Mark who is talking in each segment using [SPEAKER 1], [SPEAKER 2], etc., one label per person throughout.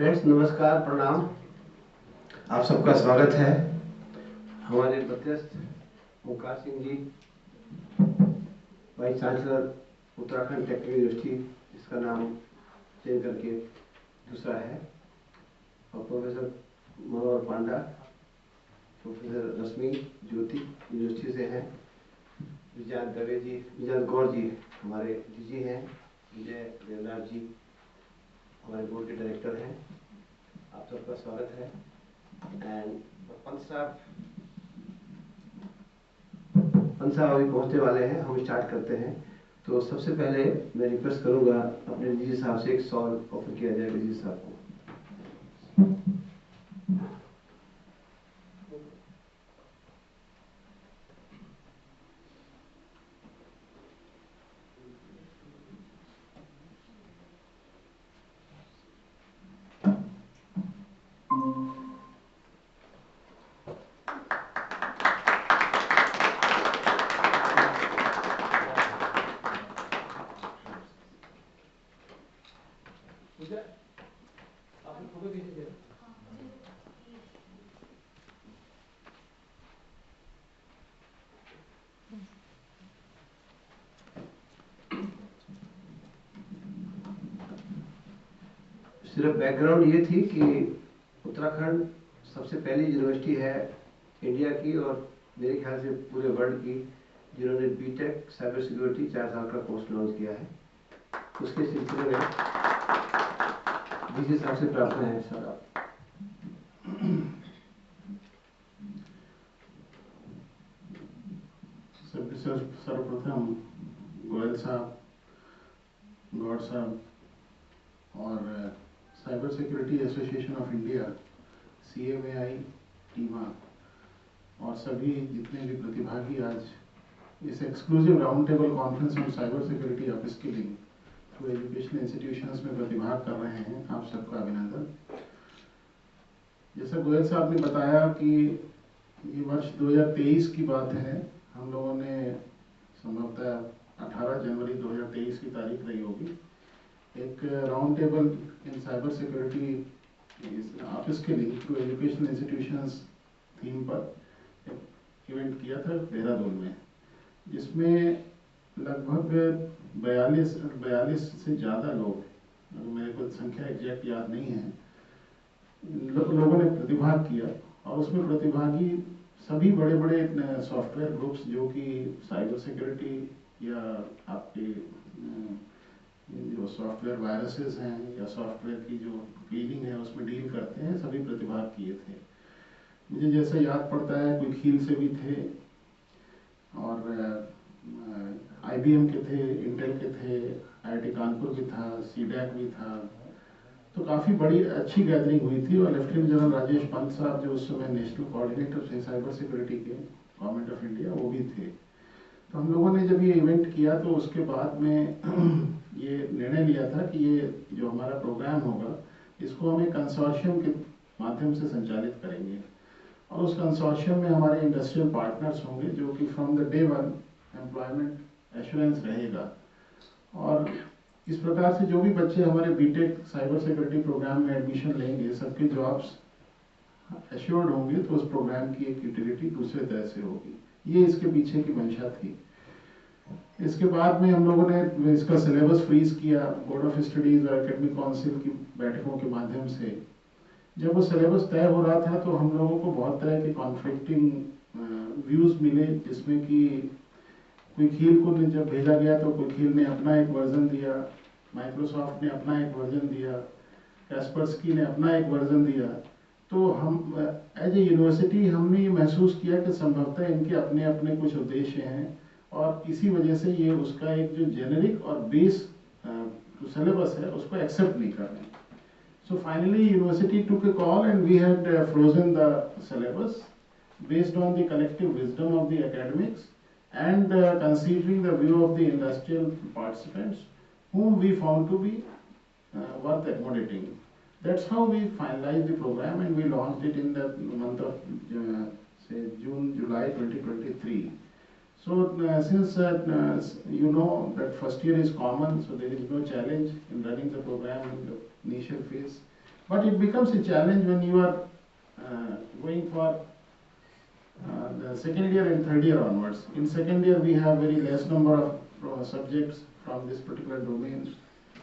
[SPEAKER 1] Friends नमस्कार प्रणाम। आप सबका स्वागत है। हमारे मध्यस्थ Omkar Singh ji, vice chancellor Uttarakhand technical university, इसका नाम चेंज करके दूसरा है, और professor Manohar Panda, professor Rashmi Jyoti university से हैं, विजयांत दवे जी, विजयांत गौर जी हमारे डीजी हैं, विजय जी हमारे बोर्ड के डायरेक्टर हैं। आप सबका स्वागत है। एंड पंत साहब अभी पहुंचने वाले हैं, हम स्टार्ट करते हैं। तो सबसे पहले मैं रिक्वेस्ट करूंगा अपने डीजी साहब से एक सवाल ऑफर किया जाए डीजी साहब को। सिर्फ बैकग्राउंड ये थी कि उत्तराखंड सबसे पहली यूनिवर्सिटी है इंडिया की और मेरे ख्याल से पूरे वर्ल्ड की जिन्होंने बीटेक साइबर सिक्योरिटी 4 साल का कोर्स लॉन्च किया है। उसके सिलसिले में डीजी साहब से प्रार्थना है सर आप।
[SPEAKER 2] सर्वप्रथम गोयल साहब, गौर साहब और cyber security association of India CSAI टीमा और सभी जितने भी प्रतिभागी आज इस exclusive round table conference on cyber security upskilling through educational institutions में प्रतिभाग कर रहे हैं, आप सबका अभिनंदन। जैसा गोयल साहब ने बताया कि ये वर्ष 2023 की बात है। हम लोगों ने संभवतः 18 जनवरी 2023 की तारीख रही होगी, एक राउंड टेबल इन cyber security upskilling through educational institutions theme पर एक इवेंट किया था देहरादून में, जिसमें लगभग 42 से ज़्यादा लोग, मेरे को संख्या एग्जैक्ट याद नहीं है, लोगों ने प्रतिभाग किया। और उसमें प्रतिभागी सभी बड़े बड़े सॉफ्टवेयर ग्रुप्स जो कि साइबर सिक्योरिटी या आपके जो सॉफ्टवेयर वायरसेस हैं या सॉफ्टवेयर की जो क्लीनिंग है उसमें डील करते हैं, सभी प्रतिभाग किए थे। मुझे जैसा याद पड़ता है कोई खील से भी थे और IBM के थे, इंटेल के थे, IIT कानपुर भी था, CDAC भी था। तो काफ़ी बड़ी अच्छी गैदरिंग हुई थी। और लेफ्टिनेंट जनरल राजेश पंत साहब जो उस समय नेशनल कोऑर्डिनेटर थे साइबर सिक्योरिटी के गवर्नमेंट ऑफ इंडिया, वो भी थे। तो हम लोगों ने जब ये इवेंट किया तो उसके बाद में ये निर्णय लिया था कि ये जो हमारा प्रोग्राम होगा इसको हम एक कंसोर्शियम के माध्यम से संचालित करेंगे, और उस कंसोर्शियम में हमारे इंडस्ट्रियल पार्टनर्स होंगे जो कि from the day one employment assurance रहेगा। और इस प्रकार से जो भी बच्चे हमारे बीटेक साइबर सिक्योरिटी प्रोग्राम में एडमिशन लेंगे, सबके जॉब्स एश्योर्ड होंगे, तो उस प्रोग्राम की एक यूटिलिटी दूसरे तरह से होगी। ये इसके पीछे की मंशा थी। इसके बाद में हम लोगों ने इसका सिलेबस फ्रीज किया बोर्ड ऑफ स्टडीज और एकेडमिक काउंसिल की बैठकों के माध्यम से। जब वो सिलेबस तय हो रहा था तो हम लोगों को बहुत तरह के कॉन्फ्लिक्टिंग व्यूज मिले, जिसमें कि कोई खील को जब भेजा गया तो कोई खील ने अपना एक वर्जन दिया, माइक्रोसॉफ्ट ने अपना एक वर्जन दिया, कैस्परस्की ने अपना एक वर्जन दिया। तो हम एज ए यूनिवर्सिटी हमने ये महसूस किया कि संभवतः इनके अपने अपने कुछ उद्देश्य हैं, और इसी वजह से ये उसका एक जो जेनेरिक और बेस जो सिलेबस है उसको एक्सेप्ट नहीं कर रहे। So finally university took a call and we had frozen the syllabus based on the collective wisdom of the academics and considering the view of the industrial participants whom we found to be worth accommodating. That's how we finalized the program and we launched it in the month of say June-July 2023. So since you know that first year is common, so there is no challenge in running the program in the initial phase. But it becomes a challenge when you are going for the second year and third year onwards. In second year, we have very less number of subjects from this particular domain.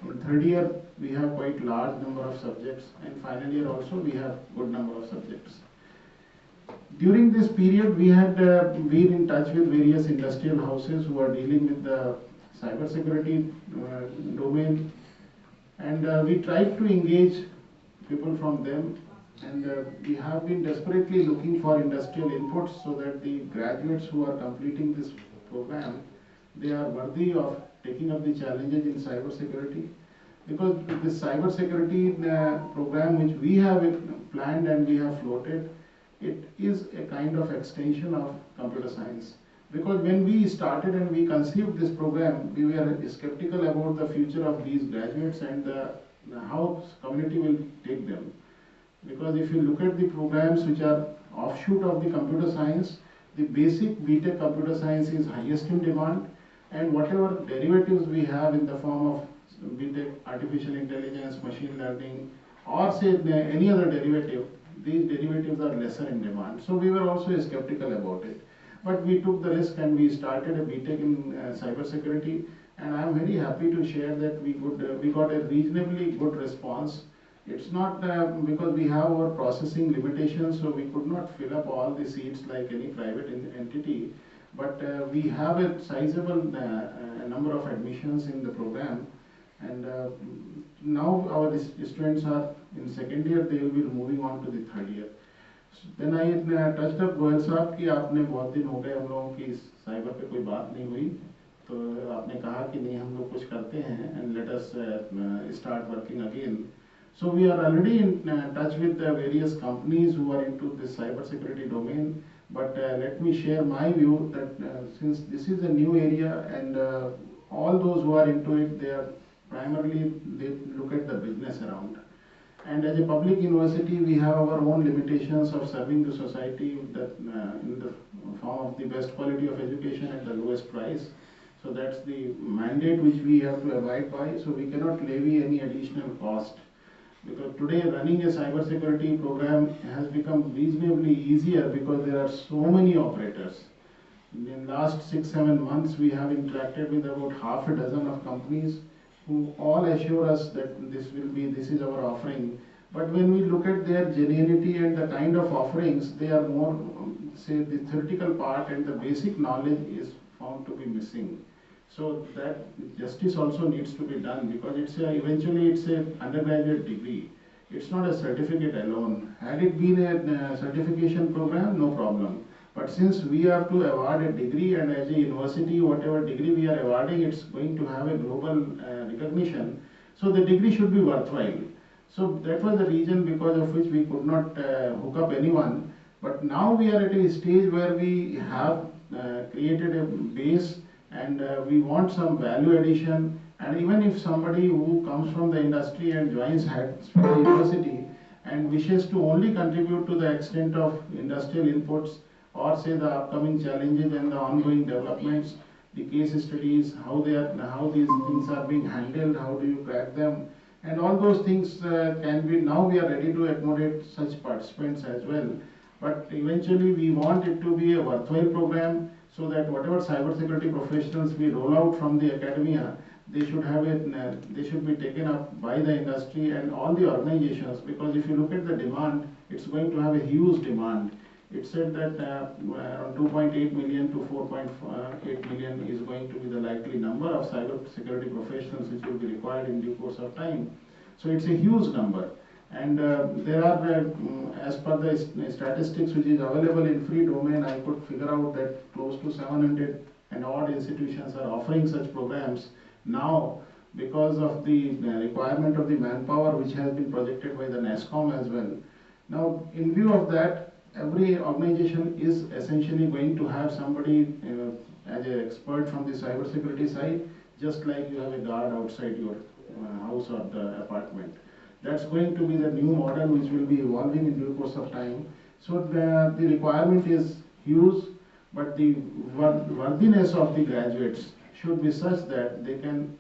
[SPEAKER 2] In third year, we have quite large number of subjects, and final year also we have good number of subjects. During this period, we had been in touch with various industrial houses who are dealing with the cybersecurity domain, and we tried to engage people from them, and we have been desperately looking for industrial inputs so that the graduates who are completing this program, they are worthy of taking up the challenges in cybersecurity. Because this cybersecurity program which we have planned and we have floated, it is a kind of extension of computer science. Because when we started and we conceived this program, we were skeptical about the future of these graduates and how community will take them. Because if you look at the programs which are offshoot of the computer science, the basic BTech computer science is highest in demand, and whatever derivatives we have in the form of BTech artificial intelligence, machine learning, or say any other derivative, these derivatives are lesser in demand. So we were also skeptical about it. But we took the risk and we started a BTech in cybersecurity, and I am very happy to share that we got a reasonably good response. It's not because we have our processing limitations, so we could not fill up all the seats like any private entity, but we have a sizable number of admissions in the program, and now our students are in second year, they will be moving on to the third year. Then I touched up Goyal साहब कि आपने बहुत दिन हो गए हम लोगों की साइबर पे कोई बात नहीं हुई, तो आपने कहा कि नहीं हम लोग कुछ करते हैं and let us start working again. So we are already in touch with various companies who are into this cybersecurity domain. But let me share my view that since this is a new area and all those who are into it, they are primarily they look at the business around. And as a public university, we have our own limitations of serving the society that, in the form of the best quality of education at the lowest price. So that's the mandate which we have to abide by. So we cannot levy any additional cost. Because today running a cybersecurity program has become reasonably easier because there are so many operators. In the last 6-7 months, we have interacted with about half a dozen of companies who all assure us that this is our offering. But when we look at their genuinity and the kind of offerings, they are more, say, the theoretical part and the basic knowledge is found to be missing. So that justice also needs to be done because eventually it's an undergraduate degree. It's not a certificate alone. Had it been a certification program, no problem. But since we have to award a degree, and as a university, whatever degree we are awarding, it's going to have a global recognition. So the degree should be worthwhile. So that was the reason because of which we could not hook up anyone. But now we are at a stage where we have created a base and we want some value addition. And even if somebody who comes from the industry and joins Hartford University and wishes to only contribute to the extent of industrial inputs or say the upcoming challenges and the ongoing developments, the case studies, how these things are being handled, how do you crack them, and all those things can be, now we are ready to accommodate such participants as well. But eventually we want it to be a worthwhile program so that whatever cybersecurity professionals we roll out from the academia, they should be taken up by the industry and all the organizations, because if you look at the demand, it's going to have a huge demand. It said that around 2.8 million to 4.8 million is going to be the likely number of cybersecurity professionals which will be required in due course of time. So it's a huge number. And there are, as per the statistics which is available in free domain, I could figure out that close to 700 and odd institutions are offering such programs now because of the requirement of the manpower which has been projected by the NASSCOM as well. Now, in view of that, every organization is essentially going to have somebody as an expert from the cybersecurity side, just like you have a guard outside your house or the apartment. That's going to be the new model which will be evolving in due course of time. So the requirement is huge, but the worthiness of the graduates should be such that they can,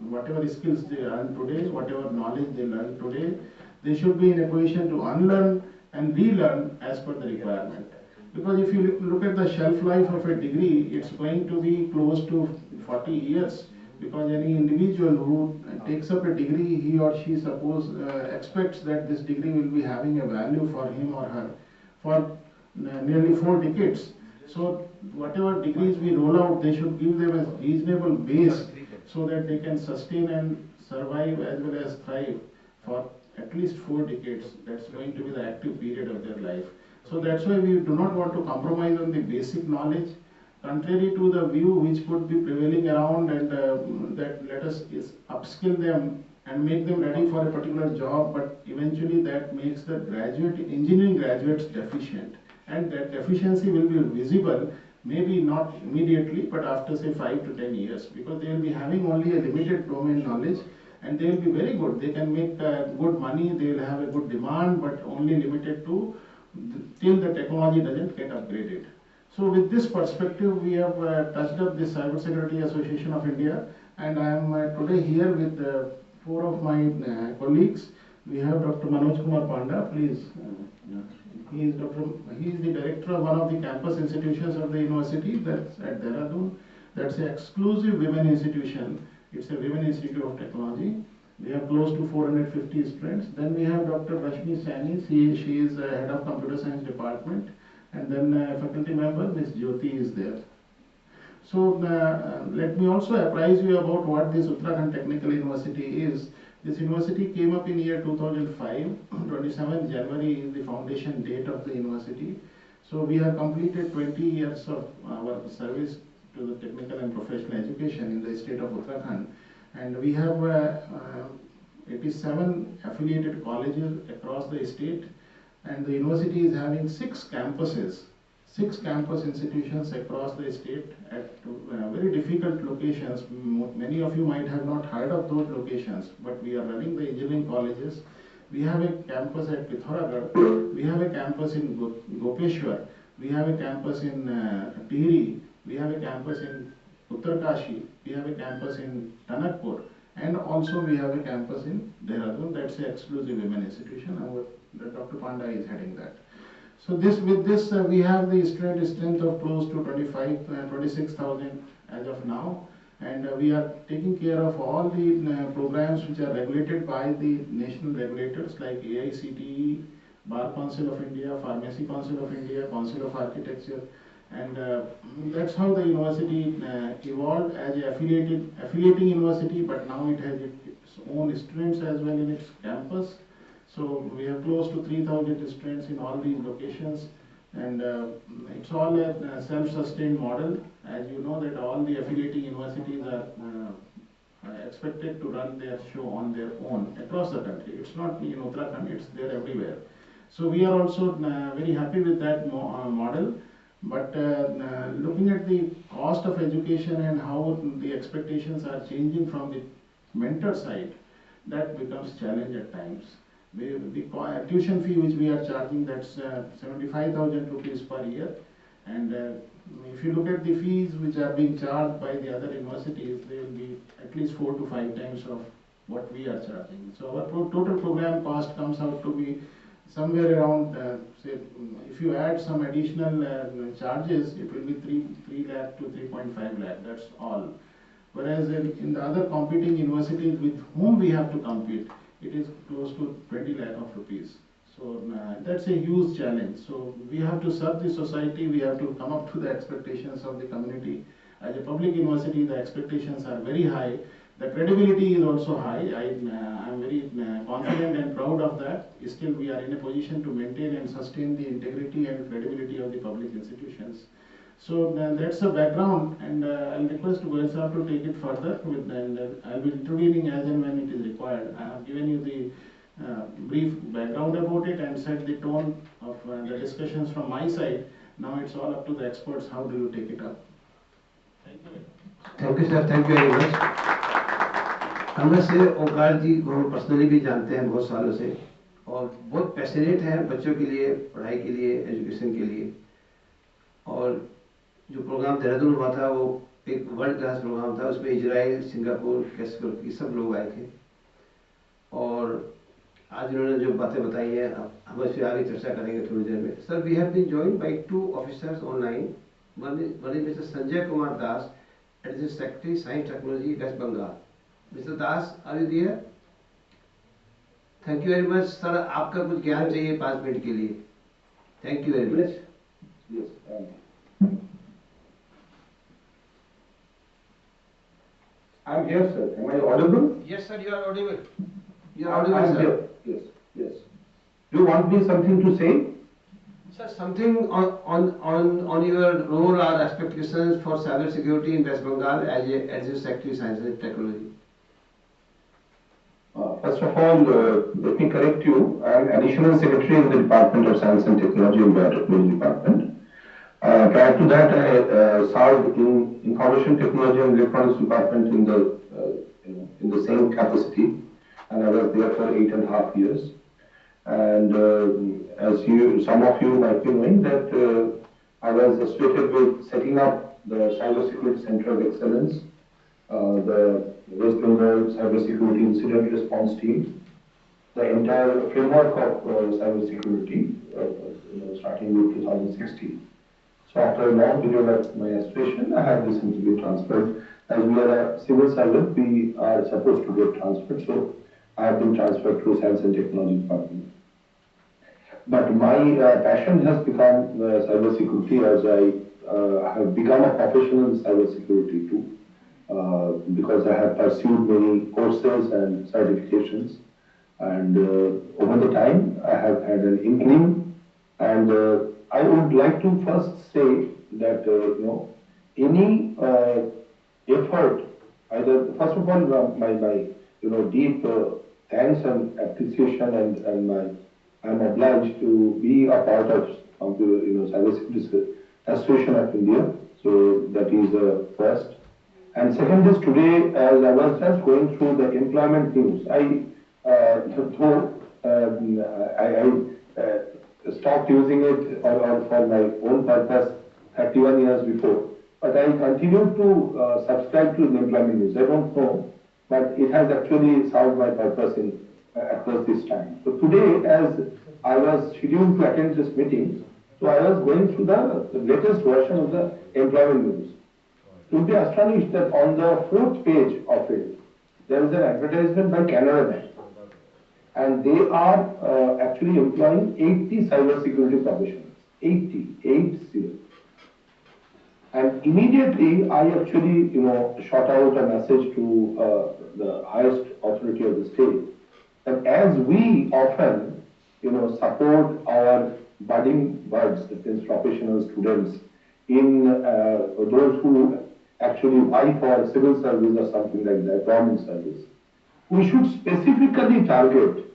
[SPEAKER 2] whatever skills they earn today, whatever knowledge they learn today, they should be in a position to unlearn and relearn as per the requirement. Because if you look at the shelf life of a degree, it's going to be close to 40 years. Because any individual who takes up a degree, he or she expects that this degree will be having a value for him or her for nearly 4 decades. So whatever degrees we roll out, they should give them a reasonable base so that they can sustain and survive as well as thrive for at least 4 decades. That's going to be the active period of their life. So that's why we do not want to compromise on the basic knowledge, contrary to the view which could be prevailing around, and that let us upskill them and make them ready for a particular job, but eventually that makes the engineering graduates deficient, and that deficiency will be visible maybe not immediately, but after say 5 to 10 years, because they will be having only a limited domain knowledge, and they will be very good. They can make good money, they will have a good demand, but only limited to till the technology doesn't get upgraded. So with this perspective, we have touched up the Cyber Security Association of India, and I am today here with 4 of my colleagues. We have Dr. Manoj Kumar Panda, please. He is the director of one of the campus institutions of the university, that's at Dehradun. That's an exclusive women institution. It's a women institute of technology. We have close to 450 students. Then we have Dr. Rashmi Saini. She is head of computer science department. And then faculty member Ms. Jyoti is there. So let me also apprise you about what this Uttarakhand Technical University is. This university came up in year 2005. 27th January is the foundation date of the university. So we have completed 20 years of our service to the technical and professional education in the state of Uttarakhand. And we have 87 affiliated colleges across the state. And the university is having 6 campuses, 6 campus institutions across the state at very difficult locations. Many of you might have not heard of those locations, but we are running the engineering colleges. We have a campus at Pithoragarh, we have a campus in Gopeshwar, we have a campus in Tihri, we have a campus in Uttarkashi, we have a campus in Tanakpur, and also we have a campus in Dehradun. That's an exclusive women institution. Dr. Panda is heading that. So with this we have the student strength of close to 26,000 as of now, and we are taking care of all the programs which are regulated by the national regulators like AICTE, Bar Council of India, Pharmacy Council of India, Council of Architecture, and that's how the university evolved as an affiliating university, but now it has its own students as well in its campus. So we have close to 3,000 students in all these locations, and it's all a self-sustained model. As you know that all the affiliating universities are expected to run their show on their own across the country. It's not in Uttarakhand, it's there everywhere. So we are also very happy with that model. But looking at the cost of education and how the expectations are changing from the mentor side, that becomes challenge at times. The tuition fee which we are charging, that's 75,000 rupees per year, and if you look at the fees which are being charged by the other universities, they will be at least 4 to 5 times of what we are charging. So our total program cost comes out to be somewhere around, say, if you add some additional charges, it will be 3 lakh to 3.5 lakh, that's all. Whereas in the other competing universities with whom we have to compete, it is close to 20 lakh of rupees. So that's a huge challenge. So we have to serve the society, we have to come up to the expectations of the community. As a public university, the expectations are very high. The credibility is also high. I am very confident and proud of that. Still, we are in a position to maintain and sustain the integrity and credibility of the public institutions. So that's the background, and I'll request Goyal sir to take it further, and I'll be intervening as and when it is required. I have given you the brief background about it and set the tone of the discussions from my side. Now it's all up to the experts. How do you take it up? Thank you.
[SPEAKER 1] Thank you, sir. Thank you very much. हम में से ओंकार जी को personally भी जानते हैं बहुत सालों से, और बहुत पैशनेट हैं बच्चों के लिए, पढ़ाई के लिए, एजुकेशन के लिए। और जो प्रोग्राम देहरादून हुआ था वो एक वर्ल्ड क्लास प्रोग्राम था, उसमें इजराइल, सिंगापुर, कैसपर की सब लोग आए थे। और आज इन्होंने जो बातें बताई हैं हम इस पर आगे चर्चा करेंगे थोड़ी देर में. Sir, we have been joined by 2 officers online. One is Mr. Sanjay Kumar Das, Adjunct Secretary, Science Technology, West Bengal. Mr. Das, are you there? Thank you very much, sir. आपका कुछ ज्ञान चाहिए 5 मिनट के लिए. Thank you very much.
[SPEAKER 3] Yes. I'm here, sir. Am I audible?
[SPEAKER 1] Yes, sir. You are audible. You are
[SPEAKER 3] I'm
[SPEAKER 1] audible, sir.
[SPEAKER 3] here. Yes. Yes. Do you want me something to say?
[SPEAKER 1] Sir, something on your role or expectations for cyber security in West Bengal as a Secretary Science and Technology.
[SPEAKER 3] First of all, let me correct you. I am Additional Secretary in the Department of Science and Technology and Biotechnology Department. Prior to that, I served in Information Technology and Electronics Department in the same capacity, and I was there for 8.5 years. And as some of you might be knowing that I was associated with setting up the Cybersecurity Center of Excellence, the West Bengal Cybersecurity Incident Response Team, the entire framework of cybersecurity, starting with 2016. So after a long period of my aspiration, I have recently been transferred. As we are a civil servant, we are supposed to get transferred. So I have been transferred to Science and Technology Department. But my passion has become cybersecurity, as I have become a professional in cybersecurity too, because I have pursued many courses and certifications, and over the time I have had an inkling, and I would like to first say that any effort, either first of all my deep thanks and appreciation, and I am obliged to be a part of the Cybersecurity Association of India. So that is first. And second is today, as I was just going through the employment news, I stopped using it or for my own purpose 31 years before. But I continued to subscribe to the employment news. I don't know, but it has actually served my purpose across this time. So today, as I was scheduled to attend this meeting, so I was going through the latest version of the employment news. You'll be astonished that on the 4th page of it, there is an advertisement by Canada Bank, and they are actually employing 80 cybersecurity professionals. 80. And immediately, I actually shot out a message to the highest authority of the state. And as we often, support our budding buds, that means professional students, in those who actually vie for civil service or something like that, government service, we should specifically target,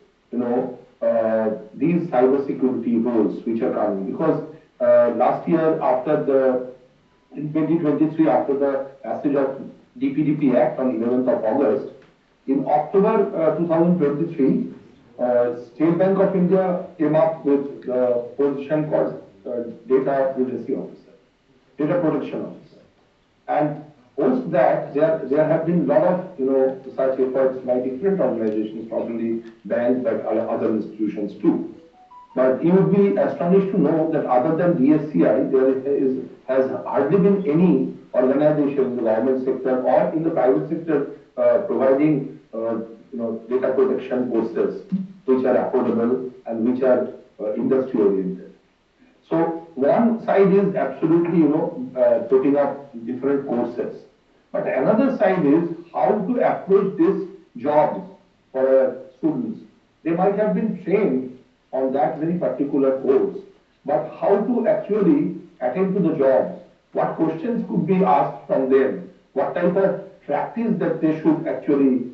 [SPEAKER 3] these cybersecurity roles which are coming. Because last year, in 2023, after the passage of DPDP Act on 11th of August, in October 2023, State Bank of India came up with the position called Data Privacy Officer, Data Protection Officer. And post that, there have been a lot of such efforts by different organizations, not only banks but other institutions too. But you would be astonished to know that other than DSCI, there has hardly been any organization in the government sector or in the private sector providing data protection courses which are affordable and which are industry oriented. So one side is absolutely putting up different courses, but another side is how to approach these jobs for students. They might have been trained on that very particular course, but how to actually attend to the jobs, what questions could be asked from them, what type of practice that they should actually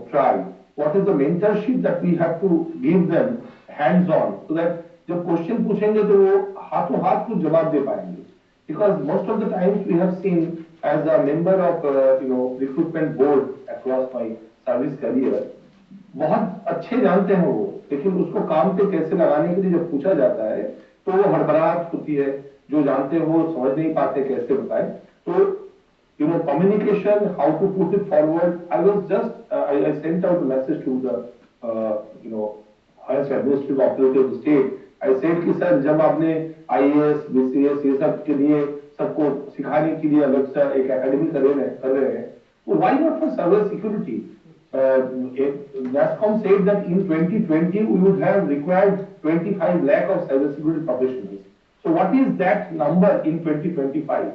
[SPEAKER 3] try, what is the mentorship that we have to give them hands on, so that जब question पूछेंगे तो वो हाथों हाथ कुछ जवाब दे पाएंगे. Because most of the times we have seen, as a member of recruitment board across my service career, बहुत अच्छे जानते हैं वो, लेकिन उसको काम पे कैसे लगाने के लिए जब पूछा जाता है तो वो हड़बड़ाहट होती है, जो जानते हो समझ नहीं पाते कैसे बताएं. तो communication, how to put it forward. I was just I sent out a message to the highest administrative authority of the state, I said कि सर जब आपने IAS, BCS ये सब के लिए सबको सिखाने के लिए अलग सा एक एकेडमी कर रहे हैं, तो why not for cyber security? NASSCOM said that in 2020 we would have required 25 lakh of cyber security professionals. So what is that number in 2025?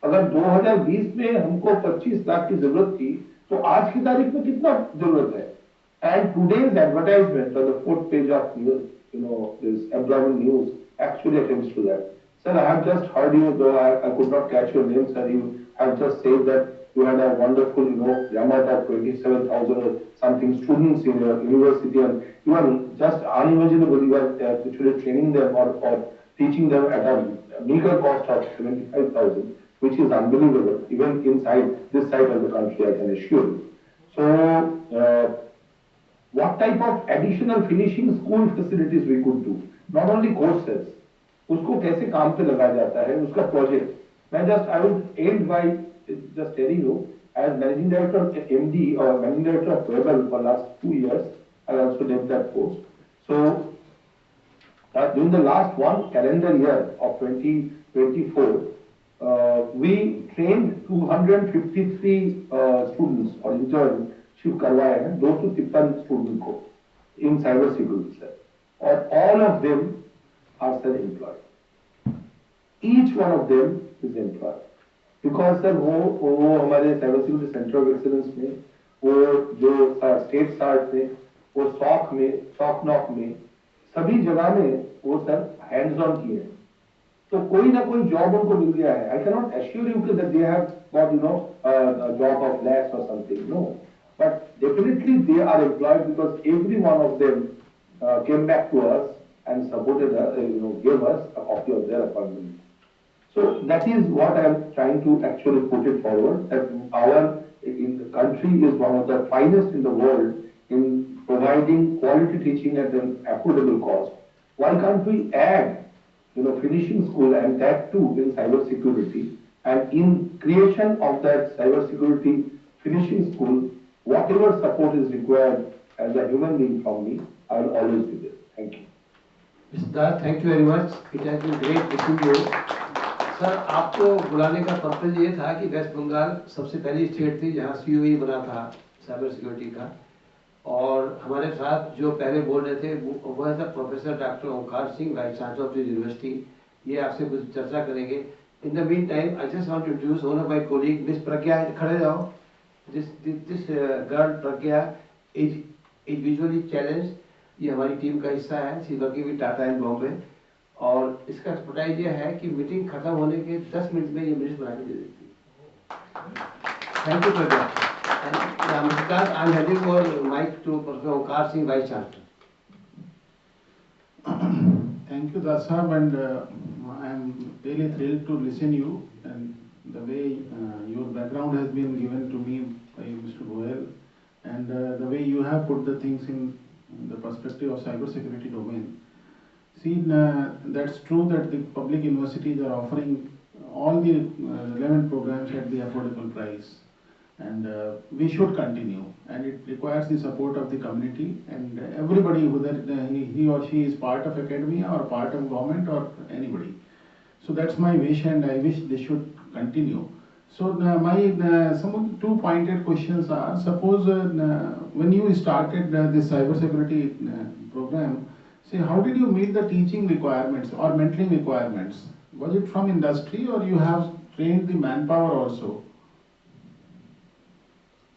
[SPEAKER 3] अगर 2020 में हमको 25 लाख की जरूरत थी, तो आज की तारीख में कितना जरूरत है? And today's advertisement on the 4th page of news, this employment news actually attends to that. Sir, I have just heard you, though I could not catch your name, sir. You have just said that you had a wonderful, gamut of 27,000 or something students in your university, and you are just unimaginable. You are actually training them or teaching them at a meager cost of 75,000, which is unbelievable, even inside this side of the country, I can assure you. So, what type of additional finishing school facilities we could do? Not only courses, उसको कैसे काम पे लगाया जाता है, उसका project. I would end by just telling you, as managing director of MD or managing director of Goyal for last 2 years, I also did that post. So, during the last one calendar year of 2024, we trained 253 students or interns करवाए हैं 253 student को इन cyber security sir, और all of them are self-employed. Each one of them is employed because sir वो हमारे cyber security centre of excellence में, वो जो state shirt में, वो सॉक नॉक में, सभी जगह में वो सर हैंड्स ऑन किए हैं. तो कोई ना कोई जॉब उनको मिल गया है. I can not assure you that they have got job of lakhs और something, no. But definitely they are employed because every one of them came back to us and supported us, gave us a copy of their appointment. So that is what I am trying to actually put it forward, that our country is one of the finest in the world in providing quality teaching at an affordable cost. Why can't we add, finishing school and that too in cyber security, and in creation of that cyber security finishing school, whatever support is required as a human being from me, I will always be there. Thank you.
[SPEAKER 1] Mr. Das, thank you very much. It has been great meeting you. Sir, आपको बुलाने का purpose ये था कि waste Bengal सबसे पहली state थी जहाँ COE बना था साइबर सिक्योरिटी का, और हमारे साथ जो पहले बोल रहे थे वो है professor doctor Omkar Singh, vice chancellor of the university. ये आपसे कुछ चर्चा करेंगे. In the meantime I just want to introduce one of my colleague, Miss Pragya. खड़े जाओ. This girl Pragya is visually challenged. ये हमारी टीम का हिस्सा है. She is working with Tata in Bombay. और इसका एक्सपर्टाइज ये है कि मीटिंग खत्म होने के 10 मिनट में ये मिनट बना के दे देती है. Thank you Pragya. नमस्कार. I am handing over mic to professor Onkar Singh, vice chancellor.
[SPEAKER 2] Thank you, Das Sahab, and I am really thrilled to listen you, and the way your background has been given to me by Mr. Goyal, and the way you have put the things in the perspective of cyber security domain. See, that's true that the public universities are offering all the relevant programs at the affordable price, and we should continue, and it requires the support of the community and everybody, whether he or she is part of academia or part of government or anybody. So that's my wish, and I wish they should continue. So some of the 2 pointed questions are: suppose when you started this cyber security program, say how did you meet the teaching requirements or mentoring requirements? Was it from industry or you have trained the manpower also?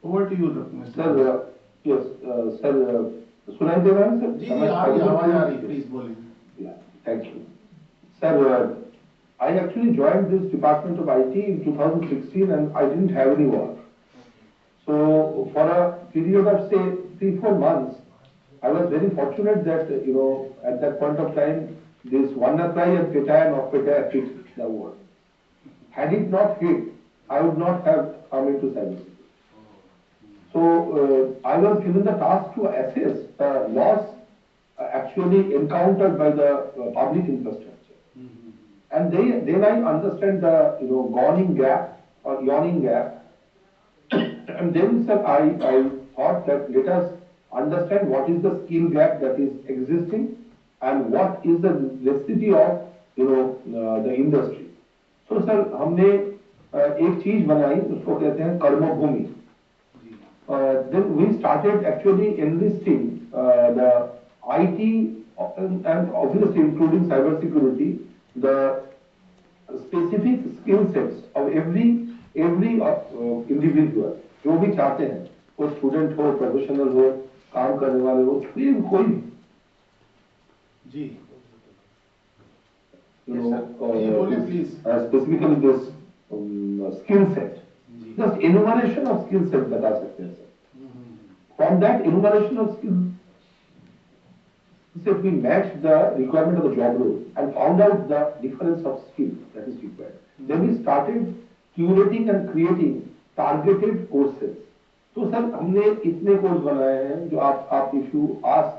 [SPEAKER 2] Over to you, Mr.
[SPEAKER 3] Sir, yes, sir, सुनाई दे रहा है sir?
[SPEAKER 2] जी, आवाज आ रही, please बोलिए.
[SPEAKER 3] Yeah, thank you. Sir, I actually joined this department of IT in 2016 and I didn't have any work. So for a period of say 3-4 months, I was very fortunate that, at that point of time, this WannaCry and Petya and Petya hit the world. Had it not hit, I would not have come into cybersecurity. So I was given the task to assess the loss actually encountered by the public infrastructure. And then I understand the yawning gap, and then sir, I thought that let us understand what is the skill gap that is existing and what is the necessity of the industry. So sir, हमने एक चीज बनाई, उसको कहते हैं कर्मभूमि. Then we started actually enlisting the IT and obviously including cyber security, the specific skill sets of every individual जो भी चाहते हैं, वो स्टूडेंट हो, प्रोफेशनल हो, काम करने वाले हो, कोई भी
[SPEAKER 2] जी,
[SPEAKER 3] specifically this skill set, just enumeration of skill set बता सकते हैं sir. From that enumeration of skill set we matched the requirement of the job role and found out the difference of skill that is required. Then we started curating and creating targeted courses. तो sir हमने इतने course बनाए हैं जो आप if you ask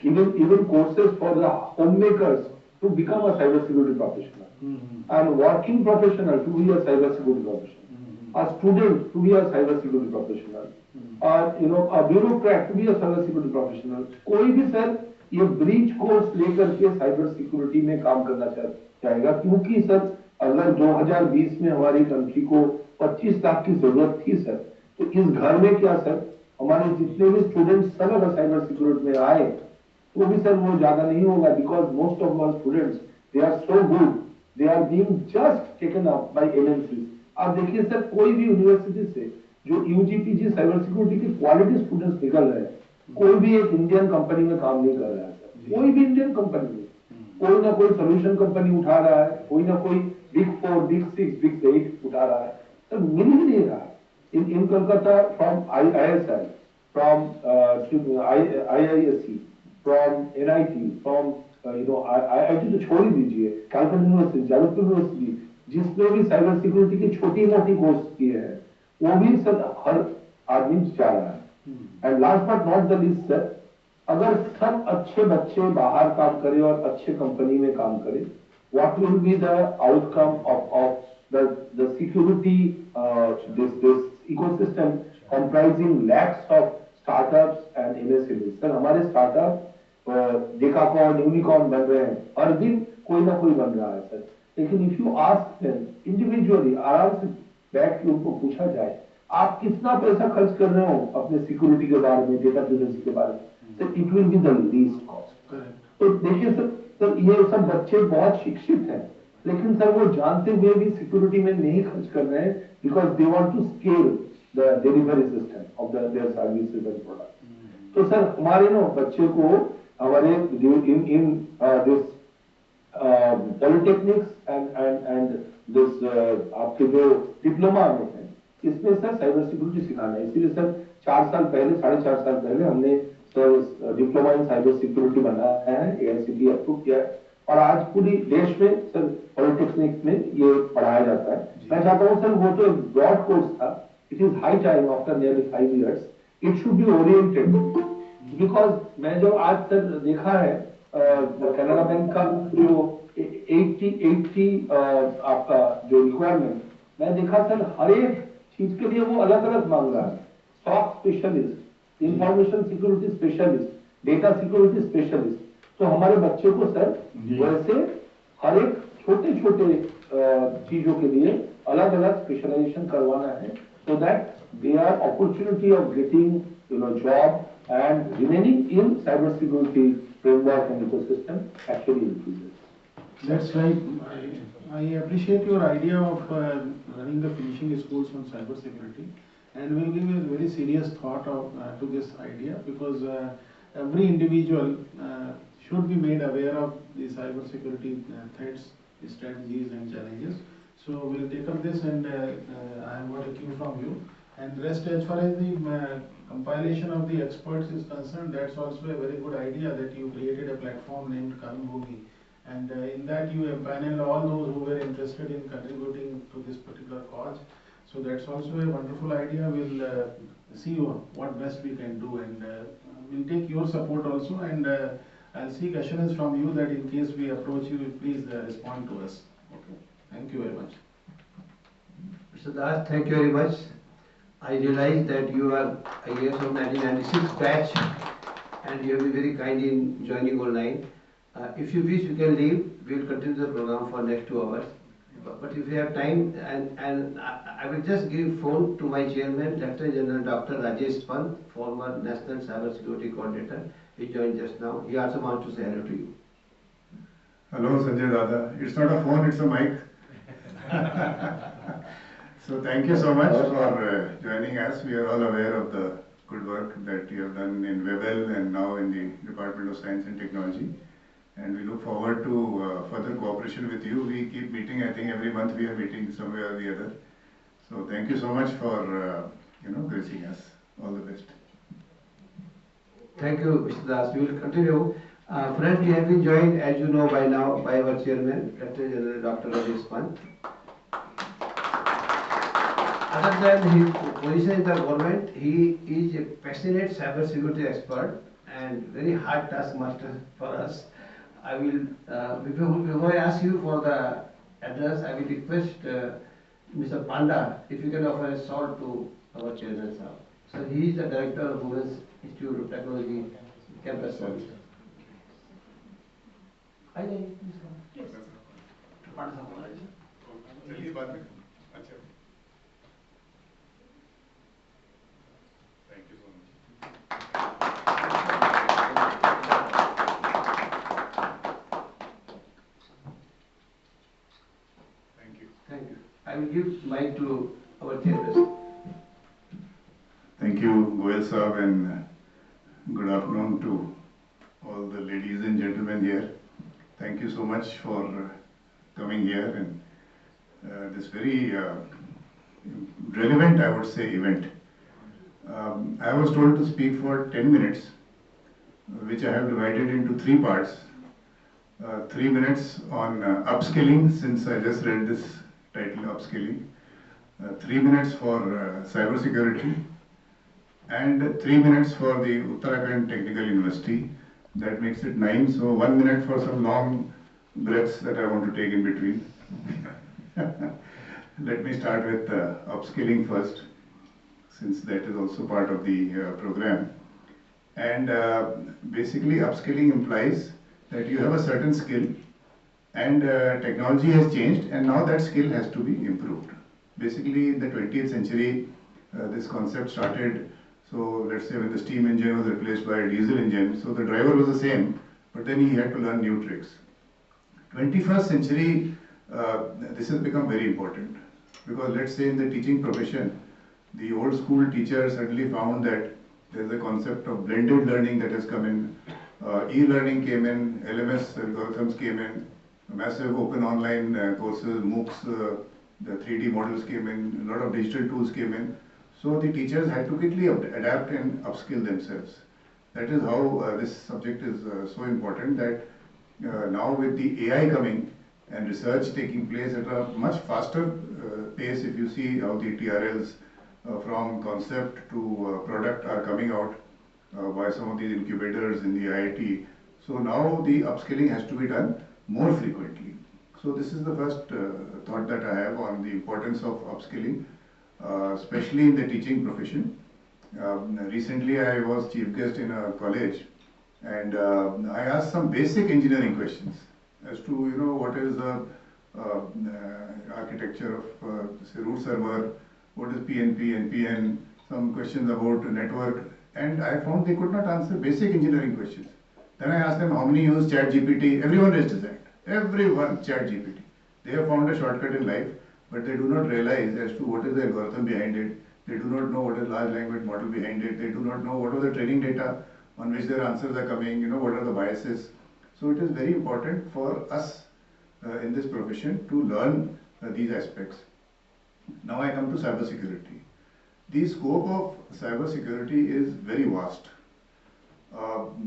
[SPEAKER 3] even courses for the homemakers to become a cyber security professional, and working professional to be a cyber security professional, a student to be a cyber security professional, a bureaucrat to be a cyber security professional. कोई भी sir ये breach course लेकर के cyber security में काम करना चाहेगा, क्योंकि सर अगर 2020 में हमारी कंट्री को 25 लाख की जरूरत थी सर, तो इस घर में क्या सर हमारे जितने भी स्टूडेंट्स सब अगर साइबर सिक्योरिटी में आए तो भी सर वो ज्यादा नहीं होगा, because most of our students they are so good, they are being just taken up by MNC. आप देखिए सर कोई भी यूनिवर्सिटी से जो यूजीपीजी साइबर सिक्योरिटी के क्वालिटी स्टूडेंट्स निकल रहे हैं, कोई भी एक इंडियन कंपनी में काम नहीं कर रहा है सर, कोई भी इंडियन कंपनी में कोई ना कोई सोल्यूशन कंपनी उठा रहा है, कोई ना कोई बिग 4, बिग 6, बिग 8 उठा रहा है, सर मिल ही नहीं रहा है. In Kolkata, from ISI, from IISc, from NIT, from IIT तो छोड़ ही दीजिए, कैलकटा यूनिवर्सिटी, जादवपुर यूनिवर्सिटी, जिसमें भी साइबर सिक्योरिटी की छोटी-मोटी कोर्स किए हैं, वो भी सर हर आदमी चाह रहा है. And last but not the least sir, अगर सब अच्छे बच्चे बाहर काम करें और अच्छे कंपनी में काम करें, what will be the outcome of the security this ecosystem comprising lakhs of startups and MSMEs. Sir हमारे स्टार्टअप डेकाकॉर्न, यूनिकॉर्न बन रहे हैं, हर दिन कोई ना कोई बन रहा है सर. लेकिन if you ask them individually, आराम से बैठ के उनको पूछा जाए आप कितना पैसा खर्च कर रहे हो अपने सिक्योरिटी के बारे में, डेटा प्रिवेंसी के बारे में, sir it will be the least cost. तो देखिए सर ये सब बच्चे बहुत शिक्षित हैं, लेकिन सर वो जानते हुए भी सिक्योरिटी में नहीं खर्च कर रहे हैं, because they want to scale the delivery system of their services and product. तो सर हमारे ना बच्चे को हमारे in this polytechnics and this आपके जो डिप्लोमा में है, इसमें सर साइबर सिक्योरिटी सिखाना है. इसीलिए सर 4 साल पहले, 4.5 साल पहले हमने sir diploma in cyber security बनाया है, एआईसीटी अप्रूव किया है, और आज पूरी देश में सर पॉलिटेक्निक में ये पढ़ाया जाता है. मैं चाहता हूँ सर वो तो एक ब्रॉड कोर्स था, it is high time after nearly 5 years it should be oriented, because मैं जो आज सर देखा है कैनरा बैंक का जो 80 आपका जो रिक्वायरमेंट, मैं देखा सर हर एक चीज के लिए वो अलग अलग मांग रहा है. Stock specialist, information security specialist, data security specialist. तो हमारे बच्चे को सर वैसे हर एक छोटे छोटे चीजों के लिए अलग अलग स्पेशलाइजेशन करवाना है, so that their opportunity of getting job and remaining in cyber security framework and ecosystem actually increases.
[SPEAKER 2] That's right. I appreciate your idea of running the finishing schools on cyber security, and we'll give a very serious thought to this idea, because every individual should be made aware of the cyber security threats, strategies and challenges. So we'll take up this, and I have got a cue from you. And rest, as far as the compilation of the experts is concerned, that's also a very good idea that you created a platform named Karambhumi, and in that you empanel all those who were interested in contributing to this particular cause. So that's also a wonderful idea. We'll see what best we can do, and we'll take your support also, and I'll seek assurance from you that in case we approach you, please respond to us. Okay. Thank you very much.
[SPEAKER 1] Mr. Das, thank you very much. I realize that you are a year of 1996 batch and you have been very kind in joining online. If you wish, you can leave. We will continue the program for next 2 hours. But if you have time, and I will just give phone to my chairman, Lieutenant General Dr. Rajesh Pant, former National Cyber Security Coordinator. He joined just now. He also wants to say hello to you.
[SPEAKER 4] Hello, Sanjay Dada. It's not a phone, it's a mic. So thank you so much for joining us. We are all aware of the good work that you have done in WebL and now in the Department of Science and Technology. And we look forward to further cooperation with you. We keep meeting. I think every month we are meeting somewhere or the other. So thank you so much for gracing us. All the best.
[SPEAKER 1] Thank you, Mr. Das. We will continue. Friends, we have been joined, as you know by now, by our chairman, Lieutenant General Dr. Rajesh Pant. Other than his position in the government, he is a passionate cyber security expert and very hard taskmaster for us. I will, before I ask you for the address, I will request Mr. Panda if you can offer a short to our chairman, sir. So he is the director of Women's Institute of Technology, Campus Service. Yes.
[SPEAKER 4] Thank you so much. Thank you.
[SPEAKER 1] Thank you. I will give mic to our chairperson.
[SPEAKER 4] Thank you, Goyal Saab, and good afternoon to all the ladies and gentlemen here. Thank you so much for coming here and this very relevant, I would say, event. I was told to speak for 10 minutes, which I have divided into 3 parts. 3 minutes on upskilling, since I just read this title, upskilling. 3 minutes for cyber security, and 3 minutes for the Uttarakhand Technical University. That makes it 9. So 1 minute for some long breaths that I want to take in between. Let me start with upskilling first, since that is also part of the program. And basically upskilling implies that you have a certain skill and technology has changed and now that skill has to be improved. Basically in the 20th century this concept started. So let's say when the steam engine was replaced by a diesel engine, so the driver was the same, but then he had to learn new tricks. 21st century, this has become very important, because let's say in the teaching profession, the old school teacher suddenly found that there's a concept of blended learning that has come in, e-learning came in, LMS algorithms came in, massive open online courses, MOOCs, the 3D models came in, a lot of digital tools came in. So the teachers had to quickly adapt and upskill themselves. That is how this subject is so important, that now with the AI coming and research taking place at a much faster pace, if you see how the TRLs from concept to product are coming out by some of these incubators in the IIT. So now the upskilling has to be done more frequently. So this is the first thought that I have on the importance of upskilling, especially in the teaching profession. Recently I was chief guest in a college, and I asked some basic engineering questions as to what is the architecture of say root server, what is PNP, NPN, some questions about network, and I found they could not answer basic engineering questions. Then I asked them how many use ChatGPT. Everyone raised his hand. Everyone ChatGPT. They have found a shortcut in life, but they do not realize as to what is the algorithm behind it. They do not know what is large language model behind it. They do not know what are the training data on which their answers are coming, what are the biases. So it is very important for us in this profession to learn these aspects. Now I come to cyber security. The scope of cyber security is very vast.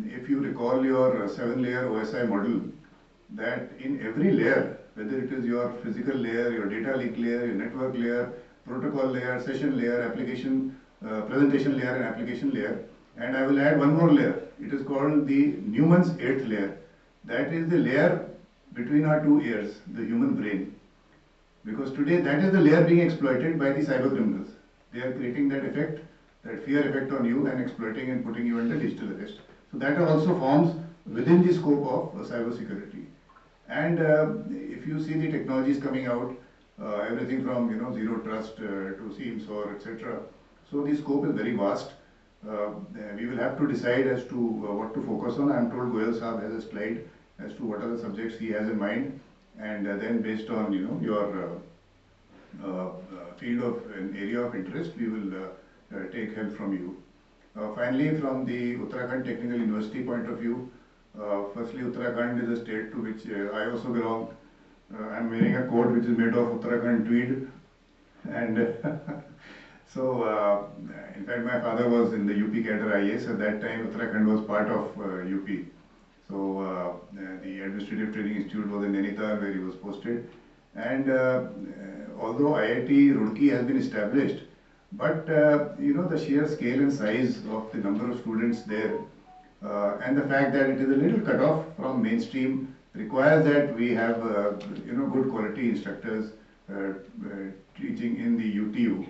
[SPEAKER 4] If you recall your 7-layer OSI model, that in every layer, whether it is your physical layer, your data link layer, your network layer, protocol layer, session layer, application, presentation layer and application layer, and I will add one more layer. It is called the Newman's 8th layer. That is the layer between our 2 ears, the human brain. Because today that is the layer being exploited by the cyber criminals. they are creating that effect, that fear effect on you and exploiting and putting you under digital arrest. So that also forms within the scope of cyber security. And if you see the technologies coming out, everything from zero trust to SIEMs or etc. So the scope is very vast. We will have to decide as to what to focus on. I am told Goyal Saab has a slide as to what are the subjects he has in mind, and then based on your field of an area of interest, we will take help from you. Finally, from the Uttarakhand Technical University point of view, firstly, Uttarakhand is a state to which I also belong. I am wearing a coat which is made of Uttarakhand tweed, and so in fact my father was in the UP cadre IAS. At that time Uttarakhand was part of UP. So the Administrative Training Institute was in Nainital where he was posted, and although IIT Roorkee has been established, but the sheer scale and size of the number of students there and the fact that it is a little cut off from mainstream requires that we have good quality instructors teaching in the UTU.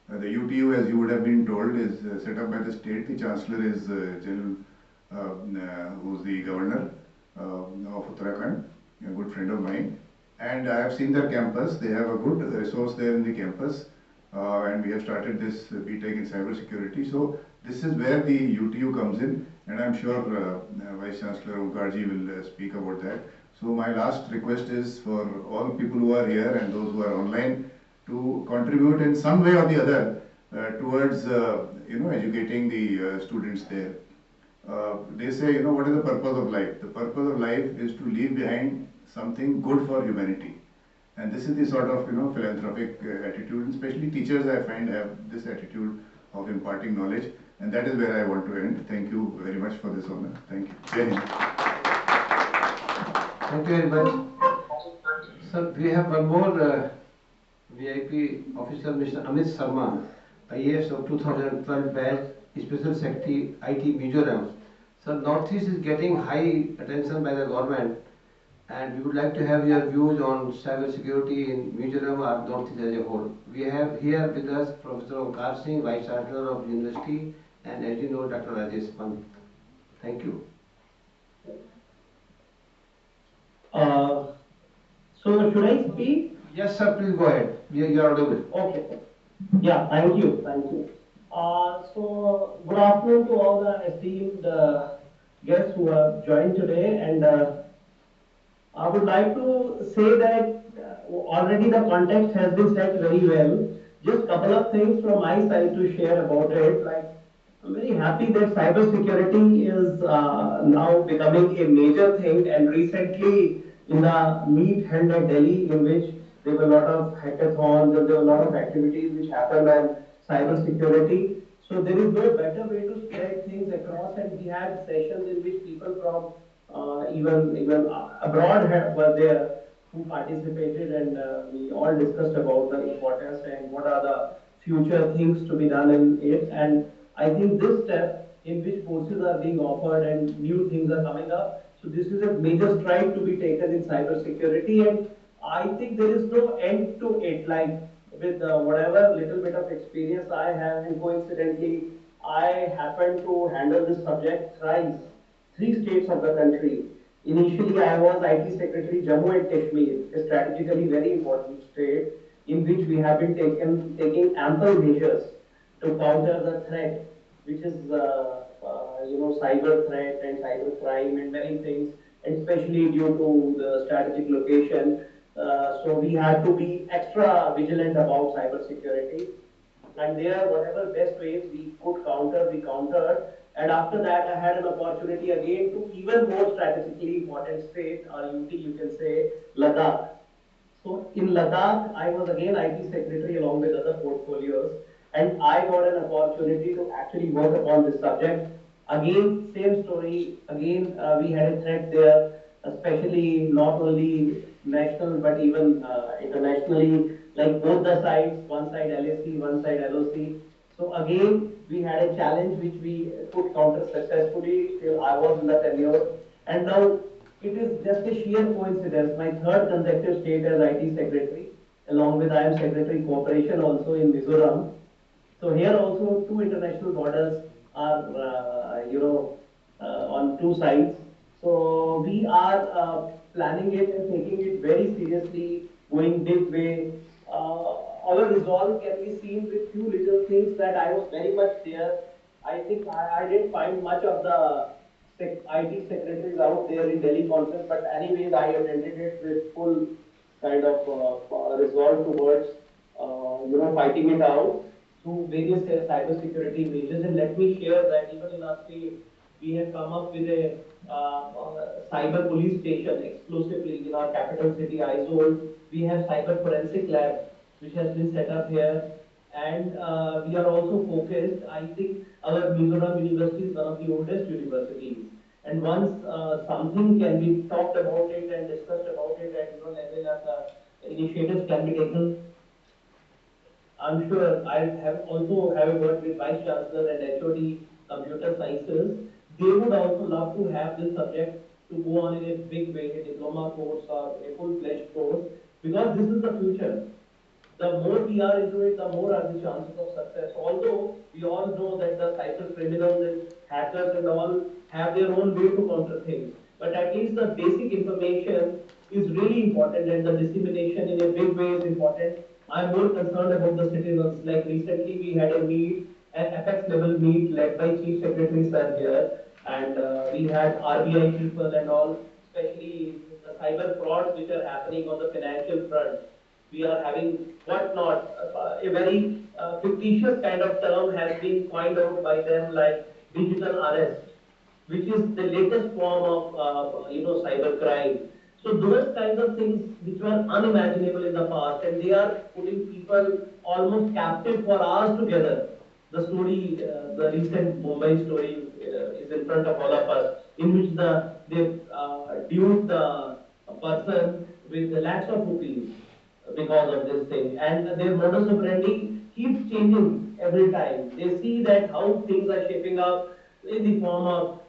[SPEAKER 4] The UTU, as you would have been told, is set up by the state. The Chancellor is General, who is the Governor of Uttarakhand, a good friend of mine. And I have seen their campus. They have a good resource there in the campus. And we have started this BTech in cyber security. So this is where the UTU comes in, and I'm sure Vice Chancellor Onkar will speak about that. So my last request is for all people who are here and those who are online to contribute in some way or the other towards educating the students there. They say, what is the purpose of life? The purpose of life is to leave behind something good for humanity. And this is the sort of philanthropic attitude, and especially teachers I find have this attitude of imparting knowledge, and that is where I want to end. Thank you very much for this honor. Thank you. Jai Hind.
[SPEAKER 1] Thank you very much. Sir, we have one more VIP officer, Mr. Amit Sharma, IAS of 2012 batch, Special Secretary IT Mizoram. Sir, Northeast is getting high attention by the government, and we would like to have your views on cyber security in Mizoram or Northeast as a whole. We have here with us Professor Onkar Singh, Vice Chancellor of University, and as you know, Dr. Rajesh Pant. Thank you.
[SPEAKER 5] So should I speak?
[SPEAKER 1] Yes, sir, please go ahead. You are audible.
[SPEAKER 5] Okay. Yeah, thank you. Thank you. So good afternoon to all the esteemed guests who have joined today, and I would like to say that already the context has been set very well. Just a couple of things from my side to share about it. Like, I'm very happy that cybersecurity is now becoming a major thing, and recently in the meet held at Delhi, in which there were a lot of hackathons and there were a lot of activities which happened on cybersecurity. So there is no better way to spread things across, and we had sessions in which people from even abroad were there who participated, and we all discussed about the importance and what are the future things to be done in it. And I think this step in which courses are being offered and new things are coming up, so this is a major stride to be taken in cybersecurity, and I think there is no end to it. Like with whatever little bit of experience I have, and coincidentally I happen to handle this subject thrice, 3 states of the country. Initially I was IT Secretary Jammu and Kashmir, a strategically very important state in which we have been taking ample measures to counter the threat, which is cyber threat and cyber crime and many things, and especially due to the strategic location. So we had to be extra vigilant about cyber security, and there whatever best ways we could counter, we countered. And after that I had an opportunity again to even more strategically important state, or UT you can say, Ladakh. So in Ladakh I was again IT Secretary along with other portfolios, and I got an opportunity to actually work upon this subject. Again, same story, again we had a threat there, especially not only national but even internationally, like both the sides, one side LAC, one side LOC. So again, we had a challenge which we could counter successfully till I was in the tenure. And now it is just a sheer coincidence, my 3rd consecutive state as IT Secretary, along with I am Secretary Cooperation also in Mizoram. So here also two international borders are, on two sides. So we are planning it and taking it very seriously, going big way. Our resolve can be seen with few little things that I was very much there. I think I didn't find much of the IT secretaries out there in Delhi conference, but anyways, I attended it with full kind of resolve towards, fighting it out through various cyber security measures. And let me share that even in our state, we have come up with a cyber police station exclusively in our capital city, Aizawl. We have cyber forensic lab, which has been set up here. And we are also focused, I think our Mizoram University is one of the oldest universities. And once something can be talked about it and discussed about it at level and initiatives can be taken, I'm sure I have also have a word with Vice Chancellor and HOD Computer Sciences. They would also love to have this subject to go on in a big way, a diploma course or a full-fledged course, because this is the future. The more we are into it, the more are the chances of success. Although we all know that the cyber criminals and hackers and all have their own way to counter things. But at least the basic information is really important and the dissemination in a big way is important. I'm more concerned about the citizens. Like recently we had a meet, an apex level meet led by Chief Secretary Sir here, and we had RBI people and all, especially the cyber frauds which are happening on the financial front. We are having what not, a very fictitious kind of term has been coined out by them like digital arrest, which is the latest form of cyber crime. So those kinds of things which were unimaginable in the past, and they are putting people almost captive for hours together. The story, the recent Mumbai story is in front of all of us, in which they duped the person with the lakhs of rupees because of this thing, and their modus operandi keeps changing every time. They see that how things are shaping up in the form of,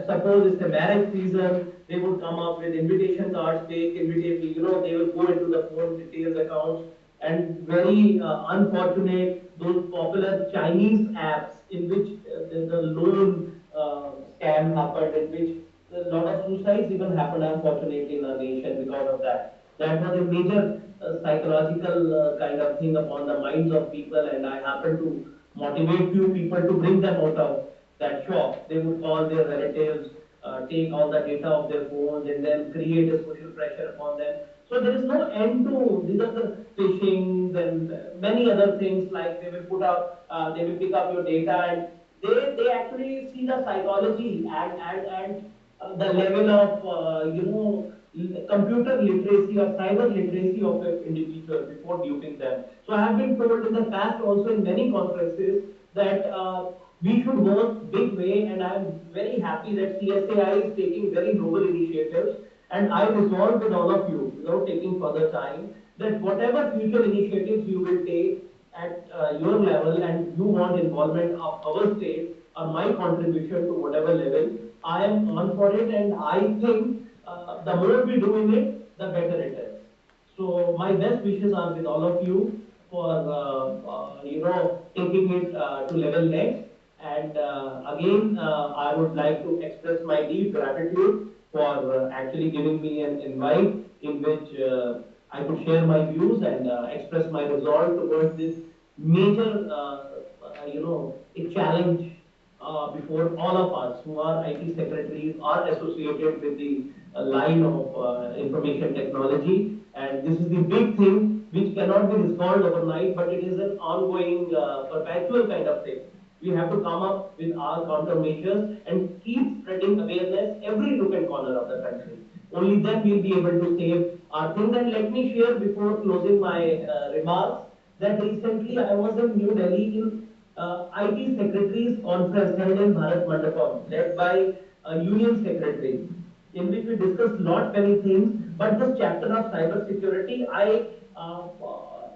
[SPEAKER 5] suppose it's a marriage season, they would come up with invitation cards, fake invitation, they will go into the phone details accounts, and very unfortunate, those popular Chinese apps in which the loan scam happened, in which a lot of suicides even happened unfortunately in our nation because of that. That was a major psychological kind of thing upon the minds of people, and I happened to motivate few people to bring them out of that shock. They would call their relatives, take all the data of their phones, and then create a social pressure upon them. So there is no end to these are the phishing, then many other things like they will put up, they will pick up your data, and they actually see the psychology and the level of computer literacy or cyber literacy of an individual before duping them. So I have been told in the past also in many conferences that we should work big way, and I am very happy that CSAI is taking very noble initiatives, and I resolve with all of you without taking further time that whatever future initiatives you will take at your level and you want involvement of our state or my contribution to whatever level, I am on for it, and I think the more we do in it, the better it is. So my best wishes are with all of you for taking it to level next. And again, I would like to express my deep gratitude for actually giving me an invite in which I could share my views and express my resolve towards this major, a challenge before all of us who are IT secretaries are associated with the line of information technology. And this is the big thing which cannot be resolved overnight, but it is an ongoing, perpetual kind of thing. We have to come up with our countermeasures and keep spreading awareness every nook and corner of the country. Only then we'll be able to save our things. And let me share before closing my remarks that recently I was in New Delhi in IT Secretaries Conference held in Bharat Mandapam, led by Union Secretary, in which we discussed lot many things. But this chapter of cyber security, I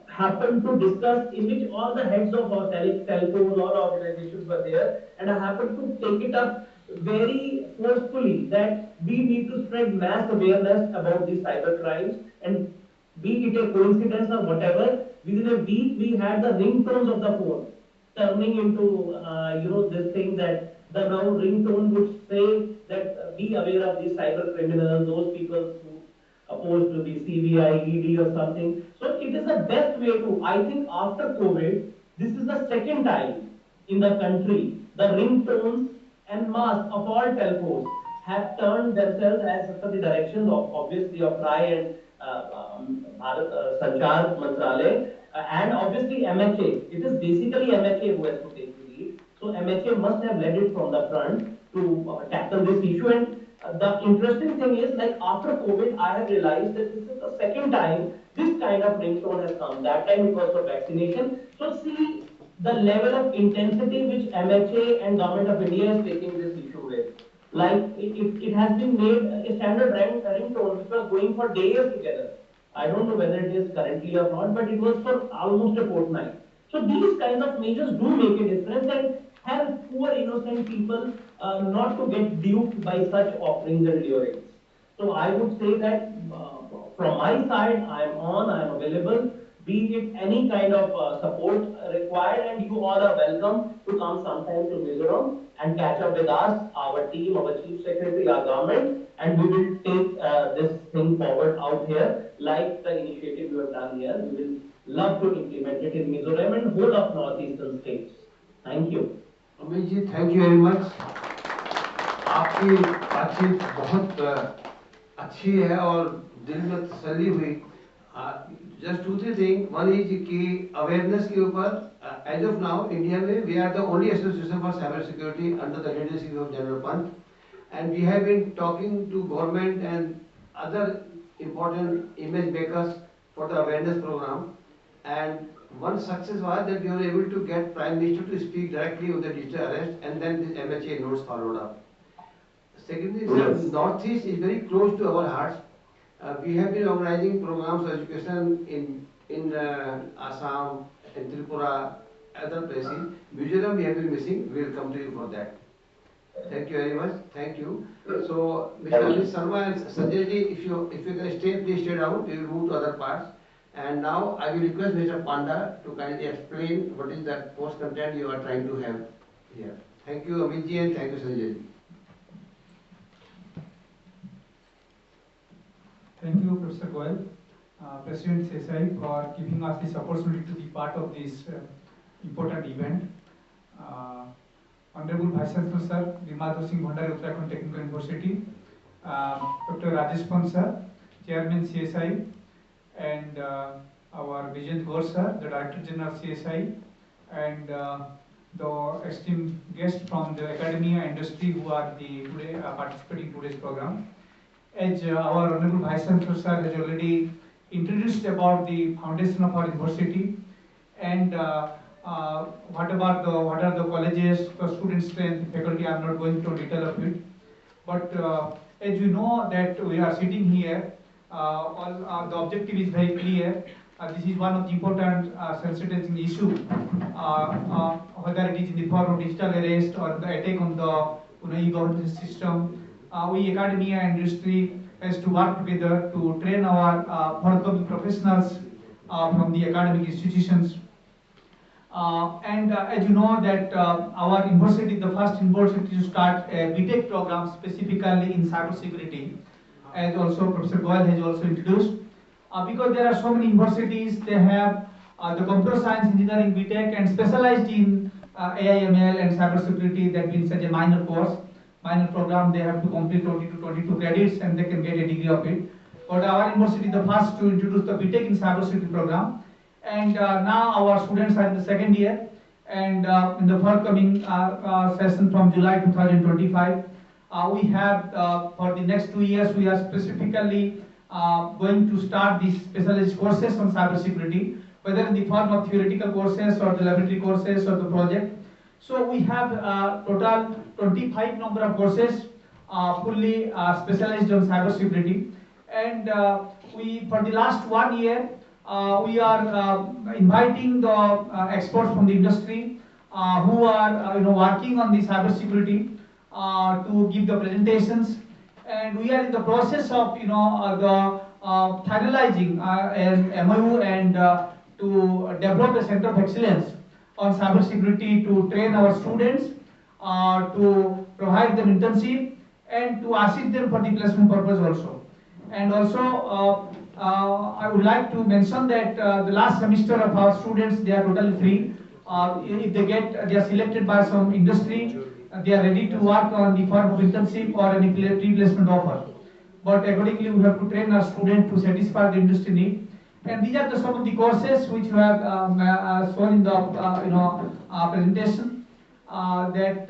[SPEAKER 5] happened to discuss, in which all the heads of our telcos or organizations were there, and I happened to take it up very forcefully that we need to spread mass awareness about these cyber crimes, and be it a coincidence or whatever, within a week we had the ringtones of the phone turning into, this thing that the now ringtone would say that be aware of these cyber criminals, those people who opposed to the CBI, ED or something. So it is the best way to, I think after COVID, this is the second time in the country, the ringtones en masse of all telcos have turned themselves as per the directions of obviously of RAI and Bharat Sanchar Mantralaya and obviously MHA. It is basically MHA who has to take the lead. So MHA must have led it from the front to tackle this issue. And the interesting thing is, like after COVID, I have realized that this is the second time this kind of ringtone has come. That time it was for vaccination. So see the level of intensity which MHA and Government of India is taking this issue with. Like it has been made a standard ringtone which was going for days together. I don't know whether it is currently or not, but it was for almost a fortnight. So these kind of measures do make a difference and help poor innocent people not to get duped by such offerings and lurings. So I would say that from my side, I am available, be it any kind of support required, and you all are welcome to come sometime to Mizoram and catch up with us, our team, our Chief Secretary, our government, and we will take this thing forward out here, like the initiative you have done here. We will love to implement it in Mizoram and whole of northeastern states. Thank you.
[SPEAKER 1] Amit ji, thank you very much. आपकी बातचीत बहुत अच्छी है और दिल में तसल्ली हुई। Just two three thing, one is कि अवेयरनेस के ऊपर एज ऑफ नाउ इंडिया में we are the only association for cyber security under the leadership of general Pant, and we have been talking to government and other important image makers for the awareness program, and one success was that we were able to get Prime Minister to speak directly on the digital arrest, and then this MHA notes followed up. Secondly, yes. Northeast is very close to our hearts. We have been organizing programs of education in Assam, in Tripura, other places. Mizoram we have been missing. We will come to you for that. Thank you very much. Thank you. So, Mr. Amit Sharma and Sanjay ji, if you can stay, please stay down. We will move to other parts. And now I will request Mr. Panda to kindly explain what is the course content you are trying to have here. Thank you, Amit ji, and thank you, Sanjay ji.
[SPEAKER 6] Thank you, Professor Goyal, President CSAI, for giving us this opportunity to be part of this important event. Honorable Vice Chancellor Sir, Vijayant Singh, Uttarakhand Technical University, Dr. Rajesh Pant Sir, Chairman CSAI, and our Vijayant Gaur Sir, the Director General CSAI, and the esteemed guests from the academia industry who are today participating in today's program. As our Honorable Vice Chancellor Sir has already introduced about the foundation of our university and what are the colleges, the student strength, faculty. I am not going into detail of it, but as you know that we are sitting here, the objective is very clear. This is one of the important sensitizing issue, whether it is in the form of digital arrest or the attack on the e-government system. We academia and industry has to work together to train our forthcoming professionals from the academic institutions. As you know that our university is the first university to start a BTech program specifically in cybersecurity, as also Professor Goyal has also introduced. Because there are so many universities, they have the computer science engineering BTech and specialized in AI/ML and cybersecurity. That means such a minor course, minor program. They have to complete 20 to 22 credits and they can get a degree of it. But our university is the first to introduce the BTech in cybersecurity program. And now our students are in the second year, and in the forthcoming session from July 2025, we have for the next 2 years we are specifically going to start these specialized courses on cybersecurity, whether in the form of theoretical courses or the laboratory courses or the project. So we have total 25 number of courses fully specialized on cybersecurity, and we for the last 1 year. We are inviting the experts from the industry who are working on the cybersecurity to give the presentations, and we are in the process of finalizing an MOU and to develop a center of excellence on cybersecurity to train our students, to provide them internship, and to assist them for the placement purpose also. And also, I would like to mention that the last semester of our students, they are totally free. If they are selected by some industry, they are ready to work on the form of internship or any pre-placement offer. But accordingly, we have to train our students to satisfy the industry need. And these are some of the courses which we have shown in the presentation. That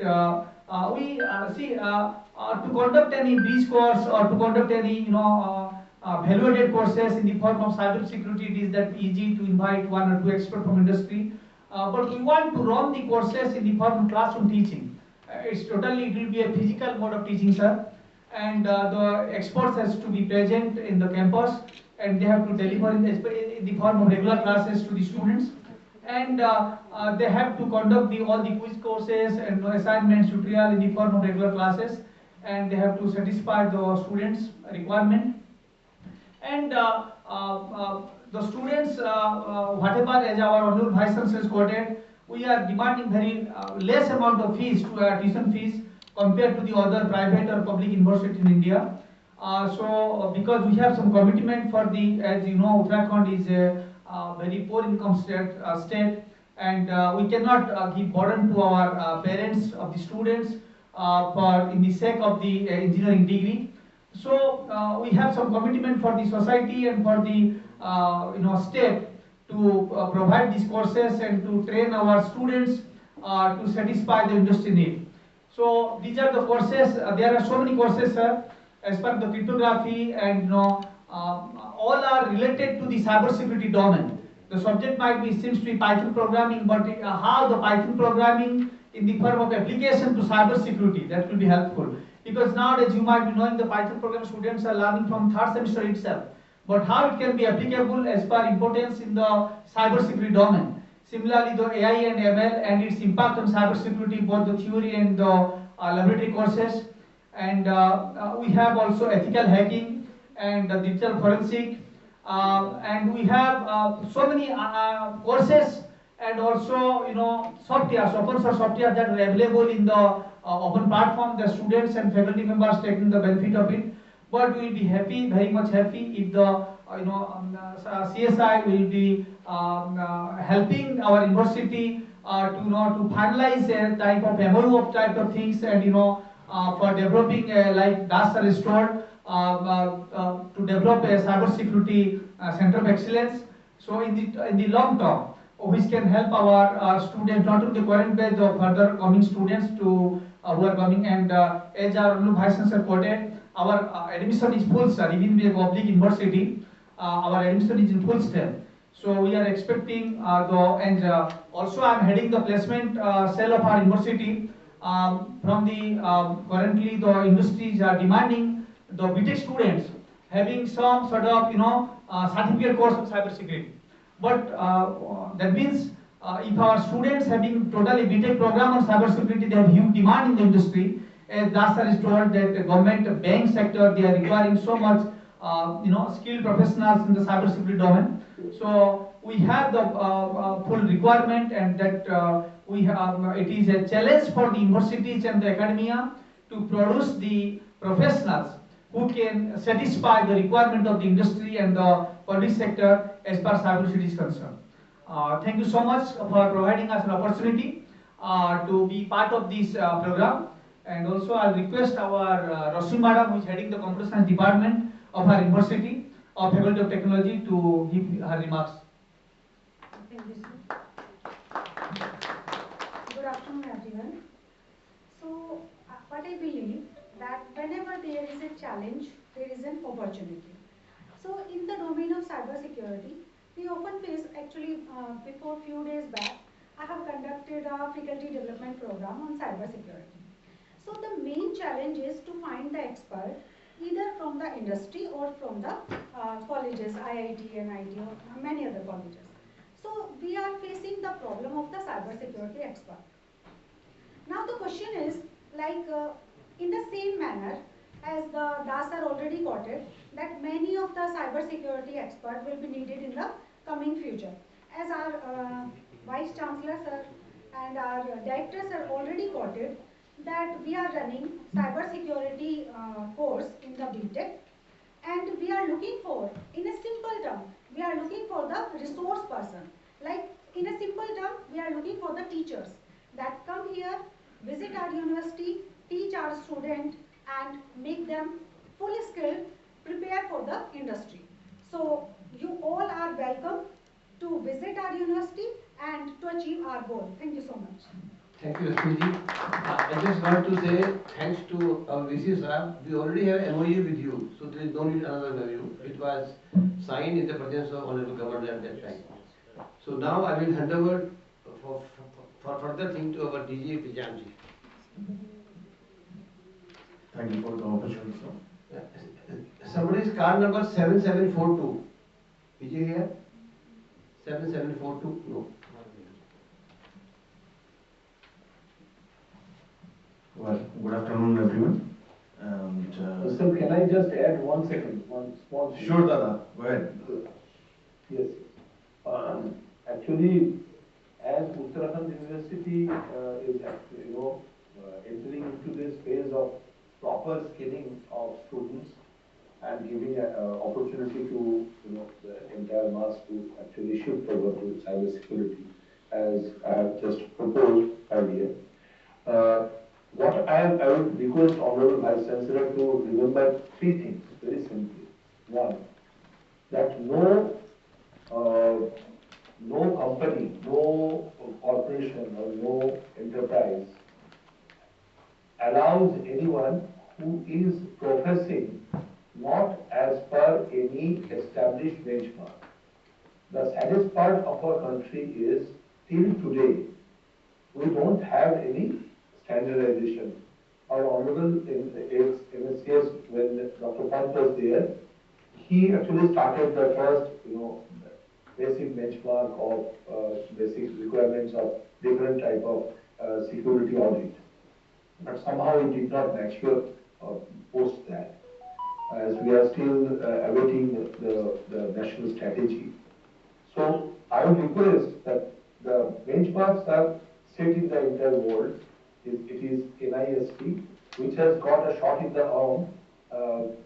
[SPEAKER 6] we see to conduct any breach course or to conduct any value-added courses in the form of cyber security. It is that easy to invite one or two experts from industry. But we want to run the courses in the form of classroom teaching. It will be a physical mode of teaching, sir. And the experts has to be present in the campus, and they have to deliver in the form of regular classes to the students. And they have to conduct all the quiz courses and assignments, tutorial in the form of regular classes, and they have to satisfy the students' requirement. And the students, whatever as our Honorable Vice Chancellor quoted, we are demanding very less amount of fees to tuition fees compared to the other private or public university in India. Because we have some commitment for the, as you know, Uttarakhand is a very poor income state, and we cannot give burden to our parents of the students in the sake of the engineering degree. So we have some commitment for the society and for the state to provide these courses and to train our students to satisfy the industry need. So these are the courses. There are so many courses, sir, as per the cryptography, and all are related to the cybersecurity domain. The subject seems to be Python programming, but how the Python programming in the form of application to cybersecurity, that will be helpful. Because nowadays you might be knowing the Python program students are learning from third semester itself. But how it can be applicable as per importance in the cybersecurity domain. Similarly, the AI and ML and its impact on cybersecurity, both the theory and the laboratory courses. And we have also ethical hacking and digital forensic. And we have so many courses, and also software, open source software that are available in the open platform. The students and faculty members taking the benefit of it. But we will be happy, very much happy, if the CSAI will be helping our university to finalize a type of MOU of type of things, and for developing like DAS restored to develop a cyber security center of excellence. So in the long term, which can help our students, not only the current batch of further coming students who are coming. And as our Vice Chancellor quoted, our admission is full, sir. Even in a public university, our admission is in full step. So we are expecting and also I am heading the placement cell of our university. From the currently the industries are demanding the BTech students having some sort of certificate course of cybersecurity. But that means if our students having totally BTech program on cybersecurity, they have huge demand in the industry. As last year is told that the government bank sector, they are requiring so much skilled professionals in the cybersecurity domain. So we have the full requirement, and that we have. It is a challenge for the universities and the academia to produce the professionals who can satisfy the requirement of the industry and the public sector as far as cybersecurity is concerned. Thank you so much for providing us an opportunity to be part of this program. And also I'll request our Roshni Madam, who is heading the Computer Science Department of our University of Faculty of Technology, to give her remarks.
[SPEAKER 7] Thank you, sir. Good afternoon, everyone. So, what I believe that whenever there is a challenge, there is an opportunity. So, in the domain of cybersecurity, we often face, actually, before few days back, I have conducted a faculty development program on cybersecurity. So the main challenge is to find the expert either from the industry or from the colleges, IIT, NIT, or many other colleges. So we are facing the problem of the cybersecurity expert. Now the question is, like in the same manner as the Das sir already quoted, that many of the cybersecurity experts will be needed in the coming future. As our Vice Chancellor sir and our directors have already got it that we are running cyber security course in the BTech, and we are looking for, in a simple term, we are looking for the resource person. Like in a simple term, we are looking for the teachers that come here, visit our university, teach our student, and make them fully skilled, prepare for the industry. So you all are welcome to visit our university and to achieve our goal. Thank you so much.
[SPEAKER 1] Thank you, Lakshmi. I just want to say thanks to our VC sir. We already have MOU with you, so there is no need another MOU. It was signed in the presence of Honorable Governor at that time. So now I will hand over for further thing to our DG Vijayant.
[SPEAKER 8] Thank you for the opportunity, sir.
[SPEAKER 1] Somebody's card number 7742. Is he here? 7742? No.
[SPEAKER 8] Well, good afternoon, everyone. And
[SPEAKER 3] Sir, can I just add 1 second, one small thing?
[SPEAKER 8] sure, Dada, go ahead.
[SPEAKER 3] Yes. Actually, as Uttarakhand University is entering into this phase of proper skilling of students and giving opportunity to the entire mass to actually shift over to cyber security, as I have just proposed earlier. What I would request Honorable Vice Chancellor to remember 3 things very simply. 1, that no company, no corporation or no enterprise allows anyone who is professing not as per any established benchmark. The saddest part of our country is, till today, we don't have any standardization. Our Honorable MSCS, when Dr. Pant was there, he actually started the first, basic benchmark of basic requirements of different type of security audit. But somehow it did not mature post that, as we are still awaiting the national strategy. So I would request that the benchmarks are set in the entire world. It is NIST, which has got a shot in the arm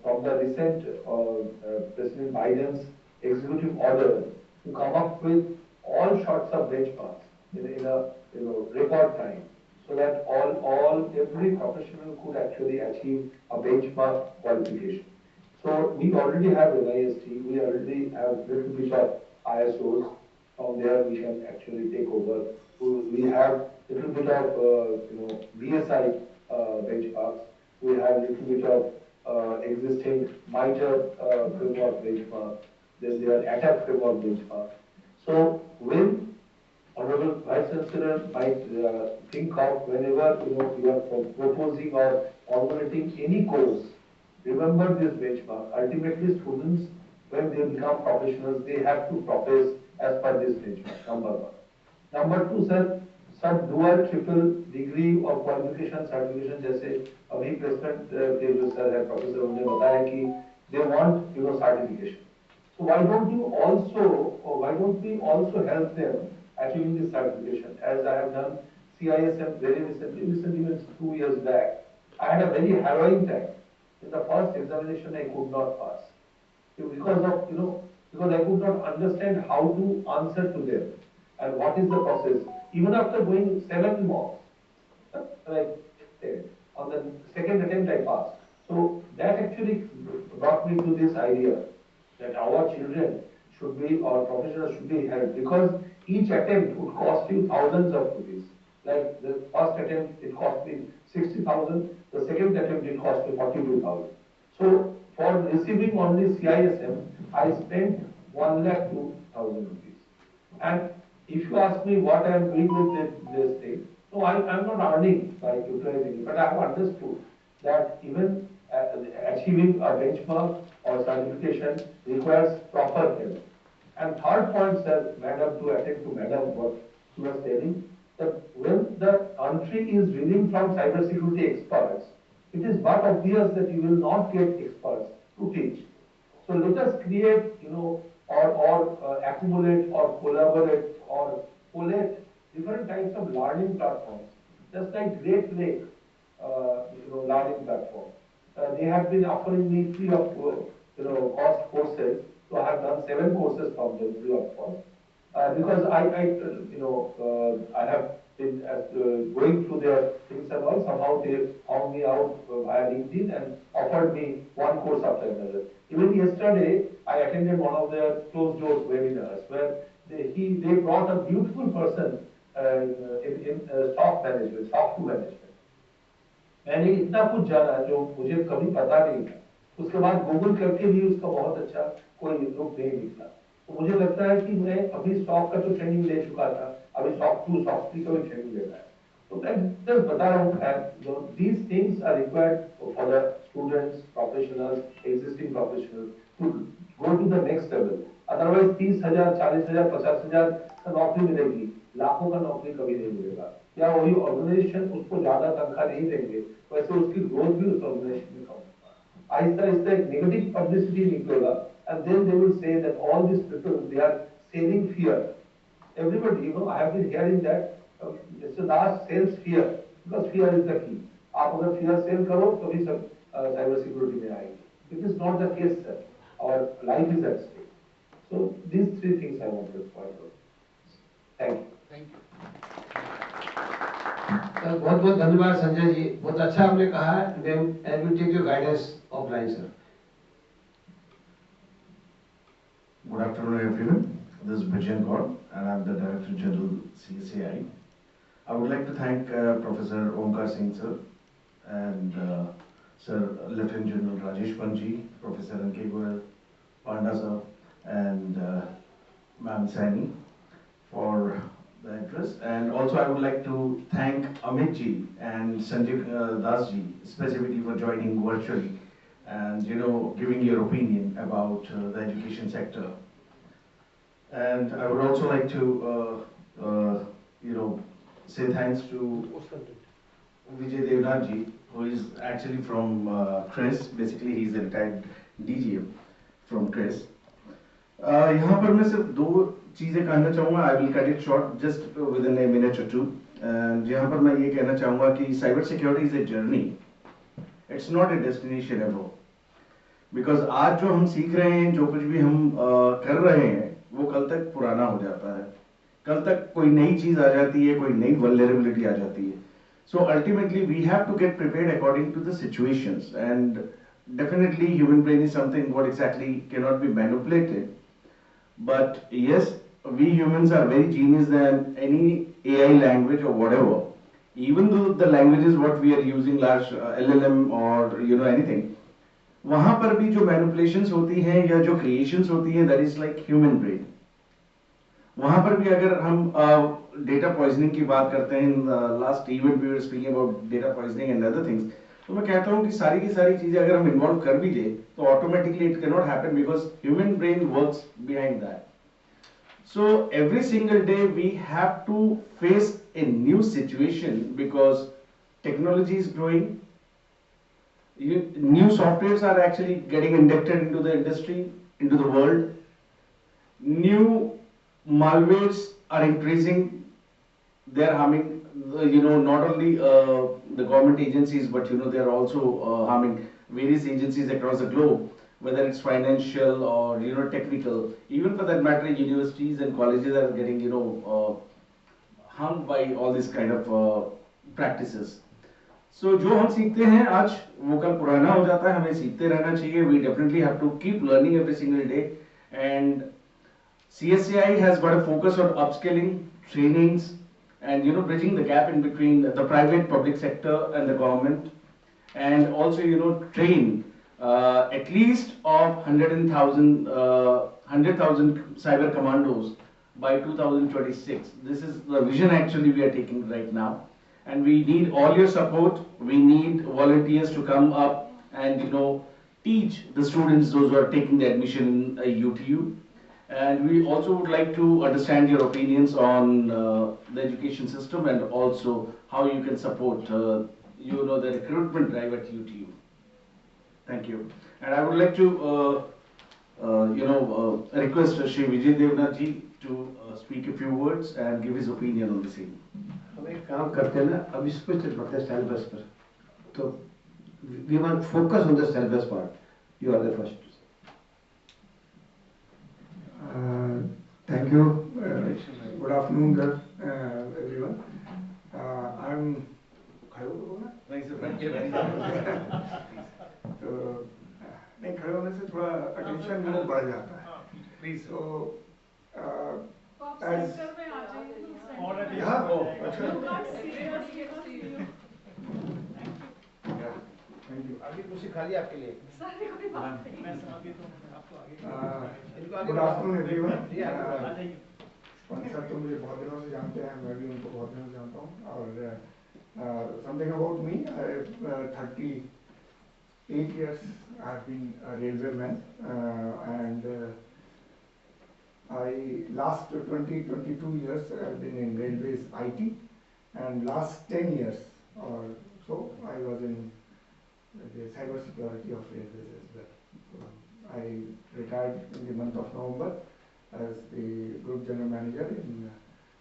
[SPEAKER 3] from the recent President Biden's executive order to come up with all sorts of benchmarks in a record time, so that every professional could actually achieve a benchmark qualification. So we already have NIST, we already have little bit of ISOs. From there we can actually take over. We have little bit of BSI benchmarks. We have little bit of existing MITRE framework benchmark. Then there are ATAP framework benchmark. So when Honorable Vice Chancellor might think of whenever you are proposing or formulating any course, remember this benchmark. Ultimately, students, when they become professionals, they have to profess as per this benchmark. Number 1. Number 2, sir, some dual, triple degree or qualification certification, जैसे अभी placement के जो sir है professor उन्होंने बताया कि they want certification. So why don't we also help them achieving this certification? As I have done CISM very recently, 2 years back, I had a very harrowing time. In the first examination, I could not pass because I could not understand how to answer to them and what is the process. Even after going 7 mocks, on the second attempt I passed. So that actually brought me to this idea that our children should be, or professionals should be helped, because each attempt would cost you thousands of rupees. Like the first attempt, it cost me 60,000. The second attempt, it cost me 42,000. So for receiving only CISM, I spent 1,02,000 rupees. And if you ask me what I am doing with this thing, no, I am not earning by utilizing it, but I have understood that even achieving a benchmark or certification requires proper help. And third point, sir, madam, to attend to madam what she was telling, that when the country is reeling from cybersecurity experts, it is but obvious that you will not get experts to teach. So let us create, or accumulate or collaborate or collate different types of learning platforms, just like Great Lake, learning platform. They have been offering me free of cost courses. So I have done 7 courses from them free of cost. Because I have been going through their things and all. Somehow they found me out via LinkedIn and offered me one course after another. Even yesterday, I attended one of their closed doors webinars where they brought a beautiful person in stock management, stock to management. मैंने इतना कुछ जाना जो मुझे कभी पता नहीं था, उसके बाद गूगल करके भी उसका बहुत अच्छा कोई रूप नहीं निकला। तो मुझे लगता है कि मैं अभी स्टॉक का तो ट्रेनिंग ले चुका था, अभी स्टॉक 2 स्टॉक 3 का भी ट्रेनिंग लेना है। तो मैं जस्ट बता रहा हूँ these things are required for the students, professionals, existing professionals to go to the next level. Otherwise 30,000, 40,000, 50,000 का नौकरी मिलेगी, लाखों का नौकरी कभी नहीं मिलेगा। या वही ऑर्गेनाइजेशन उसको ज्यादा तनख्वाह नहीं देंगे, वैसे उसकी ग्रोथ भी उस ऑर्गेनाइजेशन में कम होगा। आहिस्ता आहिस्ता एक नेगेटिव पब्लिसिटी निकलेगा, and then they will say that all these people they are selling fear. Everybody, I have been hearing that it's a large sales fear, because fear is the key. आप अगर fear sell करो तो भी सब cyber security में आएगी. It is not the case, sir. Our life is at stake. So these 3 things I want to point out. Thank you.
[SPEAKER 2] Thank you.
[SPEAKER 1] बहुत बहुत धन्यवाद संजय जी, बहुत अच्छा आपने कहा है। And we take your guidance offline, sir.
[SPEAKER 8] Good afternoon, everyone. This is Vijayant Gaur, and I'm the Director General CSAI. I would like to thank Professor Onkar Singh sir and Sir Lieutenant General Rajesh Panji, Professor Goyal, Panda sir, and Ma'am Sani for the address. And also I would like to thank Amit ji and Sanjay Das ji specifically for joining virtually and giving your opinion about the education sector. And I would also like to say thanks to Vijayant ji, who is actually from CRES. Basically he is a retired DGM from CRES. यहाँ पर मैं सिर्फ 2 चीजें कहना चाहूँगा। I will cut it short just within a minute or 2. यहाँ पर मैं ये कहना चाहूँगा कि cyber security is a journey. It's not a destination ever. Because आज जो हम सीख रहे हैं, जो कुछ भी हम कर रहे हैं, वो कल तक पुराना हो जाता है। कल तक कोई नई चीज आ जाती है, कोई नई vulnerability आ जाती है। So ultimately we have to get prepared according to the situations, and definitely human brain is something what exactly cannot be manipulated. But yes, we humans are very genius than any AI language or whatever. Even though the language is what we are using, large LLM or anything, वहाँ पर भी जो manipulations होती हैं या जो creations होती हैं, that is like human brain. वहाँ पर भी अगर हम data poisoning की बात करते हैं, last event we were speaking about data poisoning and other things, तो मैं कहता हूँ कि सारी की सारी चीजें अगर हम involve कर भी दे, तो automatically it cannot happen because human brain works behind that. So every single day we have to face a new situation because technology is growing. New softwares are actually getting inducted into the industry, into the world. New malwares are increasing. They are harming, not only the government agencies, but they are also harming various agencies across the globe, whether it's financial or technical. Even for that matter, universities and colleges are getting harmed by all these kind of practices. So जो हम सीखते हैं आज वो कल पुराना हो जाता है, हमें सीखते रहना चाहिए. We definitely have to keep learning every single day, and CSAI has got a focus on upskilling, trainings, and bridging the gap in between the private public sector and the government, and also train at least of 100,000 cyber commandos by 2026. This is the vision actually we are taking right now, and we need all your support. We need volunteers to come up and teach the students, those who are taking the admission in UTU. And we also would like to understand your opinions on the education system and also how you can support the recruitment drive at UTU. Thank you. And I would like to request Shri Vijay Devnath ji to speak a few words and give his opinion on the same.
[SPEAKER 1] हम एक काम करते हैं ना, अब इस पर चल पड़ते हैं सिलेबस पर, तो we want focus on the syllabus part. You are the first.
[SPEAKER 9] Thank you. Good afternoon, everyone. I'm
[SPEAKER 8] Thanks, sir.
[SPEAKER 9] तो नहीं, खड़े होने से थोड़ा अटेंशन वो बढ़ जाता है.
[SPEAKER 8] Please.
[SPEAKER 9] So
[SPEAKER 10] as
[SPEAKER 9] हाँ, अच्छा. Thank you.
[SPEAKER 1] अभी कुर्सी खाली आपके लिए.
[SPEAKER 9] Good afternoon, everyone. सर तो मुझे बहुत दिनों से जानते हैं, मैं भी उनको बहुत दिनों से जानता हूँ. और something about me, 38 years I have been a railway man, and last 22 years I have been in railways IT, and last 10 years or so I was in the cyber security of railways as well. So I retired in the month of November as the Group General Manager in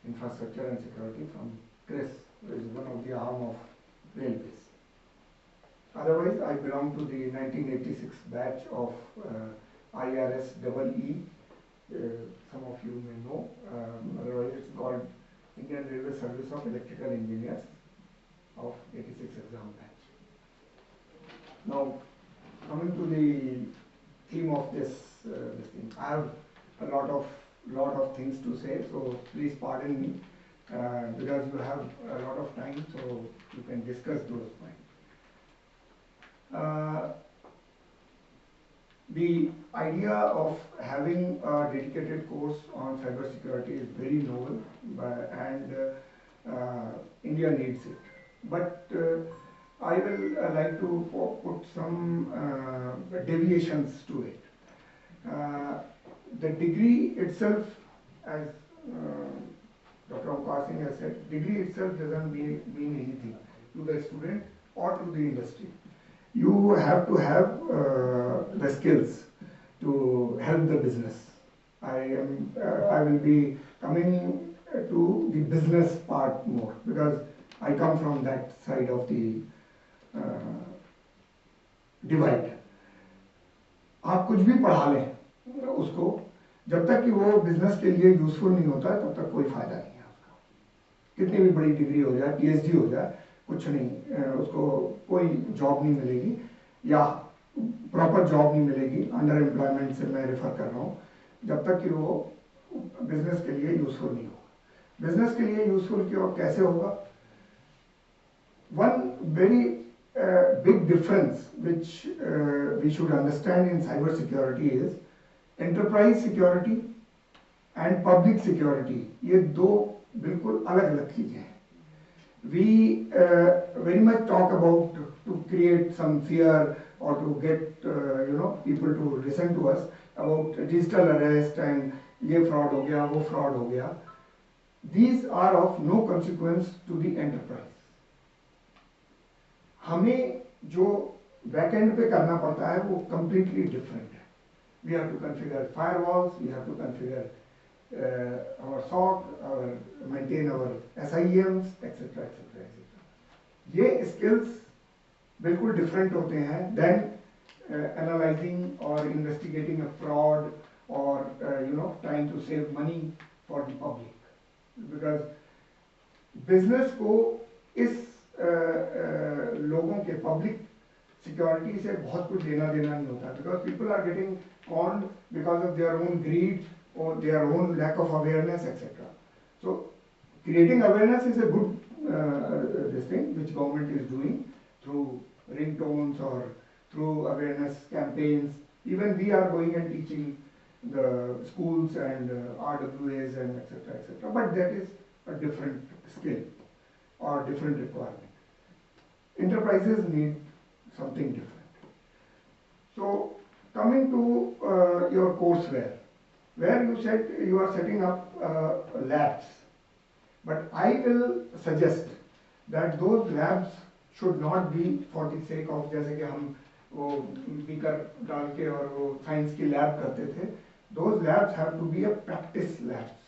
[SPEAKER 9] Infrastructure and Security from CRIS, which is one of the arm of railways. Otherwise, I belong to the 1986 batch of IRS EE. Some of you may know. Otherwise, it's called Indian Railway Service of Electrical Engineers of 86 exam batch. Now, coming to the theme of this thing, I have a lot of things to say, so please pardon me because you have a lot of time, so you can discuss those points. The idea of having a dedicated course on cybersecurity is very novel, and India needs it. But I will like to put some deviations to it. The degree itself, as Dr. Onkar Singh has said, degree itself doesn't mean anything to the student or to the industry. You have to have the skills to help the business. I will be coming to the business part more because I come from that side of the divide. आप कुछ भी पढ़ा लें उसको, जब तक कि वो बिजनेस के लिए यूजफुल नहीं होता तब तक कोई फायदा नहीं है उसका. कितनी भी बड़ी डिग्री हो जाए, PhD हो जाए, कुछ नहीं, उसको कोई जॉब नहीं मिलेगी या प्रॉपर जॉब नहीं मिलेगी. अंडर एम्प्लॉयमेंट से मैं रेफर कर रहा हूँ, जब तक कि वो बिजनेस के लिए यूजफुल नहीं होगा. बिजनेस के लिए यूजफुल क्यों कैसे होगा? One very big difference which we should understand in cyber security is enterprise security and public security. ये दो बिल्कुल अलग-अलग चीजें हैं. We very much talk about to create some fear or to get people to listen to us about digital arrest and ये fraud हो गया, वो fraud हो गया. These are of no consequence to the enterprise. हमें जो backend पे करना पड़ता है वो completely different है. We have to configure firewalls, we have to configure our SOC, maintain our SIEMs, etc. etc. etc. ये skills बिल्कुल different होते हैं than analyzing or investigating a fraud or trying to save money for the public. Because business को इस लोगों के public security से बहुत कुछ लेना देना नहीं होता, because people are getting conned because of their own greed or their own lack of awareness, etc. So creating awareness is a good this thing which government is doing through ringtones or through awareness campaigns. Even we are going and teaching the schools and RWAs and etc. etc. But that is a different skill or different requirement. Enterprises need something different. So coming to your courseware, where you said you are setting up labs, but I will suggest that those labs should not be for the sake of जैसे कि हम वो beaker डाल के और वो science की lab करते थे. Those labs have to be a practice labs.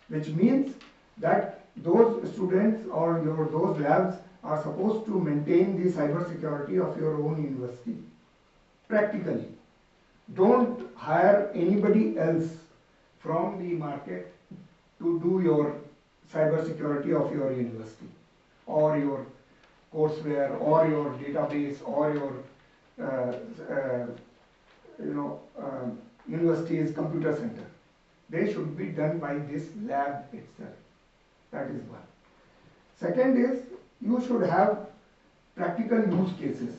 [SPEAKER 9] which means that those students or those labs are supposed to maintain the cyber security of your own university practically. Don't hire anybody else from the market to do your cyber security of your university or your courseware or your database or your university's computer center. They should be done by this lab itself. That is one. Second is, you should have practical use cases.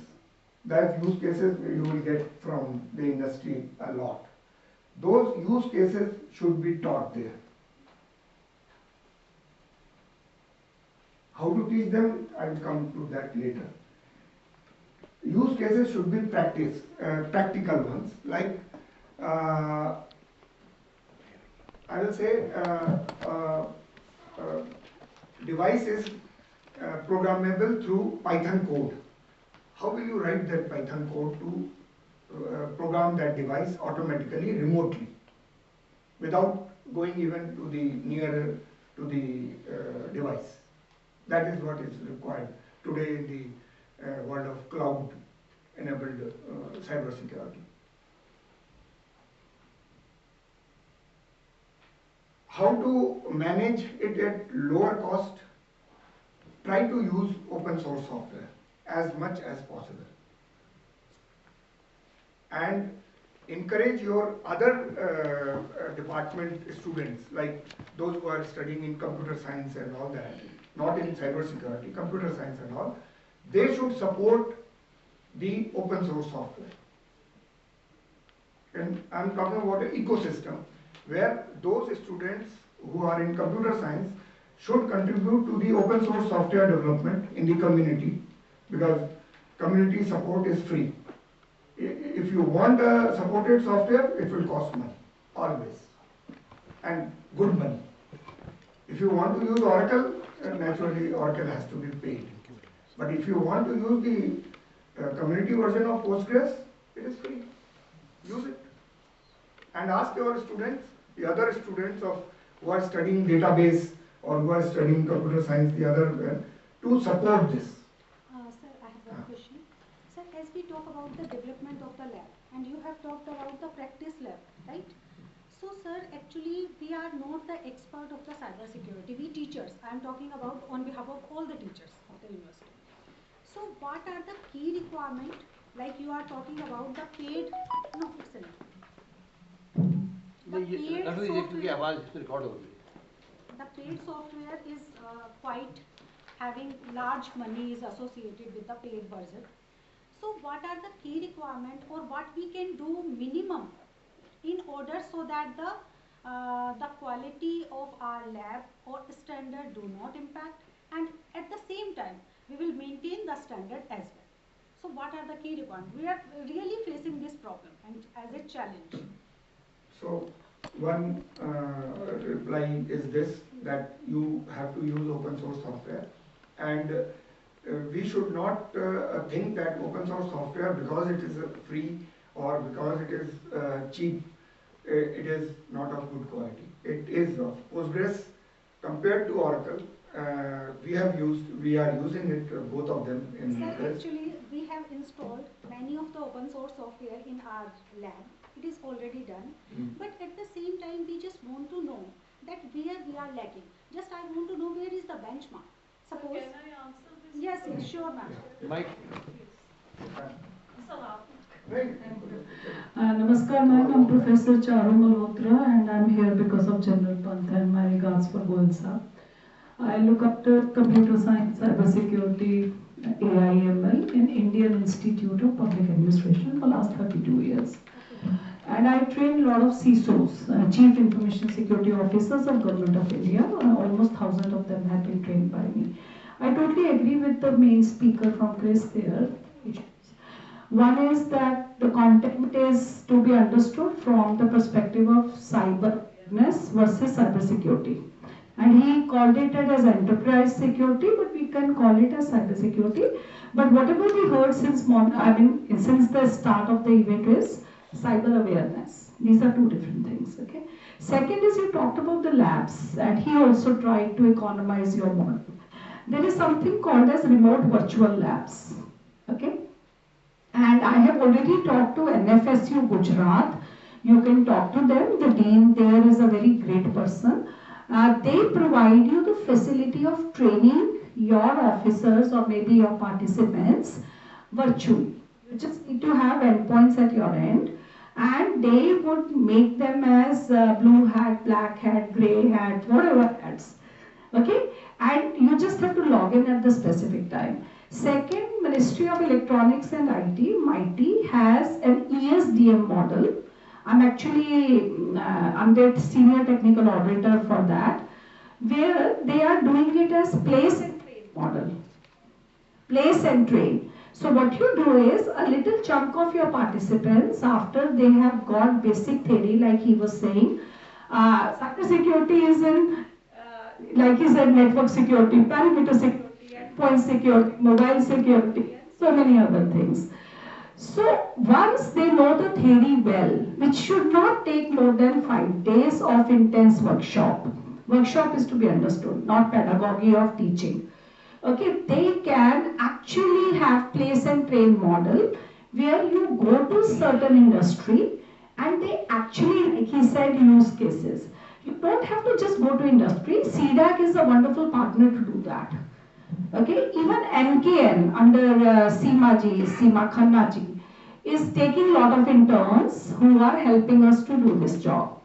[SPEAKER 9] That use cases you will get from the industry a lot. Those use cases should be taught there. How to teach them, I will come to that later. Use cases should be practical ones, like I will say device is programmable through Python code. How will you write that Python code to program that device automatically, remotely, without going even to the nearer to the device? That is what is required today in the world of cloud-enabled cyber security. How to manage it at lower cost? Try to use open source software as much as possible. And encourage your other department students, like those who are studying in computer science and all that, not in cyber security, computer science and all, they should support the open source software. And I'm talking about an ecosystem where those students who are in computer science should contribute to the open source software development in the community, because community support is free. If you want a supported software, it will cost money, always, and good money. If you want to use Oracle, naturally Oracle has to be paid. But if you want to use the community version of Postgres, it is free. Use it. And ask your students, the other students who are studying database or who are studying computer science, the other, to support this.
[SPEAKER 7] Sir, I have one question. Sir, as we talk about the development of the lab, and you have talked about the practice lab, right? So, sir, actually, we are not the expert of the cyber security. We teachers, I am talking about on behalf of all the teachers of the university. So, what are the key requirements? Like you are talking about the paid, no, it's enough. The paid software is quite having large money is associated with the paid version. So what are the key requirements, or what we can do minimum in order so that the quality of our lab or standard do not impact, and at the same time we will maintain the standard as well. So what are the key requirements? We are really facing this problem and as a challenge.
[SPEAKER 9] So one reply is this, that you have to use open source software, and we should not think that open source software, because it is free or because it is cheap, it is not of good quality. It is of Postgres compared to Oracle. We are using it, both of them in
[SPEAKER 7] Sir, actually we have installed many of the open source software in our lab. It is already done, but at the same time we just want to know that where we are lacking. Just I want to know where is the benchmark. Suppose.
[SPEAKER 10] Can I answer this?
[SPEAKER 7] Yes, sure, ma'am.
[SPEAKER 1] Mike.
[SPEAKER 10] Namaskar, ma'am. I'm Professor Charu Malhotra, and I'm here because of General Pant, and my regards for Goyal sir. I look after computer science, cybersecurity, AI/ML in Indian Institute of Public Administration for last 32 years. And I train a lot of CISOs, Chief Information Security Officers of Government of India. Almost 1,000 of them have been trained by me. I totally agree with the main speaker from Chris there. One is that the content is to be understood from the perspective of cyber awareness versus cyber security. And he called it as enterprise security, but we can call it as cyber security. But whatever we heard since the start of the event is cyber awareness. These are two different things. Okay. Second is you talked about the labs, and he also tried to economize your model. There is something called as remote virtual labs, okay? And I have already talked to NFSU Gujarat. You can talk to them. The dean there is a very great person. They provide you the facility of training your officers or maybe your participants virtually. You just need to have endpoints at your end, and they would make them as blue hat, black hat, grey hat, whatever hats. Okay? And you just have to log in at the specific time. Second, Ministry of Electronics and IT, MIT, has an ESDM model. I'm actually I'm the senior technical auditor for that, where they are doing it as place and train model. Place and train. So what you do is a little chunk of your participants, after they have got basic theory, like he was saying, cyber security is in, like he said, network security, perimeter security, endpoint security, mobile security, and so many other things. So once they know the theory well, which should not take more than 5 days of intense workshop. Workshop is to be understood, not pedagogy of teaching. Okay, they can actually have place and train model where you go to certain industry and they actually, like he said, use cases. You don't have to just go to industry. CDAC is a wonderful partner to do that. Okay, even NKN under Seema Khanna ji is taking a lot of interns who are helping us to do this job.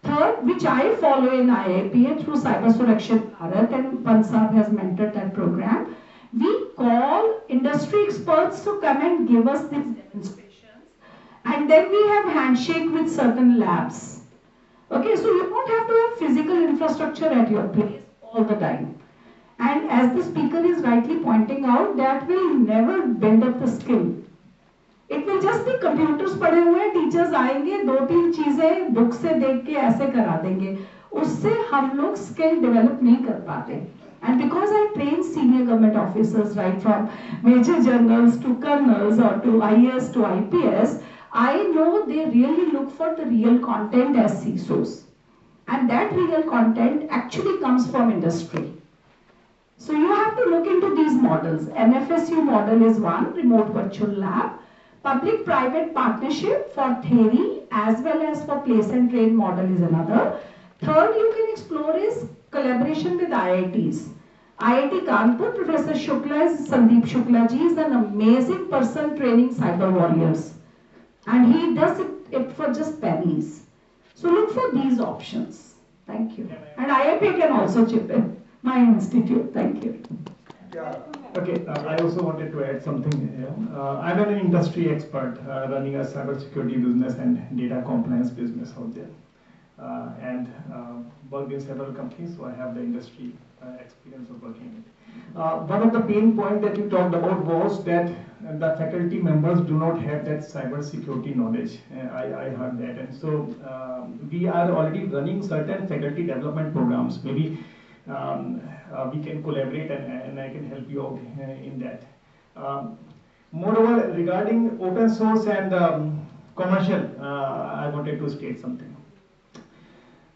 [SPEAKER 10] Third, which I follow in IIPA through Cyber Suraksha Bharat, and Pansab has mentored that program, we call industry experts to come and give us these demonstrations, and then we have handshake with certain labs. Okay, so you don't have to have physical infrastructure at your place all the time. And as the speaker is rightly pointing out, that will never build up the skill. It will just be computers पड़े हुए हैं, teachers आएंगे, 2-3 चीजें book से देख के ऐसे करा देंगे, उससे हम लोग skill develop नहीं कर पाते. And because I train senior government officers right from major generals to colonels or to IAS to IPS, I know they really look for the real content as CISOs. And that real content actually comes from industry. So you have to look into these models. NFSU model is one, remote virtual lab. Public-private partnership for theory as well as for place and train model is another. Third you can explore is collaboration with IITs. IIT Kanpur, Professor Sandeep Shukla ji is an amazing person training cyber warriors. And he does it for just pennies. So look for these options. Thank you. And IIP can also chip in. My institute. Thank you.
[SPEAKER 11] Yeah. Okay. I also wanted to add something here. I'm an industry expert running a cybersecurity business and data compliance business out there, and worked in several companies. So I have the industry experience of working in it. One of the pain points that you talked about was that the faculty members do not have that cybersecurity knowledge. I heard that, and so we are already running certain faculty development programs. Maybe we can collaborate and I can help you out in that. Moreover, regarding open source and commercial, I wanted to state something.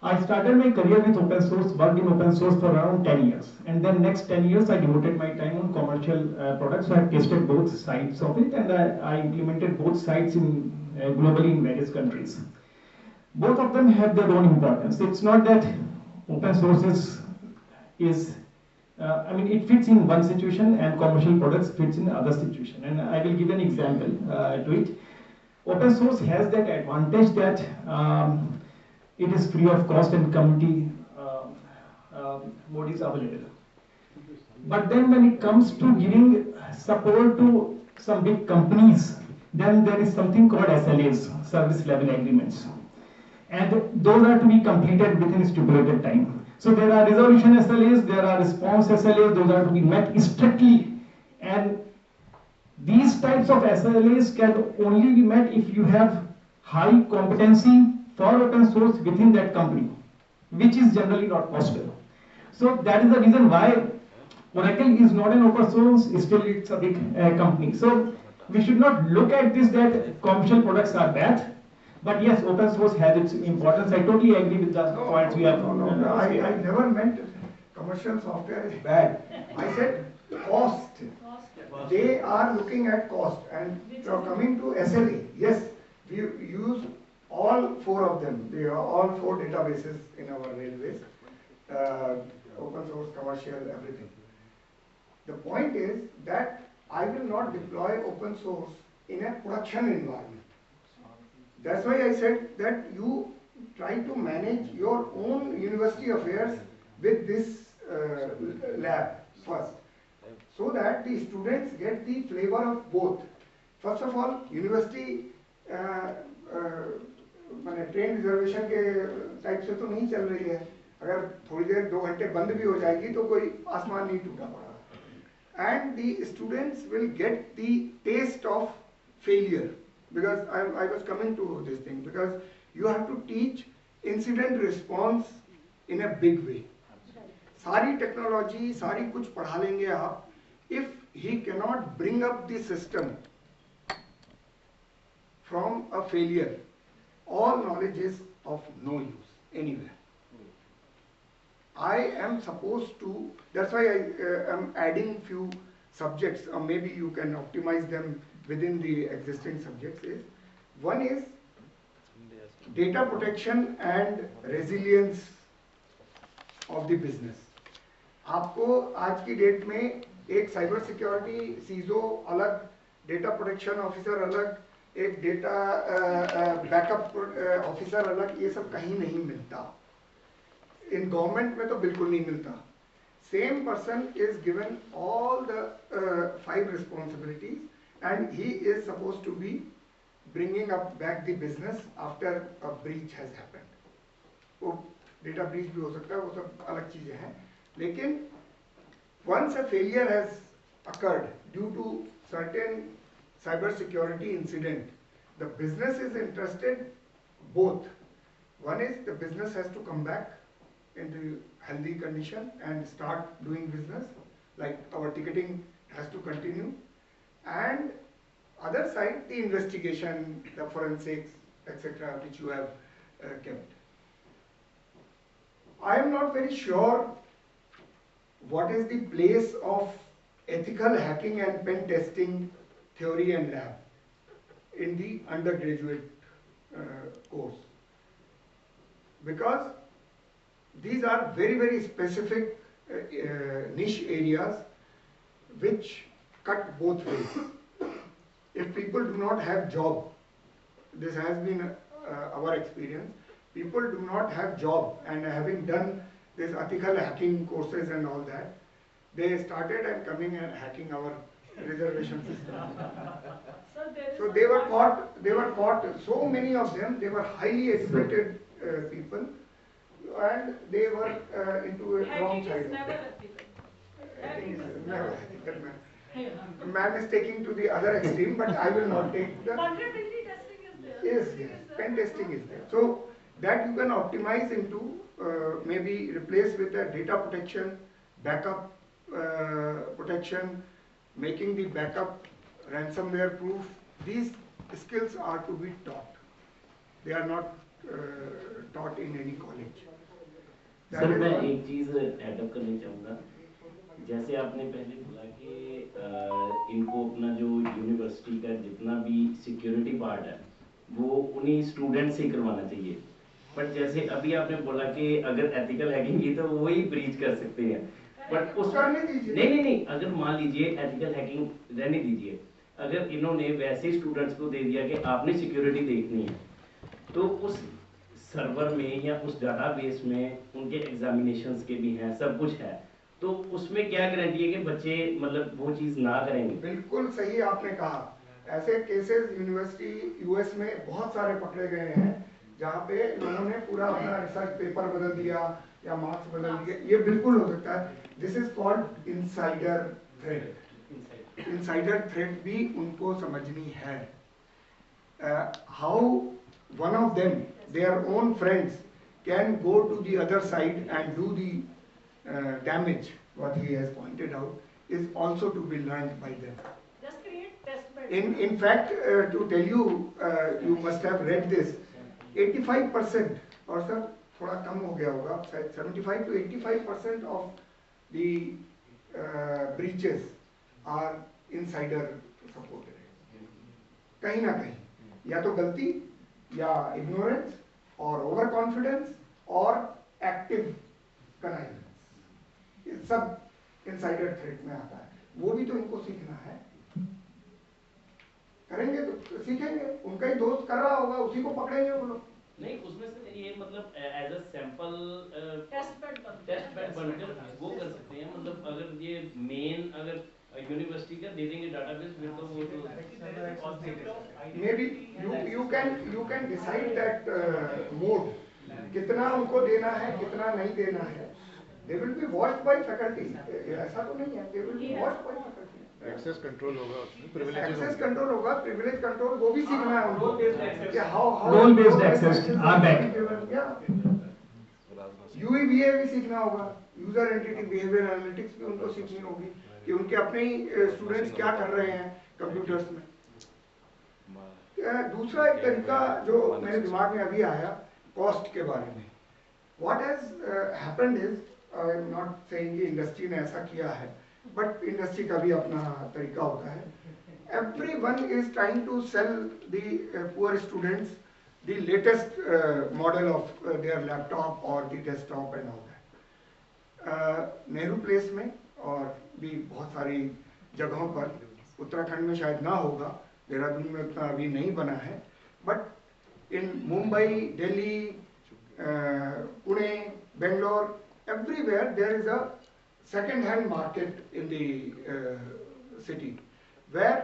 [SPEAKER 11] I started my career with open source, worked in open source for around 10 years. And then next 10 years, I devoted my time on commercial products. So I tested both sides of it, and I implemented both sides in globally in various countries. Both of them have their own importance. It's not that open source I mean, it fits in one situation and commercial products fits in other situation. And I will give an example to it. Open source has that advantage that it is free of cost and community mode is available. But then when it comes to giving support to some big companies, then there is something called SLAs, service level agreements. And those are to be completed within stipulated time. So there are resolution SLAs, there are response SLAs, those are to be met strictly. And these types of SLAs can only be met if you have high competency for open source within that company, which is generally not possible. So that is the reason why Oracle is not an open source, still it's a big company. So we should not look at this that commercial products are bad. But yes, open source has its importance. I totally agree with the points you have.
[SPEAKER 9] I never meant commercial software is bad. I said cost. They are looking at cost. And coming to SLA, yes, we use all four of them. They are all four databases in our railways. Open source, commercial, everything. The point is that I will not deploy open source in a production environment. That's why I said that you try to manage your own university affairs with this lab first, so that the students get the flavor of both. First of all, university मैंने train reservation के type से तो नहीं चल रही है. अगर थोड़ी देर 2 घंटे बंद भी हो जाएगी तो कोई आसमान नहीं टूटा पड़ा. And the students will get the taste of failure, because I was coming to this thing, because you have to teach incident response in a big way. सारी टेक्नोलॉजी सारी कुछ पढ़ा लेंगे आप, if he cannot bring up the system from a failure, all knowledge is of no use anywhere. I am supposed to, that's why I am adding few subjects, or maybe you can optimize them within the existing subjects. One is data protection and resilience of the business. आपको आज की date में एक cyber security सीजो अलग, data protection officer अलग, एक data backup officer अलग, ये सब कहीं नहीं मिलता. In government में तो बिल्कुल नहीं मिलता. Same person is given all the 5 responsibilities, and he is supposed to be bringing up back the business after a breach has happened. वो data breach भी हो सकता है, वो सब अलग चीजें हैं. लेकिन once a failure has occurred due to certain cyber security incident, the business is interested both. One is the business has to come back into healthy condition and start doing business, like our ticketing has to continue, and other side the investigation, the forensics, etc., which you have kept. I am not very sure what is the place of ethical hacking and pen testing theory and lab in the undergraduate course, because these are very, very specific niche areas which cut both ways. If people do not have job, this has been our experience, people do not have job, and having done this ethical hacking courses and all that, they started and coming and hacking our reservation system. So they were caught, so many of them, they were highly educated people, and they were into a wrong side. Hacking is never ethical. Man is taking to the other extreme, but I will not take the.
[SPEAKER 12] 100 degree testing is there.
[SPEAKER 9] Yes, pen testing is there. So that you can optimize into, maybe replace with a data protection, backup protection, making the backup ransomware proof. These skills are to be taught. They are not taught in any college.
[SPEAKER 13] Sir मैं एक चीज add करनी चाहूँगा, जैसे आपने पहले बोला कि इनको अपना जो यूनिवर्सिटी का जितना भी सिक्योरिटी पार्ट है वो उन्हीं स्टूडेंट से करवाना चाहिए. बट जैसे अभी आपने बोला कि अगर एथिकल हैकिंग की तो वही ब्रीच कर सकते हैं, बट उस नहीं, अगर मान लीजिए एथिकल हैकिंग रहने दीजिए, अगर इन्होंने वैसे स्टूडेंट्स को दे दिया कि आपने सिक्योरिटी देखनी है, तो उस सर्वर में या उस डाटाबेस में उनके एग्जामिनेशंस के भी हैं, सब कुछ है, तो उसमें क्या गारंटी है कि बच्चे मतलब वो चीज ना करेंगे?
[SPEAKER 9] बिल्कुल सही आपने कहा. ऐसे केसेस यूनिवर्सिटी यूएस में बहुत सारे पकड़े गए हैं जहाँ पे लोगों ने पूरा अपना रिसर्च पेपर बदल दिया या मार्क्स बदल दिए. ये बिल्कुल हो सकता है. This is called insider threat. Insider threat भी उनको समझनी है. How one of them, their own friends, can go to the other side and do the damage, what he has pointed out, is also to be learned by them.
[SPEAKER 12] Just create test bed.
[SPEAKER 9] In fact, to tell you, you must have read this. 85%, और sir थोड़ा कम हो गया होगा, 75 to 85% of the breaches are insider supported. कहीं ना कहीं या तो गलती या ignorance और ओवर कॉन्फिडेंस और एक्टिव कनाइवेंस, ये सब इनसाइडर थ्रेट में आता है. वो भी तो इनको सीखना है. करेंगे तो सीखेंगे. उनका ही दोस्त कर रहा होगा, उसी को पकड़ेंगे वो लोग.
[SPEAKER 13] नहीं, उसमें से ये मतलब as a sample test bed बनकर वो कर सकते हैं. मतलब अगर ये मेन अगर यूनिवर्सिटी का दे देंगे डाटाबेस, फिर तो वो तो
[SPEAKER 9] maybe you can decide that mode, कितना उनको देना है कितना नहीं देना है. They will be watched by faculty. ऐसा तो नहीं है, they will be watched by faculty.
[SPEAKER 2] Access control होगा, प्रिविलेजेस
[SPEAKER 9] एक्सेस कंट्रोल होगा, प्रिविलेज कंट्रोल, वो भी सीखना है उनको कि how
[SPEAKER 11] role based access RBAC.
[SPEAKER 9] UEBA भी सीखना होगा, यूजर एंटिटी बिहेवियर एनालिटिक्स भी उनको सीखनी होगी कि उनके अपने ही स्टूडेंट्स क्या कर रहे हैं कंप्यूटर्स में. दूसरा एक तरीका जो मेरे दिमाग में अभी आया कॉस्ट के बारे में. What has happened is, I am not saying कि इंडस्ट्री ने ऐसा किया है, बट इंडस्ट्री का भी अपना तरीका होता है. Everyone is trying to sell the poor students the latest model of their laptop or the desktop and all that. Nehru place में और भी बहुत सारी जगहों पर, उत्तराखंड में शायद ना होगा, देहरादून में उतना अभी नहीं बना है, but in Mumbai, Delhi, Pune, Bangalore, everywhere there is a second hand market in the city where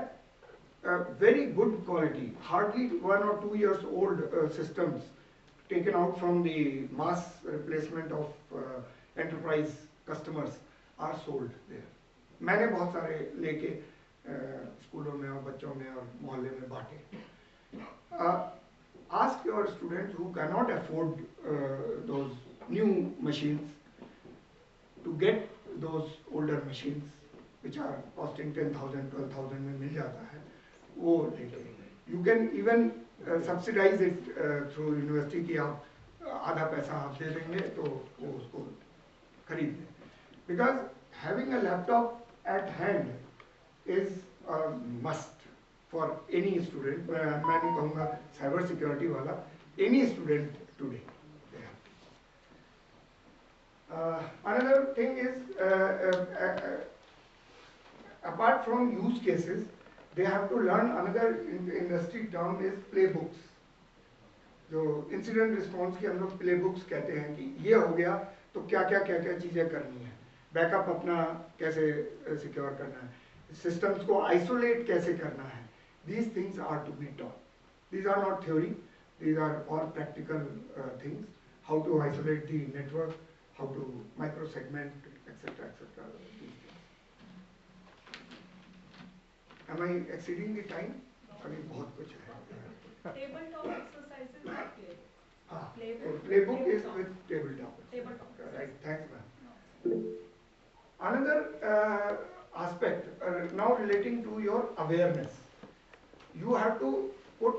[SPEAKER 9] very good quality, hardly 1 or 2 years old systems taken out from the mass replacement of enterprise customers are sold there. मैंने बहुत सारे लेके स्कूलों में और बच्चों में और मोहल्ले में बांटे. Ask your students who cannot afford those new machines to get those older machines which are costing 10,000, 12,000 में मिल जाता है, वो लेके. You can even subsidise it through university की आप आधा पैसा आप दे देंगे तो वो उसको खरीद लें. Because having a laptop eight hand is a must for any student. मैं नहीं कहूँगा साइबर सिक्योरिटी वाला, any student today. Another thing is apart from use cases, they have to learn another industry term is playbooks. जो incident response की हम लोग प्लेबुक्स कहते हैं कि ये हो गया तो क्या क्या चीज़ें करनी है, बैकअप अपना कैसे सिक्योर करना है, सिस्टम्स को आइसोलेट कैसे करना है. These things are to be taught. These are not theory, these are all practical things. How to isolate the network, how to micro segment etcetera etcetera. Am I exceeding the time? अभी बहुत कुछ है.
[SPEAKER 12] Tabletop exercises are play.
[SPEAKER 9] Playbook is with tabletop. Right. Thanks, ma'am. Another aspect now relating to your awareness. You have to put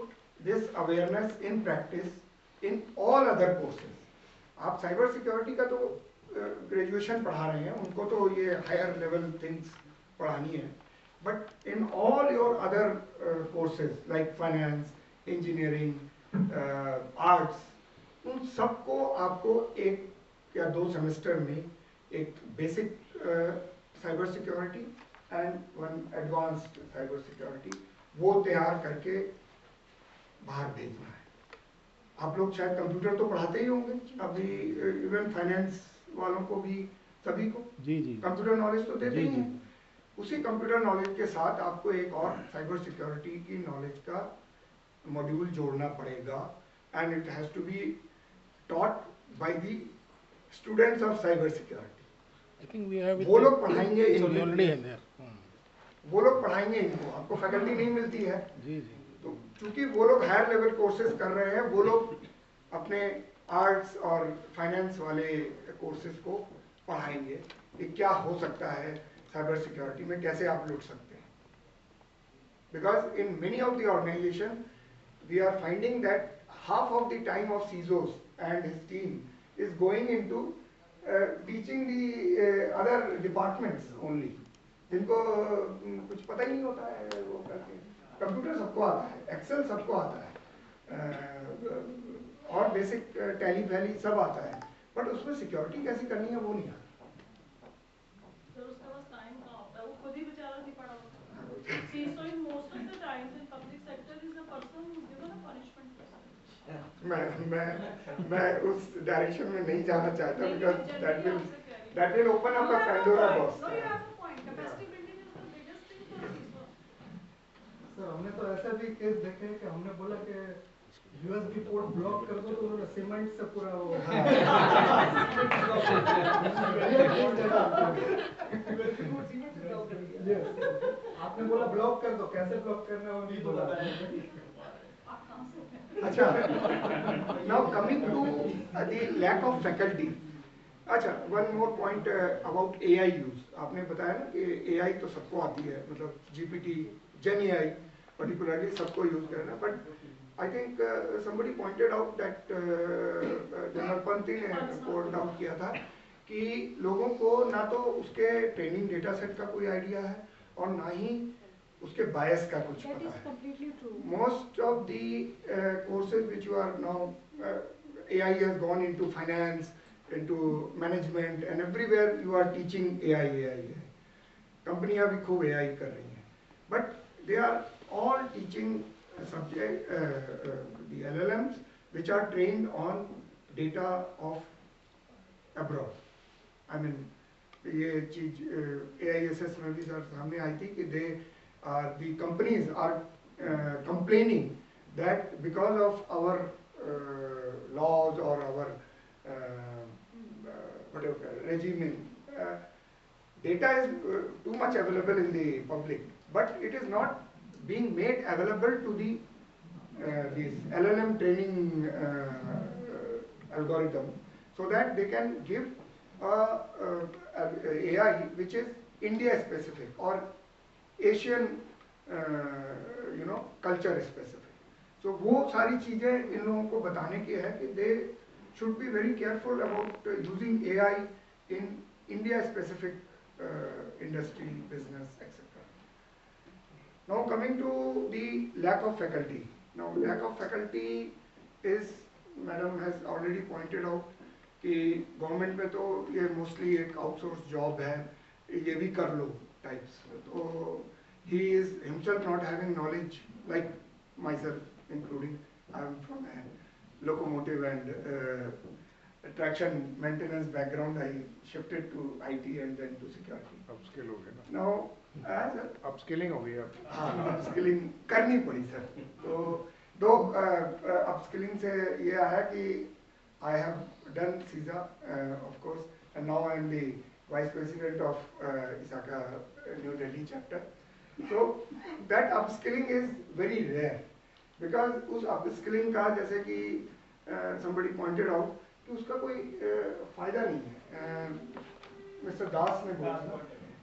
[SPEAKER 9] this awareness in practice in all other courses. आप cyber security का तो graduation पढ़ा रहे हैं, उनको तो ये higher level things पढ़ानी है. But in all your other courses like finance, engineering, arts, उन सबको आपको 1 या 2 सेमेस्टर में एक basic cyber security and 1 advanced cyber security वो तैयार करके बाहर भेजना है. आप लोग शायद कंप्यूटर तो पढ़ाते ही होंगे अभी, इवन फाइनेंस वालों को भी, सभी को
[SPEAKER 2] जी
[SPEAKER 9] कंप्यूटर नॉलेज तो देते ही हैं. उसी कंप्यूटर नॉलेज के साथ आपको एक और साइबर सिक्योरिटी की नॉलेज का मॉड्यूल जोड़ना पड़ेगा and it has to be taught by the students of cyber security.
[SPEAKER 2] I think we have
[SPEAKER 9] वो लोग पढ़ाएंगे
[SPEAKER 2] इनको,
[SPEAKER 9] वो लोग पढ़ाएंगे इनको. आपको फैकल्टी नहीं मिलती है.
[SPEAKER 2] जी.
[SPEAKER 9] तो क्योंकि वो लोग हायर लेवल कोर्सेज कर रहे हैं, वो लोग अपने आर्ट्स और फाइनेंस वाले कोर्सेज को पढ़ाएंगे कि क्या हो सकता है साइबर सिक्योरिटी में, कैसे आप लुट सकते हैं. Because in many of the organisation we are finding that half of the time of CISOs and his team is going into teaching the other departments only, जिनको कुछ पता ही नहीं होता है वो करके. कंप्यूटर सबको आता है, एक्सेल सबको आता है, और बेसिक टैली वैली सब आता है, बट उसमें सिक्योरिटी कैसी करनी है वो नहीं आता.
[SPEAKER 12] सर उसके पास टाइम कहाँ होता है, वो खुद ही बेचारा नहीं पड़ा होता. See, so in most of the times in public sector is the person who is given a punishment.
[SPEAKER 9] मैं उस डायरेक्शन में नहीं जाना चाहता, because that will open up a Pandora box.
[SPEAKER 12] No, you have a point. Capacity building is the biggest thing for a CISO.
[SPEAKER 14] Sir हमने तो ऐसा भी केस देखे हैं कि हमने बोला कि USB पोर्ट ब्लॉक कर दो तो उन्होंने सीमेंट से पूरा वो आपने बोला ब्लॉक कर दो, कैसे ब्लॉक करना है वो नहीं बोला.
[SPEAKER 9] अच्छा, now coming to the lack of faculty. अच्छा, one more point about AI use. आपने बताया ना कि AI तो सबको आती है, मतलब GPT, Gen AI particularly सबको use करना, but I think somebody pointed out that general Panthi ने point out किया था कि लोगों को ना तो उसके ट्रेनिंग डेटा सेट का कोई आइडिया है और ना ही उसके बायस का कुछ पता है. Most of the courses which you are now, AI has gone into finance, into management, and everywhere you are teaching AI. कंपनियां भी खूब AI कर रही हैं, but they are all teaching subject the LLMs which are trained on data of abroad. I mean ये चीज AISS में भी सर सामने आई थी कि the companies are complaining that because of our laws or our whatever regime, data is too much available in the public, but it is not being made available to the these LLM training algorithm, so that they can give AI which is India specific or Asian culture specific. So वो सारी चीजें इन लोगों को बताने की है कि they should be very careful about using AI in India specific industry, business, etc. Now coming to the lack of faculty. Now lack of faculty is, madam has already pointed out कि government में तो ये mostly एक outsource job है, ये भी कर लो types. तो he is himself not having knowledge like myself including. I am from a locomotive and traction maintenance background. I shifted to IT and then to security.
[SPEAKER 15] Upskill हो गया ना.
[SPEAKER 9] Now
[SPEAKER 15] upskilling हो गया.
[SPEAKER 9] हाँ, अपस्किलिंग करनी पड़ी sir. तो upskilling से ये है कि I have done CISA, of course, and now I am the Vice President of ISACA New Delhi chapter. So that upskilling is very rare, because उस upskilling का जैसे कि somebody pointed out कि उसका कोई फायदा नहीं है. मिस्टर दास ने बोला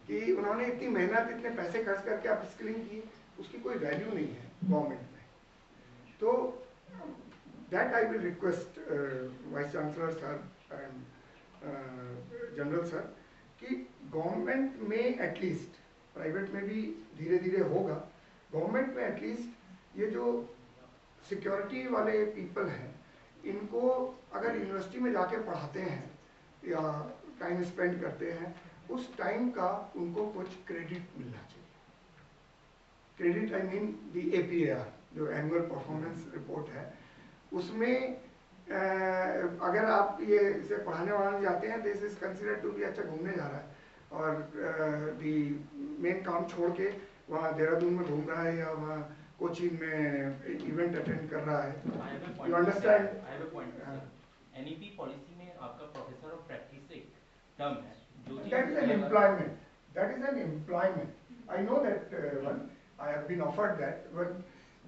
[SPEAKER 9] कि उन्होंने इतनी मेहनत, इतने पैसे खर्च करके अपस्किलिंग की, उसकी कोई वैल्यू नहीं है गवर्नमेंट में. तो that I will request Vice Chancellor sir and General sir कि गवर्नमेंट में एटलीस्ट, प्राइवेट में भी धीरे धीरे होगा, गवर्नमेंट में एटलीस्ट ये जो सिक्योरिटी वाले पीपल हैं इनको अगर यूनिवर्सिटी में जाके पढ़ाते हैं या टाइम स्पेंड करते हैं, उस टाइम का उनको कुछ क्रेडिट मिलना चाहिए. Credit I mean the APAR जो एनुअल परफॉर्मेंस रिपोर्ट है, उसमें अगर आप ये इसे पढ़ाने वाले जाते हैं, this is considered to be अच्छा घूमने जा रहा है और दी मेन काम छोड़ के वहाँ देहरादून में घूम रहा है या वहाँ कोचिन में इवेंट अटेंड कर रहा है. You understand?
[SPEAKER 16] NEP पॉलिसी में आपका प्रोफेसर ऑफ प्रैक्टिस एक टर्म है जो
[SPEAKER 9] that is an employment. That is an employment. I know that one. I have been offered that, but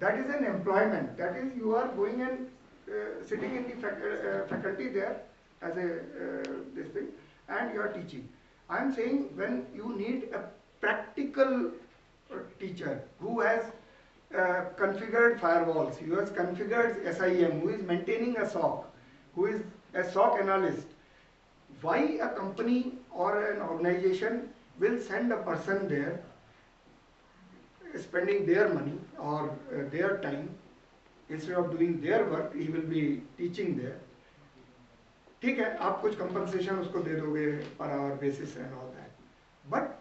[SPEAKER 9] that is an employment. That is, you are going and sitting in the faculty there as a this thing, and you are teaching. I am saying when you need a practical teacher who has configured firewalls, who has configured SIM, who is maintaining a SOC, who is a SOC analyst. Why a company or an organization will send a person there, spending their money or their time, instead of doing their work, he will be teaching there. ठीक है, आप कुछ compensation उसको दे दोगे per hour basis and all that. But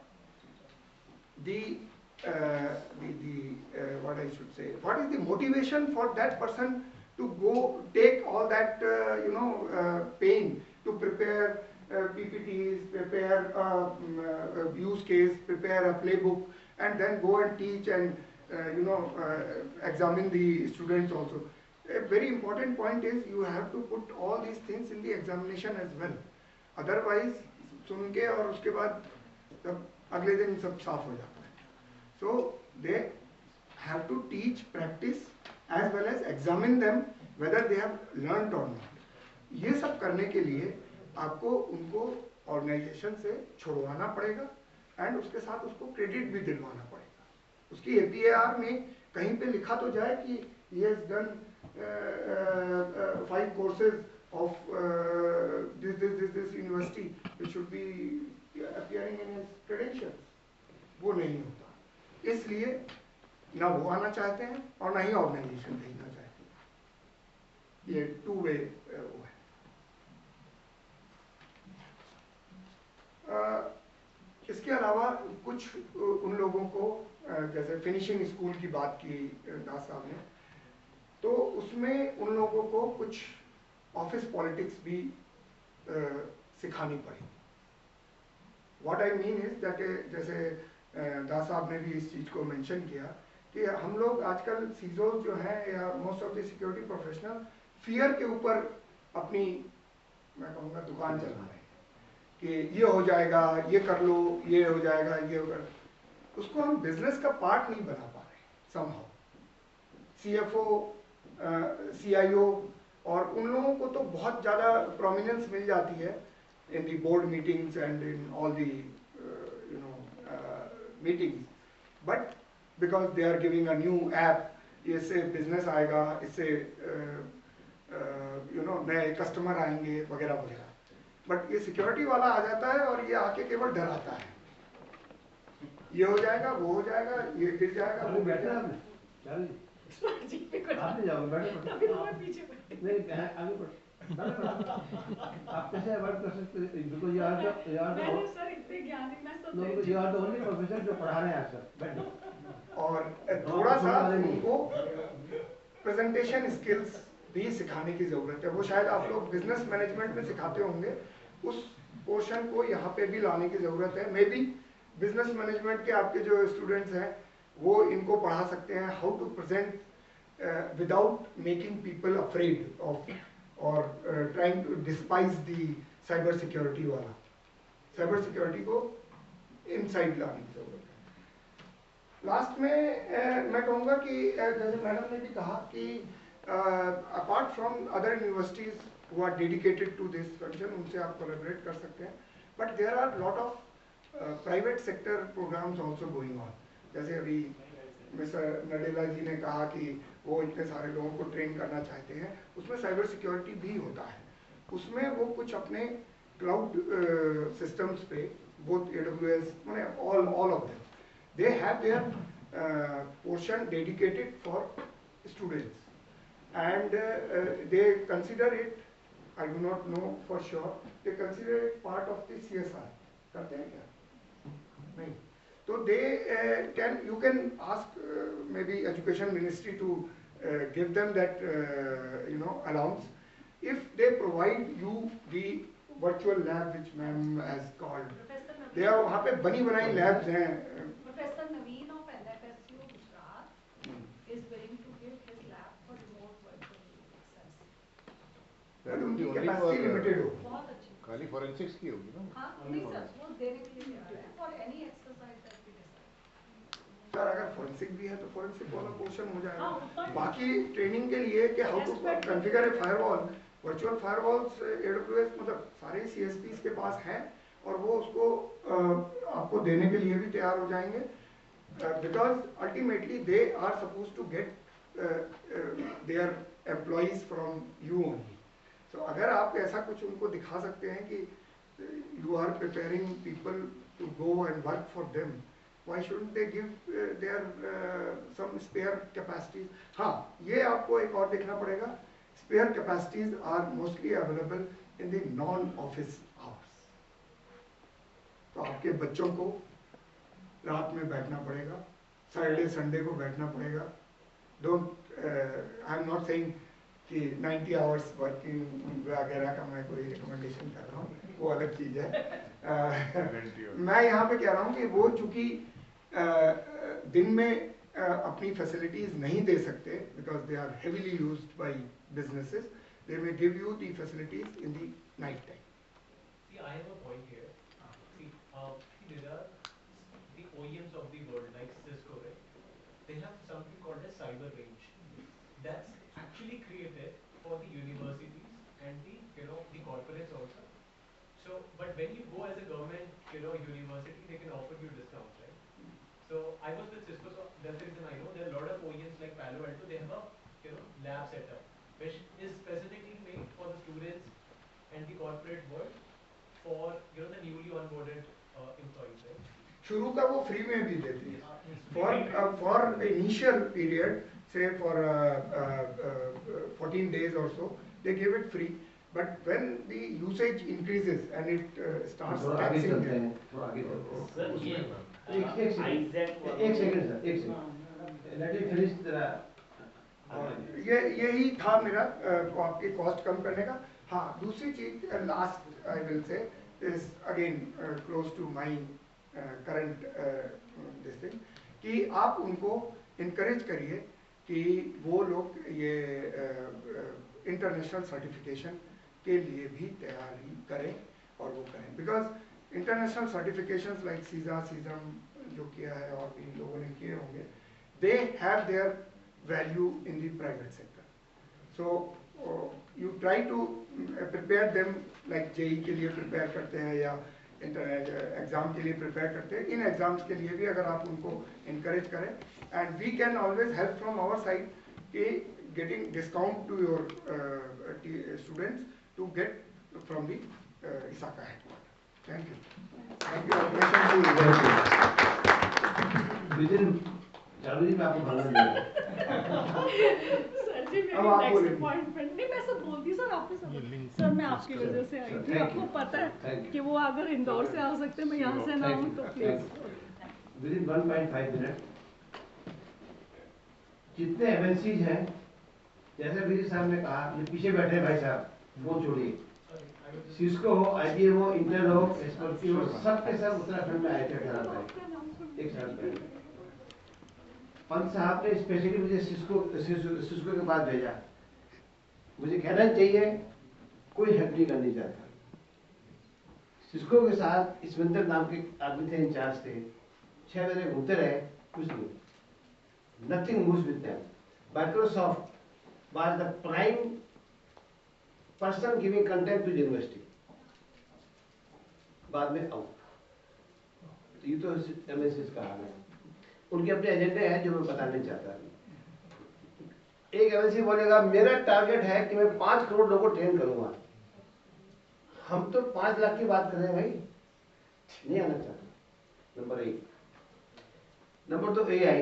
[SPEAKER 9] what I should say, what is the motivation for that person to go take all that pain to prepare PPTs, prepare use case, prepare a playbook, and then go and teach and examine the students also. A very important point is you have to put all these things in the examination as well. Otherwise, सुन के और उसके बाद तब अगले दिन सब साफ हो जाता है. So they have to teach, practice as well as examine them whether they have learned or not. ये सब करने के लिए आपको उनको ऑर्गेनाइजेशन से छुड़वाना पड़ेगा एंड उसके साथ उसको क्रेडिट भी दिलवाना पड़ेगा. उसकी APAR में कहीं पे लिखा तो जाए कि he has done 5 courses of this university, it should be appearing in his credentials. वो नहीं होता. इसलिए ना वो आना चाहते हैं और ना ही ऑर्गेनाइजेशन भेजना चाहती है. ये टू वे वो है. इसके अलावा कुछ उन लोगों को जैसे फिनिशिंग स्कूल की बात की दास साहब ने, तो उसमें उन लोगों को कुछ ऑफिस पॉलिटिक्स भी सिखानी पड़ी. What I mean is that जैसे दास साहब ने भी इस चीज़ को मेंशन किया कि हम लोग आजकल सीजोस जो हैं या most of the security professional fear के ऊपर अपनी, मैं कहूँगा, दुकान चला रहे हैं कि ये हो जाएगा, ये कर लो, ये हो जाएगा, ये हो जाएगा. उसको हम बिजनेस का पार्ट नहीं बना पा रहे समहाउ. CFO, CIO और उन लोगों को तो बहुत ज़्यादा प्रोमिनेंस मिल जाती है in the board meetings and in all the meetings, but because they are giving a new app, इससे business आएगा, इससे नए customer आएंगे वगैरह वगैरह. But ये security वाला आ जाता है और ये आके केवल डराता है. ये हो जाएगा, वो हो जाएगा, ये गिर जाएगा, वो गिर जाएगा.
[SPEAKER 1] आप जाओ, बैठो. नहीं, आगे बढ़ो. आप कैसे अवॉइड कर सकते हैं? Because you are the
[SPEAKER 12] sir इतने ज्ञानी मैं सब
[SPEAKER 1] know, you are the only professor जो पढ़ा रहे हैं आज तक. बैठो.
[SPEAKER 9] और थोड़ा सा उनको प्रेजेंटेशन स्किल्स भी सिखाने की जरूरत है. वो शायद आप लोग बिजनेस मैनेजमेंट में सिखाते होंगे, उस पोर्शन को यहाँ पे भी लाने की जरूरत है. मे बी बिजनेस मैनेजमेंट के आपके जो स्टूडेंट्स हैं वो इनको पढ़ा सकते हैं how to present without making people afraid of और trying to despise the cyber security वाला. साइबर सिक्योरिटी को इनसाइड लाने की जरूरत है. लास्ट में मैं कहूँगा कि जैसे मैडम ने भी कहा कि apart from other universities who are dedicated to this function, उनसे आप कोलैबोरेट कर सकते हैं. But there are lot of private sector programmes also going on. जैसे अभी मिस्टर नडेला जी ने कहा कि वो इतने सारे लोगों को ट्रेन करना चाहते हैं, उसमें साइबर सिक्योरिटी भी होता है. उसमें वो कुछ अपने क्लाउड सिस्टम्स पे, बोथ AWS, मैंने all of them, they have their portion dedicated for students, and they consider it, I do not know for sure, they consider it part of the CSAI. करते हैं क्या? नहीं. So they you can ask maybe Education Ministry to give them that allowance. If they provide you the virtual lab which ma'am has called, they are वहाँ पे बनी बनाई labs हैं.
[SPEAKER 12] Professor Naveen of LFSU Gujarat is willing to give his lab for remote virtual access.
[SPEAKER 9] But उनकी capacity limited हो.
[SPEAKER 12] बहुत अच्छी.
[SPEAKER 15] खाली forensics की होगी ना?
[SPEAKER 12] हाँ, नहीं सर, वो देने के लिए तैयार है for any exercise that we decide.
[SPEAKER 9] Sir अगर फोरेंसिक भी है तो फोरेंसिक वाला पोर्शन हो जाएगा. बाकी ट्रेनिंग के लिए कि how to configure a firewall, virtual firewalls AWS मतलब सारे CSPs के पास हैं और वो उसको आपको देने के लिए भी तैयार हो जाएंगे. because ultimately they are supposed to get their employees from you only. So अगर आप ऐसा कुछ उनको दिखा सकते हैं कि you are preparing people to go and work for them, why shouldn't they give their some spare capacities? हाँ, ये आपको एक और देखना पड़ेगा, spare capacities are mostly available in the non-office hours. तो आपके बच्चों को रात में बैठना पड़ेगा, सैटरडे संडे को बैठना पड़ेगा. Don't I am not saying कि 90 आवर्स वर्किंग वगैरह का मैं कोई रिकमेंडेशन कर रहा हूँ, वो अलग चीज़ है. मैं यहाँ पे कह रहा हूँ कि वो चूँकि दिन में अपनी फैसिलिटीज़ नहीं दे सकते, because they are heavily used by businesses, they may give you the facilities in the night time.
[SPEAKER 15] See, I have a point here. See, there are the OEMs of the world like Cisco, right? They have something called as cyber range. That's actually created for the universities and the corporates also. So, but when you go as a government, university, they can offer you discounts, right? So I was with Cisco, so that's the reason I know there are a lot of OEMs like Palo Alto. They have a lab setup which is specifically made for the students and the corporate world for the newly onboarded employees, right?
[SPEAKER 9] शुरू का वो free में भी देती है for initial period, say for 14 days or so, they give it free. But when the usage increases and it starts taxing them. यही था मेरा आपके कॉस्ट कम करने का. हाँ, दूसरी चीज last I will say is again close to my current this thing, कि आप उनको इनकरेज करिए कि वो लोग ये इंटरनेशनल सर्टिफिकेशन के लिए भी तैयारी करें और वो करें. Because international certifications like CISA CISM जो किया है और भी लोगों ने किए होंगे, they have their value in the private sector. So you try to prepare them like JE के लिए प्रिपेयर करते हैं या एग्जाम के लिए प्रिपेयर करते हैं. इन एग्जाम्स के लिए भी अगर आप उनको इनकरेज करें, and we can always help from our side कि getting discount to your students to get from the ISACA headquarters. Thank you. Thank you.
[SPEAKER 1] Vision चालू जी, मैं आपको भाषण दे रहा
[SPEAKER 12] सर जी, मेरी नेक्स्ट अपॉइंटमेंट नहीं, मैं सब बोलती सर आपको सब. सर मैं आपकी वजह से आई थी, आपको पता है कि वो अगर इंदौर से आ सकते मैं यहाँ से ना हूँ तो प्लीज.
[SPEAKER 1] विदिन 1.5 मिनट जितने एमएनसीज हैं, जैसे विजय साहब ने कहा, ये पीछे बैठे भाई साहब, वो छोड़िए, सिस्को हो, IBM हो, इंटेल हो, एसपर्टी हो, सबके सब उत्तराखंड में आए थे 18 एक साल पहले. पंत साहब ने स्पेशली मुझे सिस्को के पास भेजा. मुझे कहना चाहिए कोई हेल्प नहीं करनी चाहता. सिस्को के साथ इसविंदर नाम के आदमी थे, इंचार्ज थे. 6 महीने घूमते रहे, कुछ नहीं. Nothing moves with them. Microsoft was the prime person giving content to university. बाद में आउट. ये तो MSS का हाल है. उनके अपने एजेंडे हैं जो मैं बताना नहीं चाहता. एक MSC बोलेगा मेरा टारगेट है कि मैं 5 करोड़ लोगों को ट्रेन करूंगा. हम तो 5 लाख की बात कर रहे हैं भाई, नहीं आना चाहता. नंबर 1. Number 2 AI.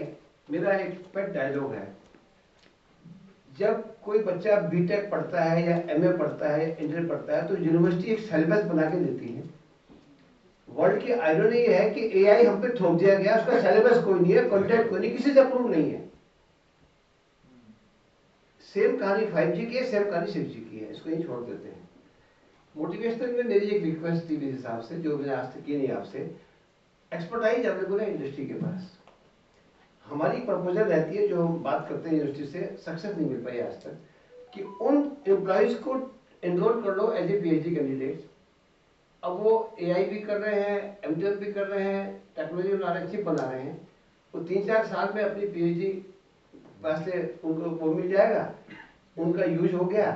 [SPEAKER 1] मेरा एक पेट डायलॉग है, जब कोई बच्चा बीटेक पढ़ता है या MA पढ़ता है, इंटर पढ़ता है, तो यूनिवर्सिटी एक सिलेबस बना के देती है. वर्ल्ड की आयरनी ये है कि AI हम पे थोप दिया गया, उसका सिलेबस कोई नहीं है, कंटेंट कोई नहीं, किसी से अप्रूव नहीं है. सेम कहानी 5G की है, सेम कहानी 6G की है, इसको ही छोड़ देते हैं. मोटिवेशनल में मेरी एक रिक्वेस्ट थी मेरे हिसाब से, जो मैंने आज तक की नहीं आपसे, एक्सपर्टाइज अवेलेबल है इंडस्ट्री के पास. हमारी प्रपोजल रहती है जो हम बात करते हैं यूनिवर्सिटी से, सक्सेस नहीं मिल पाई आज तक, कि उन एम्प्लॉयज को एनरोल कर लो एज ए PhD कैंडिडेट्स. अब वो AI भी कर रहे हैं, MTech भी कर रहे हैं, टेक्नोलॉजी में नॉलेज चिप बना रहे हैं. वो 3-4 साल में अपनी PhD वास्ते उनको वो मिल जाएगा, उनका यूज हो गया,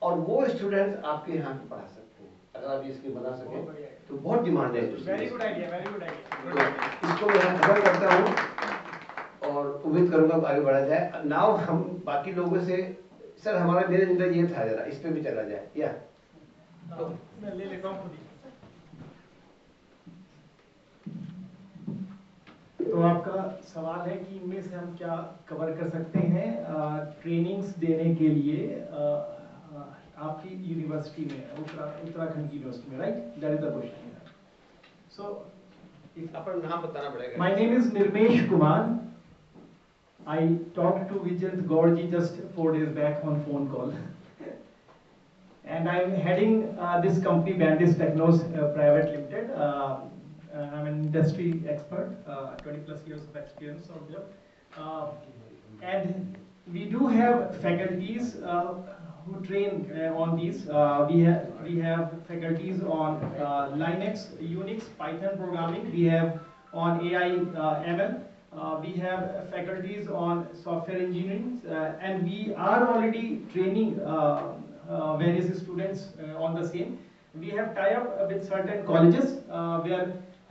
[SPEAKER 1] और वो स्टूडेंट्स आपके यहाँ पे पढ़ा सकते हैं. अगर आप इसकी बना सकें तो बहुत डिमांड है.
[SPEAKER 11] Very good idea, very good idea.
[SPEAKER 1] इसको मैं खबर करता हूँ और उम्मीद करूंगा आगे बढ़ा जाए। नाउ हम बाकी लोगों से, सर हमारा मेरे अंदर ये था, जरा इस पे भी चला जाए या
[SPEAKER 11] तो मैं ले लेता हूँ खुद ही। तो आपका सवाल है कि इनमें से हम क्या कवर कर सकते हैं ट्रेनिंग्स देने के लिए आपकी यूनिवर्सिटी में, उत्तराखंड की यूनिवर्सिटी में, right? That is the question. So
[SPEAKER 1] अपना नाम बताना पड़ेगा।
[SPEAKER 11] My name is Nirmesh Kumar. I talked to Vijayant Gaur ji just 4 days back on phone call. And I'm heading this company, Bandis Technos Private Limited. I'm an industry expert, 20 plus years of experience on there. And we do have faculties who train on these. We have faculties on Linux, Unix, Python programming. We have on AI, ML. We have faculties on software engineering, and we are already training various students on the same. We have tie-up with certain colleges where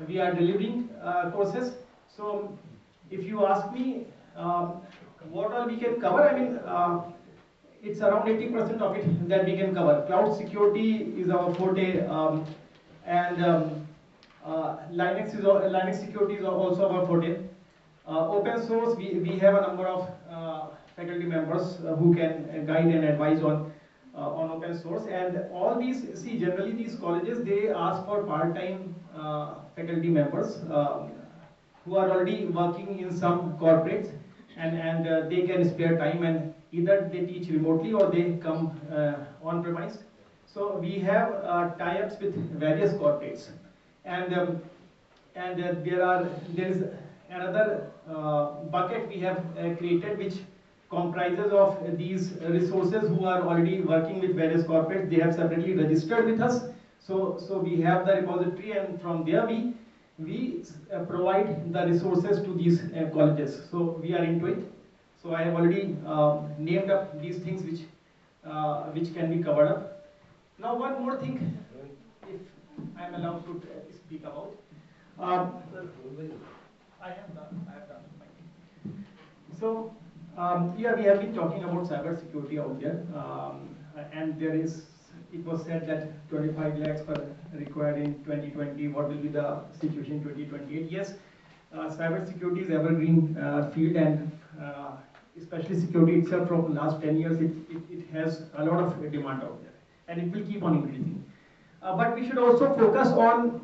[SPEAKER 11] we are delivering courses. So, if you ask me what all we can cover, I mean, it's around 80% of it that we can cover. Cloud security is our forte, and Linux security is also our forte. Open source, we have a number of faculty members who can guide and advise on open source. And all these, see, generally these colleges, they ask for part-time faculty members who are already working in some corporates, and they can spare time, and either they teach remotely or they come on premise. So we have tie-ups with various corporates, and there is another bucket we have created, which comprises of these resources who are already working with various corporates. They have separately registered with us, so we have the repository, and from there we provide the resources to these colleges. So we are into it. So I have already named up these things which can be covered up. Now one more thing, if I am allowed to speak about. I have done my thing. So yeah, we have been talking about cyber security out there, and it was said that 25 lakhs were required in 2020. What will be the situation in 2028? Yes, cyber security is evergreen field, and especially security itself from the last 10 years, it has a lot of demand out there, and it will keep on increasing. But we should also focus on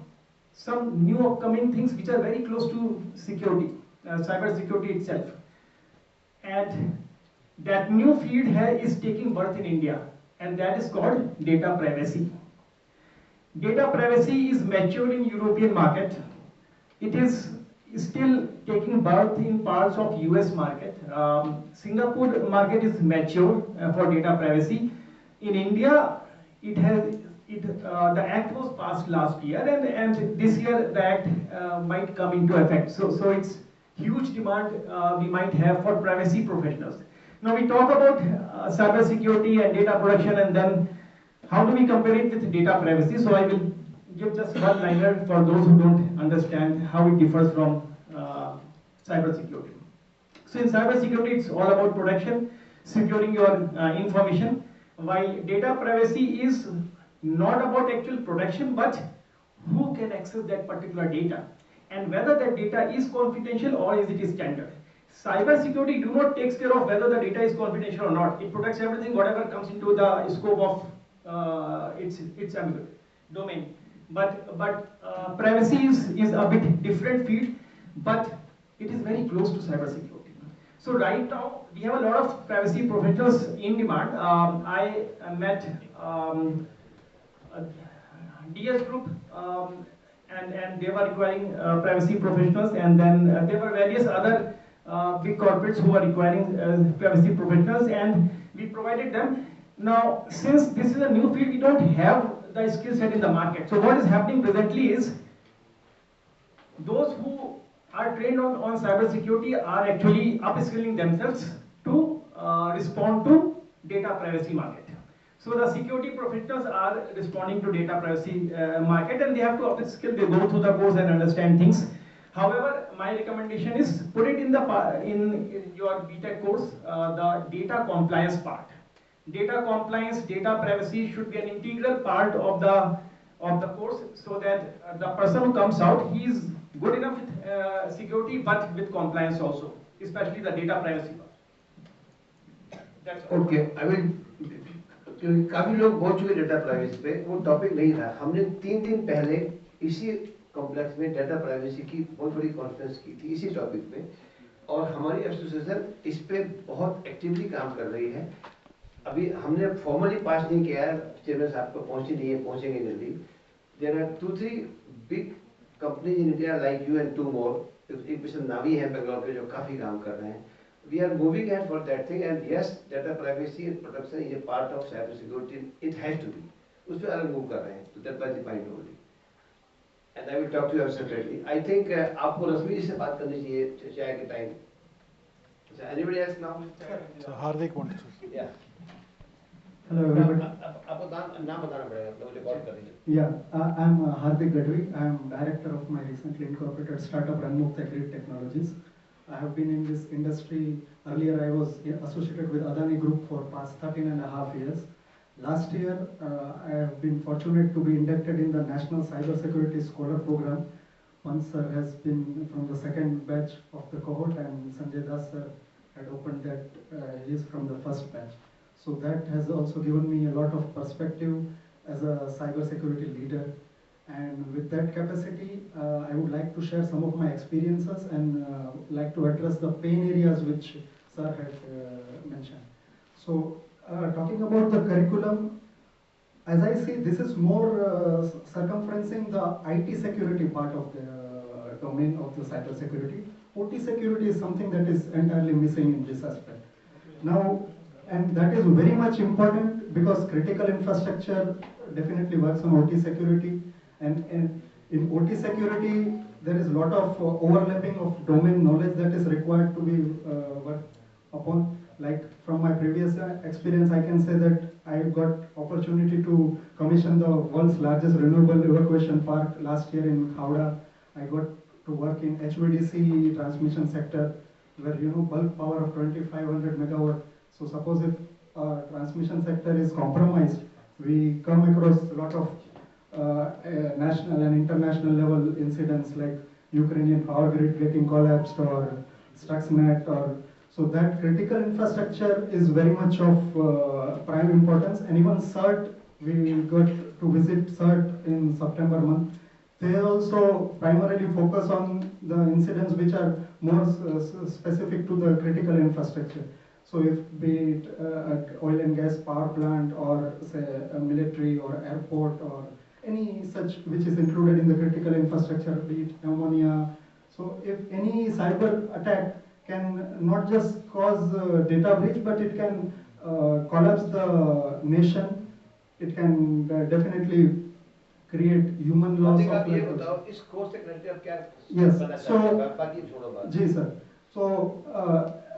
[SPEAKER 11] some new upcoming things which are very close to security, cyber security itself. And that new field here is taking birth in India, and that is called data privacy. Data privacy is mature in European market. It is still taking birth in parts of US market. Singapore market is mature for data privacy. In India, the act was passed last year, and this year the act might come into effect. So it's huge demand we might have for privacy professionals. Now we talk about cyber security and data protection, and then how do we compare it with data privacy? So I will give just one liner for those who don't understand how it differs from cyber security. So in cyber security, it's all about protection, securing your information, while data privacy is not about actual protection, but who can access that particular data, and whether that data is confidential or is it standard. Cyber security do not take care of whether the data is confidential or not. It protects everything, whatever comes into the scope of its domain. But privacy is a bit different field, but it is very close to cyber security. So right now we have a lot of privacy professionals in demand. I met DS group, and they were requiring privacy professionals, and then there were various other big corporates who are requiring privacy professionals, and we provided them. Now, since this is a new field, we don't have the skill set in the market. So what is happening presently is those who are trained on cyber security are actually upskilling themselves to respond to data privacy market. So the security professionals are responding to data privacy market, and they have to upskill. They go through the course and understand things. However, my recommendation is put it in the in your BTech course, the data compliance part. Data compliance, data privacy should be an integral part of the course, so that the person who comes out, he is good enough with security, but with compliance also, especially the data privacy part. That's all.
[SPEAKER 1] Okay I will, क्योंकि काफी लोग पहुंच चुके data privacy पे, वो topic नहीं था। हमने 3 दिन पहले इसी कॉम्प्लेक्स में डेटा प्राइवेसी की बहुत बड़ी कॉन्फ्रेंस की थी इसी टॉपिक पे, और हमारी एसोसिएशन इस पे बहुत एक्टिवली काम कर रही है। अभी हमने फॉर्मली पास नहीं किया है, चेयरमैन साहब को पहुंची नहीं है, पहुंचेंगे जल्दी। There are 2-3 big companies in India like you and 2 more, एक मिशन नावी है बेंगलोर के जो काफी काम कर रहे हैं। We are moving ahead for that thing, and yes, data privacy and protection is a part of cyber security. It has to be. उस पे अलग मूव कर रहे हैं, तो that was the point only. And I will talk to you separately. I think आपको रश्मि जी से बात करनी चाहिए चाय के time. Anybody else now?
[SPEAKER 17] Hardik wants to.
[SPEAKER 1] Yeah.
[SPEAKER 17] Hello everybody.
[SPEAKER 1] आपको नाम बताना पड़ेगा, तो रिकॉर्ड कर लीजिए।
[SPEAKER 17] Yeah, I'm Hardik Gadri. I'm director of my recently incorporated startup Ranmukta Grid Technologies. I have been in this industry. Earlier I was associated with Adani Group for past 13.5 years. Last year I have been fortunate to be inducted in the National Cyber Security Scholar Program. Pant sir has been from the second batch of the cohort, and Sanjay Das sir had opened that, he is from the first batch. So that has also given me a lot of perspective as a cyber security leader. And with that capacity, I would like to share some of my experiences and like to address the pain areas which sir had mentioned. So talking about the curriculum, as I see, this is more circumferencing the IT security part of the domain of the cyber security. OT security is something that is entirely missing in this aspect. Now, and that is very much important because critical infrastructure definitely works on OT security. And in OT security, there is a lot of overlapping of domain knowledge that is required to be worked upon. Like from my previous experience, I can say that I got opportunity to commission the world's largest renewable evacuation park last year in Khavda. I got to work in HVDC transmission sector, where bulk power of 2500 megawatt. So suppose if transmission sector is compromised, we come across a lot of national and international level incidents like Ukrainian power grid getting collapsed or Stuxnet, or so that critical infrastructure is very much of prime importance. And even CERT, we got to visit CERT in September month. They also primarily focus on the incidents which are more specific to the critical infrastructure. So if be it oil and gas power plant, or say a military or airport, or any such which is included in the critical infrastructure, be it ammonia. So if any cyber attack can not just cause data breach, but it can collapse the nation, it can definitely create human loss of life.
[SPEAKER 1] ये बताओ इस course से connected आप क्या
[SPEAKER 17] Yes,
[SPEAKER 1] करना
[SPEAKER 17] so
[SPEAKER 1] चाहते हैं? बाकी छोड़ो बात।
[SPEAKER 17] जी sir. So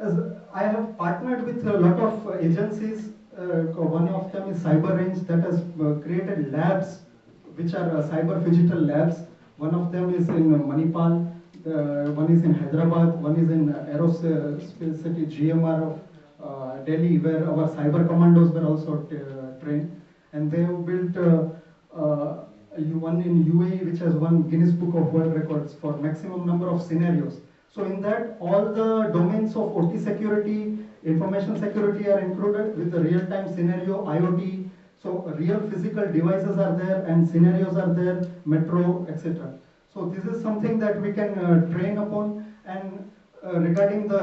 [SPEAKER 17] as I have partnered with a lot of agencies. One of them is Cyber Range, that has created labs which are cyber digital labs. One of them is in Manipal, one is in Hyderabad, one is in Aerospace City GMR of Delhi, where our cyber commandos were also trained. And they have built one in UAE, which has won Guinness Book of World Records for maximum number of scenarios. So in that, all the domains of OT security, information security are included with the real-time scenario, IoT. So real physical devices are there and scenarios are there, metro, etc. So this is something that we can train upon. And regarding the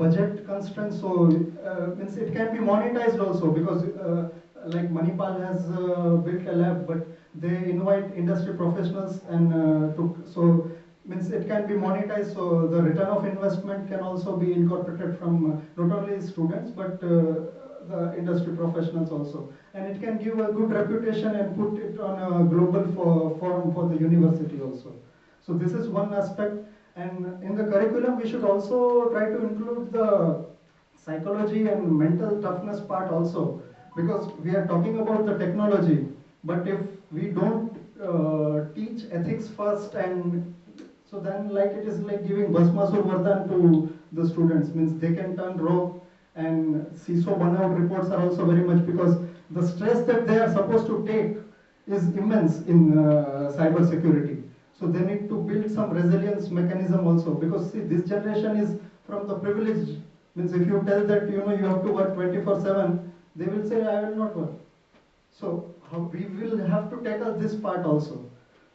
[SPEAKER 17] budget constraints, so means it can be monetized also, because like Manipal has built a lab, but they invite industry professionals and so means it can be monetized. So the return of investment can also be incorporated from not only students but the industry professionals also, and it can give a good reputation and put it on a global forum for the university also. So this is one aspect. And in the curriculum, we should also try to include the psychology and mental toughness part also, because we are talking about the technology, but if we don't teach ethics first, and So then like it is like giving Bhasmasur Vardhan to the students, means they can turn rogue, and CISO burnout reports are also very much because the stress that they are supposed to take is immense in cyber security. So they need to build some resilience mechanism also, because see, this generation is from the privileged, means if you tell that you have to work 24/7, they will say I will not work. So we will have to tackle this part also.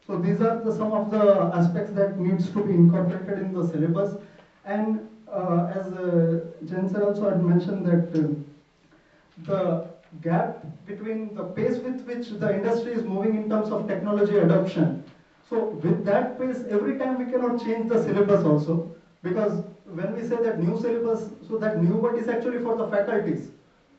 [SPEAKER 17] So these are some of the aspects that needs to be incorporated in the syllabus. And as Chancellor also had mentioned that the gap between the pace with which the industry is moving in terms of technology adoption. So with that pace, every time we cannot change the syllabus also, because when we say that new syllabus, so that new word is actually for the faculties.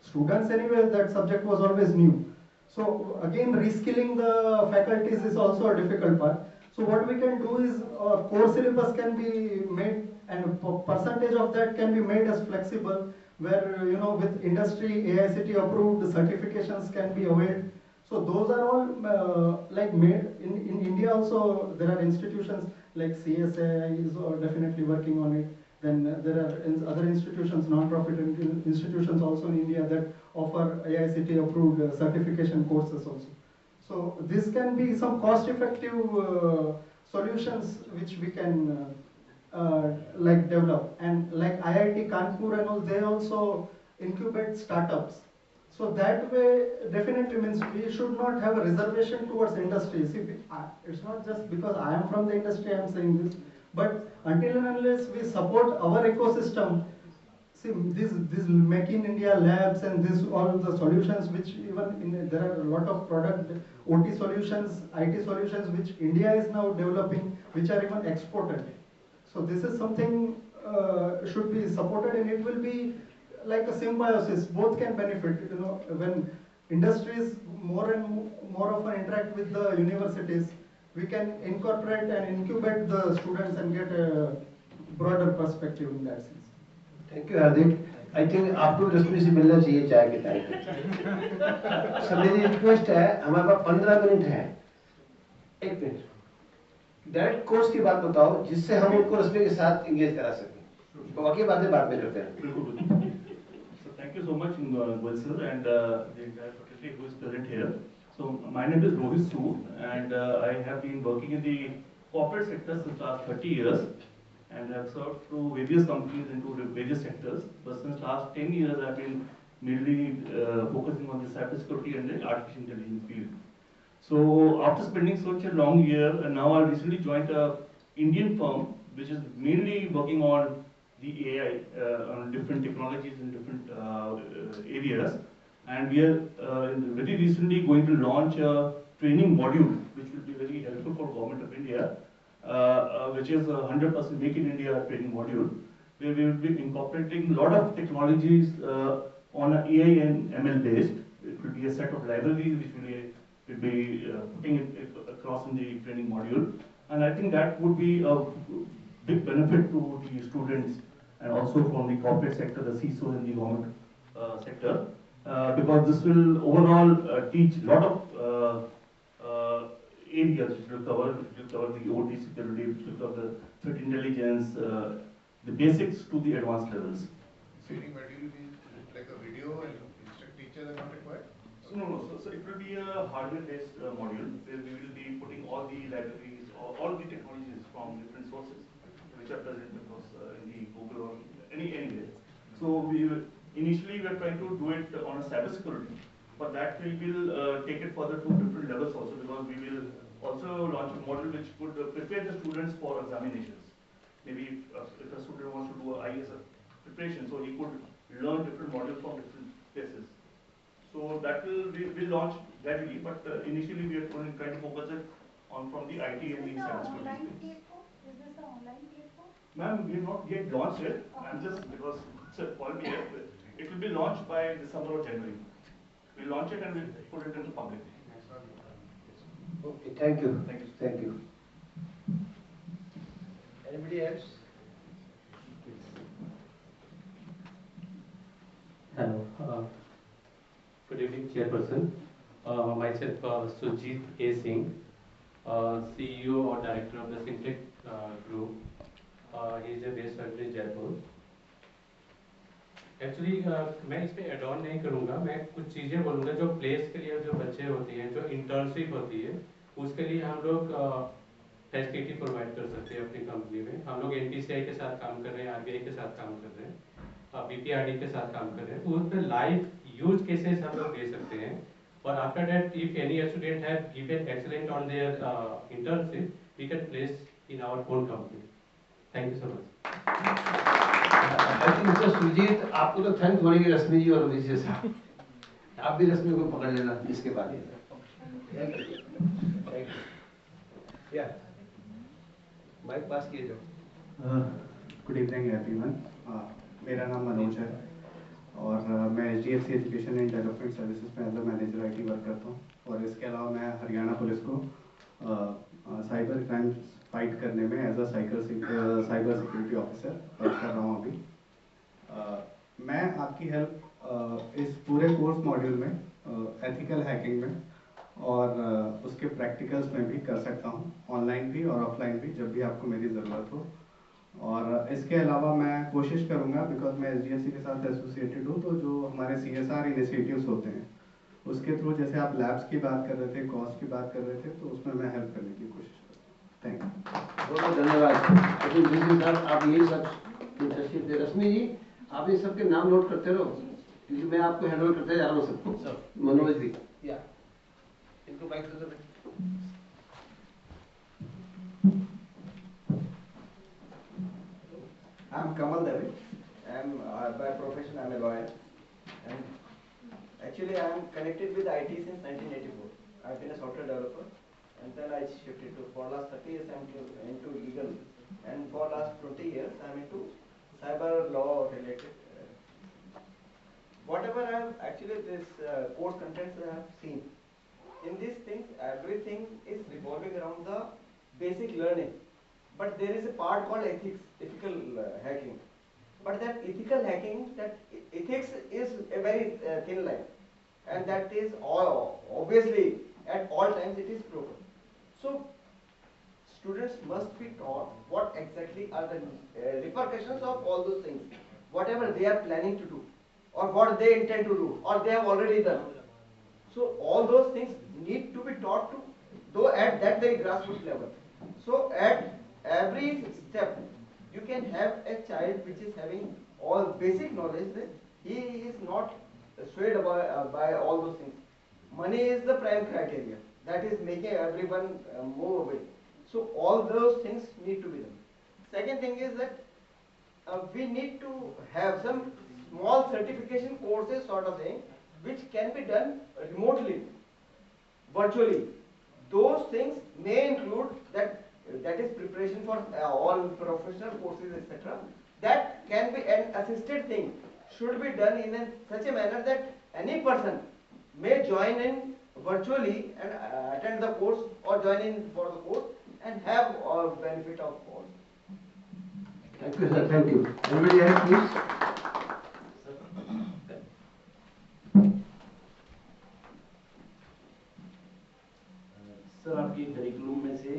[SPEAKER 17] Students anyway, that subject was always new. So again, reskilling the faculties is also a difficult part. So what we can do is core syllabus can be made, and a percentage of that can be made as flexible, where with industry AICT approved certifications can be availed. So those are all like made in India. Also there are institutions like CSAI is definitely working on it. Then there are other institutions, non-profit institutions also in India that offer AICT approved certification courses also. So this can be some cost-effective solutions which we can like develop. And like IIT Kanpur and all, they also incubate startups. So that way definitely means we should not have a reservation towards industry. See, it's not just because I am from the industry I am saying this, but until and unless we support our ecosystem, see these Make in India labs and this all the solutions which even there are a lot of product OT solutions, IT solutions which India is now developing, which are even exported. So this is something should be supported, and it will be like a symbiosis. Both can benefit. When industries more and more often interact with the universities, we can incorporate and incubate the students and get a broader perspective in that sense.
[SPEAKER 1] Thank you, Hardik. I think आपको रश्मि से मिलना चाहिए चाय के time पे। सब मेरी request है, हमारे पास 15 मिनट है। 1 मिनट। डायरेक्ट कोर्स की बात बताओ जिससे हम उनको रश्मि के साथ इंगेज करा सकें। बाकी बातें बाद में करते हैं।
[SPEAKER 18] बिल्कुल। So thank you so much, Goyal sir, and the entire faculty who is present here. So my name is Rohit Sood, and I have been working in the corporate sector since last 30 years, and I have served through various companies into various sectors. But since last 10 years, I have been mainly focusing on the cybersecurity and the artificial intelligence field. So after spending such a long year, and now I recently joined a Indian firm which is mainly working on the AI, on different technologies in different areas. And we are very recently going to launch a training module which will be very helpful for Government of India, which is a 100% Make in India training module, where we will be incorporating a lot of technologies on an AI and ML based. It will be a set of libraries which will be putting it across in the training module. And I think that would be a big benefit to the students and also from the corporate sector, the CISO and the government sector, because this will overall teach a lot of areas which will cover the OT security, which will cover the threat intelligence, the basics to the advanced levels.
[SPEAKER 4] Training module means like a video and instruct teachers are not required?
[SPEAKER 18] No. So it will be a hardware-based module where we will be putting all the libraries, all the technologies from different sources which are present across in the Google or anywhere. So initially we are trying to do it on a cybersecurity, but that we will take it further to different levels also, because we will also launch a model which could prepare the students for examinations. Maybe if a student wants to do a IS preparation, so he could learn different modules from different places. So that will launch gradually, but initially we are trying to focus it on from the IT and the cybersecurity space.
[SPEAKER 7] Is this an online platform?
[SPEAKER 18] Ma'am, we have not yet launched it. I'm just because it's a call me here. It will be launched by December or January. We'll launch it and we'll put it into public.
[SPEAKER 1] Okay, thank you. Thank you. Anybody else?
[SPEAKER 19] Hello. Good evening, Chairperson. Myself, Sujit A. Singh.
[SPEAKER 20] CEO or director of the Singh group. He is based in Jaipur. Actually मैं इस पे add on नहीं करूँगा, मैं कुछ चीज़ें बोलूँगा जो प्लेस के लिए जो बच्चे होते हैं, जो इंटर्नशिप होती है, उसके लिए हम लोग फैसिलिटी प्रोवाइड कर सकते हैं अपनी कंपनी में। हम लोग NPCI के साथ काम कर रहे हैं, RBI के साथ काम कर रहे हैं, BPRD के साथ काम कर रहे हैं, तो उस पर लाइव यूज केसेस हम लोग दे सकते हैं। और after that if any student have given excellent on their internship, we can place in our own company. Thank you so much.
[SPEAKER 1] Mr Sujit, आपको तो थैंक होगी रश्मि जी और विजय साहब। आप भी रश्मि को पकड़ लेना इसके बाद। या माइक पास किए जाओ।
[SPEAKER 21] गुड इवनिंग एवरीवन, मेरा नाम मनोज है और मैं HDFC education and development services में as a manager IT work करता हूँ। और इसके अलावा मैं हरियाणा पुलिस को साइबर क्राइम फाइट करने में as a cyber security officer work कर रहा हूँ अभी। मैं आपकी हेल्प इस पूरे कोर्स मॉड्यूल में एथिकल हैकिंग में और उसके प्रैक्टिकल्स में भी कर सकता हूँ, ऑनलाइन भी और ऑफलाइन भी, जब भी आपको मेरी ज़रूरत हो। और इसके अलावा मैं कोशिश करूँगा, बिकॉज मैं SDFC के साथ एसोसिएटेड हूँ, तो जो हमारे CSR इनिशिएटिव्स होते हैं उसके थ्रू, जैसे आप लैब्स की बात कर रहे थे, कॉस्ट की बात कर रहे थे, तो उसमें मैं हेल्प करने की कोशिश करता हूँ। Thank you.
[SPEAKER 1] बहुत बहुत धन्यवाद। आप यही सब इंटरेस्टेड थे। रश्मि जी, आप ये सबके नाम नोट करते रहो, क्योंकि मैं आपको हैंडल करते जा रहा हूँ सबको। मनोज जी, या इनको बाइक दे दो।
[SPEAKER 22] I'm Kamal Devi. By profession I'm a lawyer, and actually I'm connected with IT since 1984. I've been a software developer, and then I shifted to, for last 30 years I'm into legal, and for last 20 years I'm into cyber law related. Whatever I have actually this course contents I have seen, in these things everything is revolving around the basic learning. But there is a part called ethics, ethical hacking. But that ethical hacking, that ethics is a very thin line, and that is obviously at all times it is broken. So students must be taught what exactly are the repercussions of all those things, whatever they are planning to do, or what they intend to do, or they have already done. So all those things need to be taught to, though at that very grassroots level. So at every step, you can have a child which is having all basic knowledge, that he is not swayed by all those things. Money is the prime criteria that is making everyone move away. So all those things need to be done. Second thing is that we need to have some small certification courses sort of thing, which can be done remotely, virtually. Those things may include that is preparation for all professional courses, etc. That can be an assisted thing, should be done in such a manner that any person may join in virtually and attend the course, or join in for the course and have benefit of all.
[SPEAKER 1] Thank you, sir. Thank you. Anybody else, please?
[SPEAKER 13] Sir, आपके curriculum में से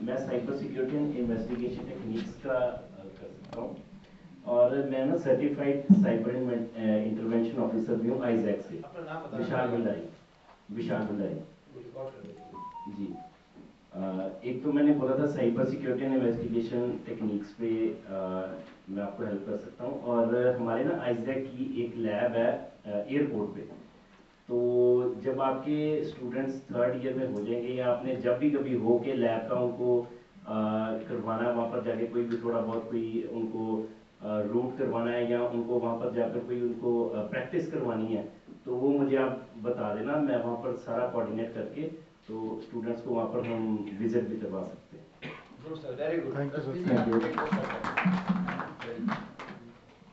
[SPEAKER 13] मैं cyber security and investigation techniques का कर सकता हूँ, और मैं ना सर्टिफाइड साइबर इंटरवेंशन ऑफिसर भी हूँ आइजैक से, विशाल भंडारी जी। एक तो मैंने बोला था cyber security and investigation techniques पे मैं आपको हेल्प कर सकता हूँ, और हमारे ना आइजैक की एक लैब है एयरपोर्ट पे। तो जब आपके स्टूडेंट्स 3rd ईयर में हो जाएंगे, या आपने जब भी कभी हो के लैब का उनको करवाना है, वहाँ पर जाके कोई भी थोड़ा बहुत कोई उनको रूट करवाना है, या उनको वहाँ पर जाकर कोई उनको प्रैक्टिस करवानी है, तो वो मुझे आप बता देना, मैं वहाँ पर सारा कोऑर्डिनेट करके तो स्टूडेंट्स को वहाँ पर हम विजिट भी करवा सकते हैं।
[SPEAKER 1] Very good, thank you.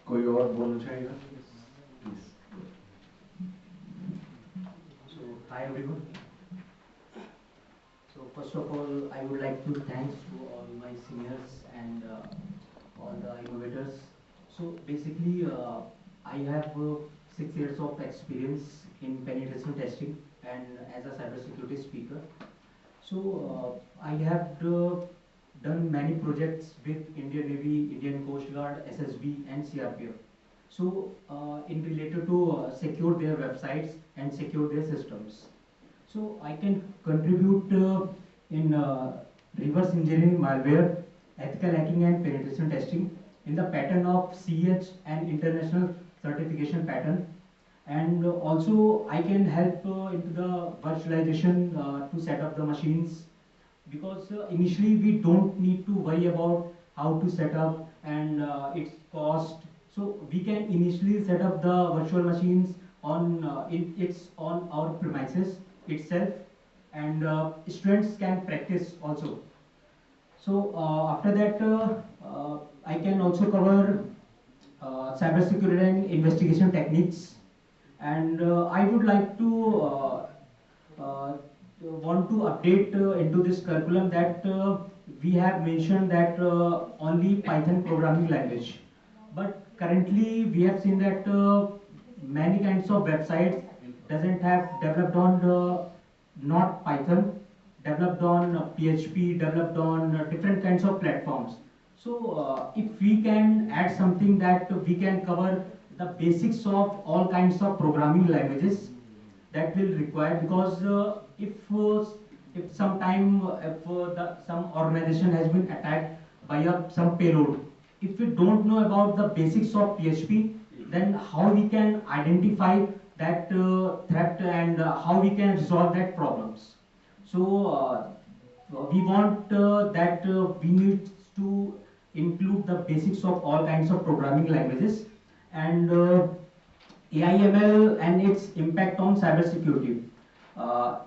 [SPEAKER 8] कोई और बोलना चाहेगा?
[SPEAKER 23] Hi everyone. So first of all, I would like to thanks to all my seniors and all the innovators. So basically, I have 6 years of experience in penetration testing and as a cybersecurity speaker. So I have done many projects with Indian Navy, Indian Coast Guard, SSB and CRPF. So in related to secure their websites and secure their systems. So I can contribute in reverse engineering malware, ethical hacking and penetration testing in the pattern of CH and international certification pattern. And also I can help into the virtualization to set up the machines, because initially we don't need to worry about how to set up and its cost. So we can initially set up the virtual machines on it's on our premises itself, and students can practice also. So after that I can also cover cybersecurity and investigation techniques, and I would like to want to update into this curriculum that we have mentioned that only Python programming language, but currently we have seen that many kinds of websites doesn't have developed on not Python, developed on PHP, developed on different kinds of platforms. So if we can add something that we can cover the basics of all kinds of programming languages, that will require, because if sometime some organization has been attacked by some payload, if we don't know about the basics of PHP, then how we can identify that threat and how we can resolve that problems. So we want that we need to include the basics of all kinds of programming languages, and AI/ML and its impact on cybersecurity.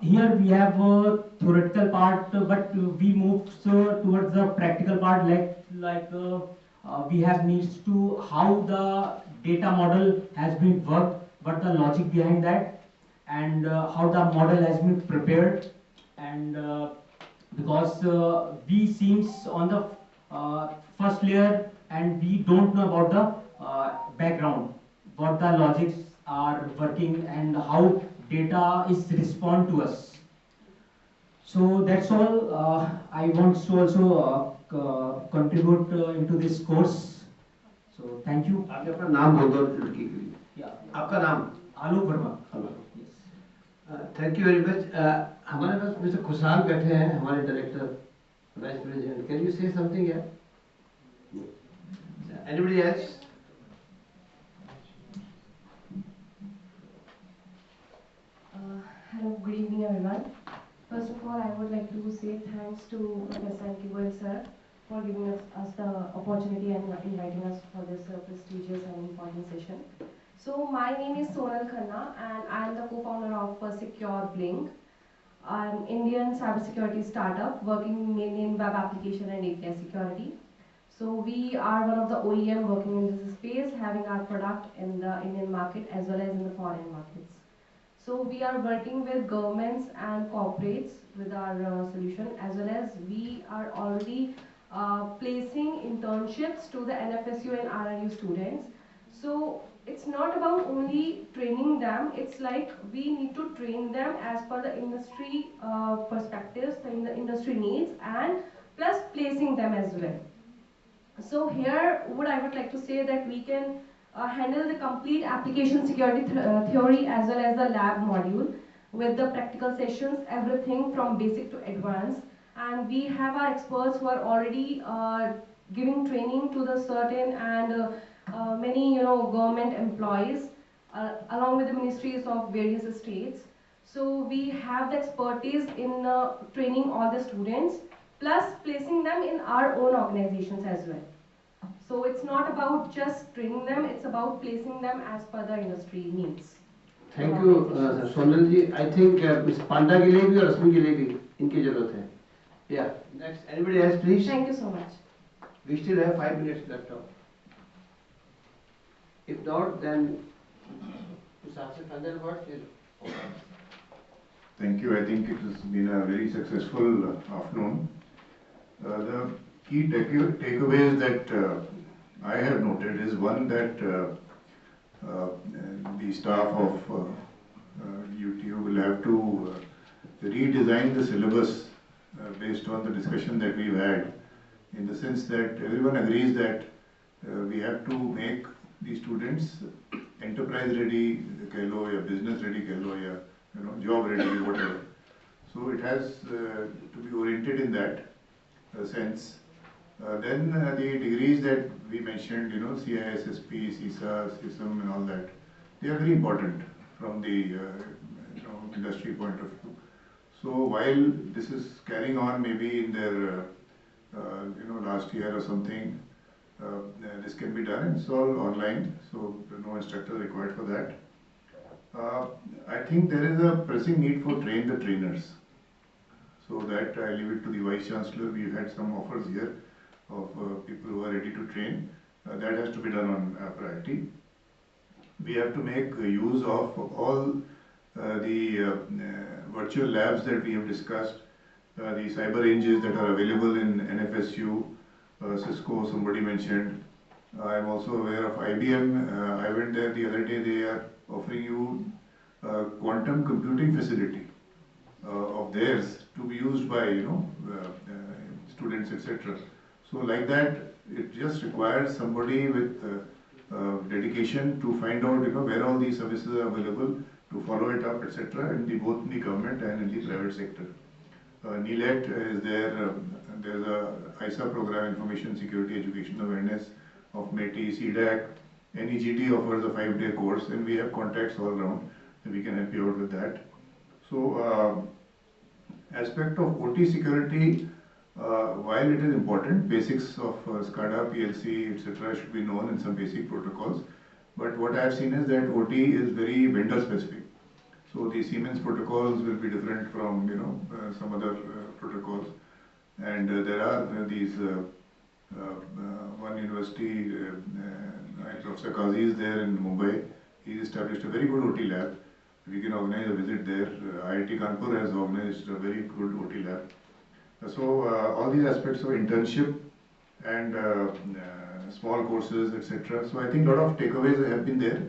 [SPEAKER 23] Here we have a theoretical part, but we move towards the practical part, like we have needs to how the data model has been worked, what the logic behind that, and how the model has been prepared, and because we seems on the first layer and we don't know about the background, what the logics are working and how data is respond to us. So that's all I want to also contribute into this course. So thank you.
[SPEAKER 1] आप अपना नाम बोल दो लड़की के लिए. आपका नाम?
[SPEAKER 23] Alok Verma.
[SPEAKER 1] Thank you very much. हमारे पास मिस्टर खुशहाल बैठे हैं, हमारे director vice president. Can you say something here? Anybody else?
[SPEAKER 3] Hello, good evening everyone. First of all, I would like to say thanks to Professor Goyal sir for giving us the opportunity and inviting us for this prestigious and important session. So my name is Sonal Khanna and I am the co-founder of Secure Blink, an Indian cybersecurity startup working mainly in web application and API security. So we are one of the OEM working in this space, having our product in the Indian market as well as in the foreign markets. So we are working with governments and corporates with our solution, as well as we are already placing internships to the NFSU and RRU students. So it's not about only training them, it's like we need to train them as per the industry perspectives, the industry needs, and plus placing them as well. So here what I would like to say that we can handle the complete application security theory as well as the lab module with the practical sessions, everything from basic to advanced. And we have our experts who are already giving training to the certain and many government employees along with the ministries of various states. So we have the expertise in training all the students plus placing them in our own organizations as well. So it's not about just training them, it's about placing them as per the industry needs.
[SPEAKER 1] Thank you, Sonal ji. I think Ms. Panda के लिए भी और रश्मि के लिए भी इनकी जरूरत है. Yeah. Next, anybody else, please?
[SPEAKER 3] Thank you so much.
[SPEAKER 1] We still have 5 minutes left out. If not, then final word.
[SPEAKER 4] Thank you. I think it has been a very successful afternoon. The key takeaways that I have noted is one that the staff of UTU will have to redesign the syllabus based on the discussion that we've had, in the sense that everyone agrees that we have to make the students enterprise ready, keh lo, ya business ready, keh lo, ya job ready, whatever. So it has to be oriented in that sense. Then the degrees that we mentioned, CII, SSP, CISA, CISM and all that, they are very important from the industry point of view. So while this is carrying on maybe in their last year or something, this can be done. It's all online, so no instructor required for that. I think there is a pressing need for train the trainers. So that I leave it to the Vice Chancellor. We've had some offers here of people who are ready to train. That has to be done on priority. We have to make use of all the virtual labs that we have discussed, the cyber ranges that are available in NFSU, Cisco, somebody mentioned. I'm also aware of IBM. I went there the other day. They are offering you quantum computing facility of theirs to be used by students, etc. So like that, it just requires somebody with dedication to find out where all these services are available, to follow it up, etc. in both the government and in the private sector. NELET is there. There's a ISA program, Information Security Education Awareness of METI, CDAC. NEGT offers a 5-day course, and we have contacts all around, so we can help you out with that. So, aspect of OT security, while it is important, basics of SCADA, PLC, etc. should be known in some basic protocols. But what I have seen is that OT is very vendor specific. So the Siemens protocols will be different from some other protocols, and there are these one university, Professor Kazi is there in Mumbai. He established a very good OT lab. We can organize a visit there. IIT Kanpur has organized a very good OT lab. So all these aspects of internship and small courses, etc. So I think a lot of takeaways have been there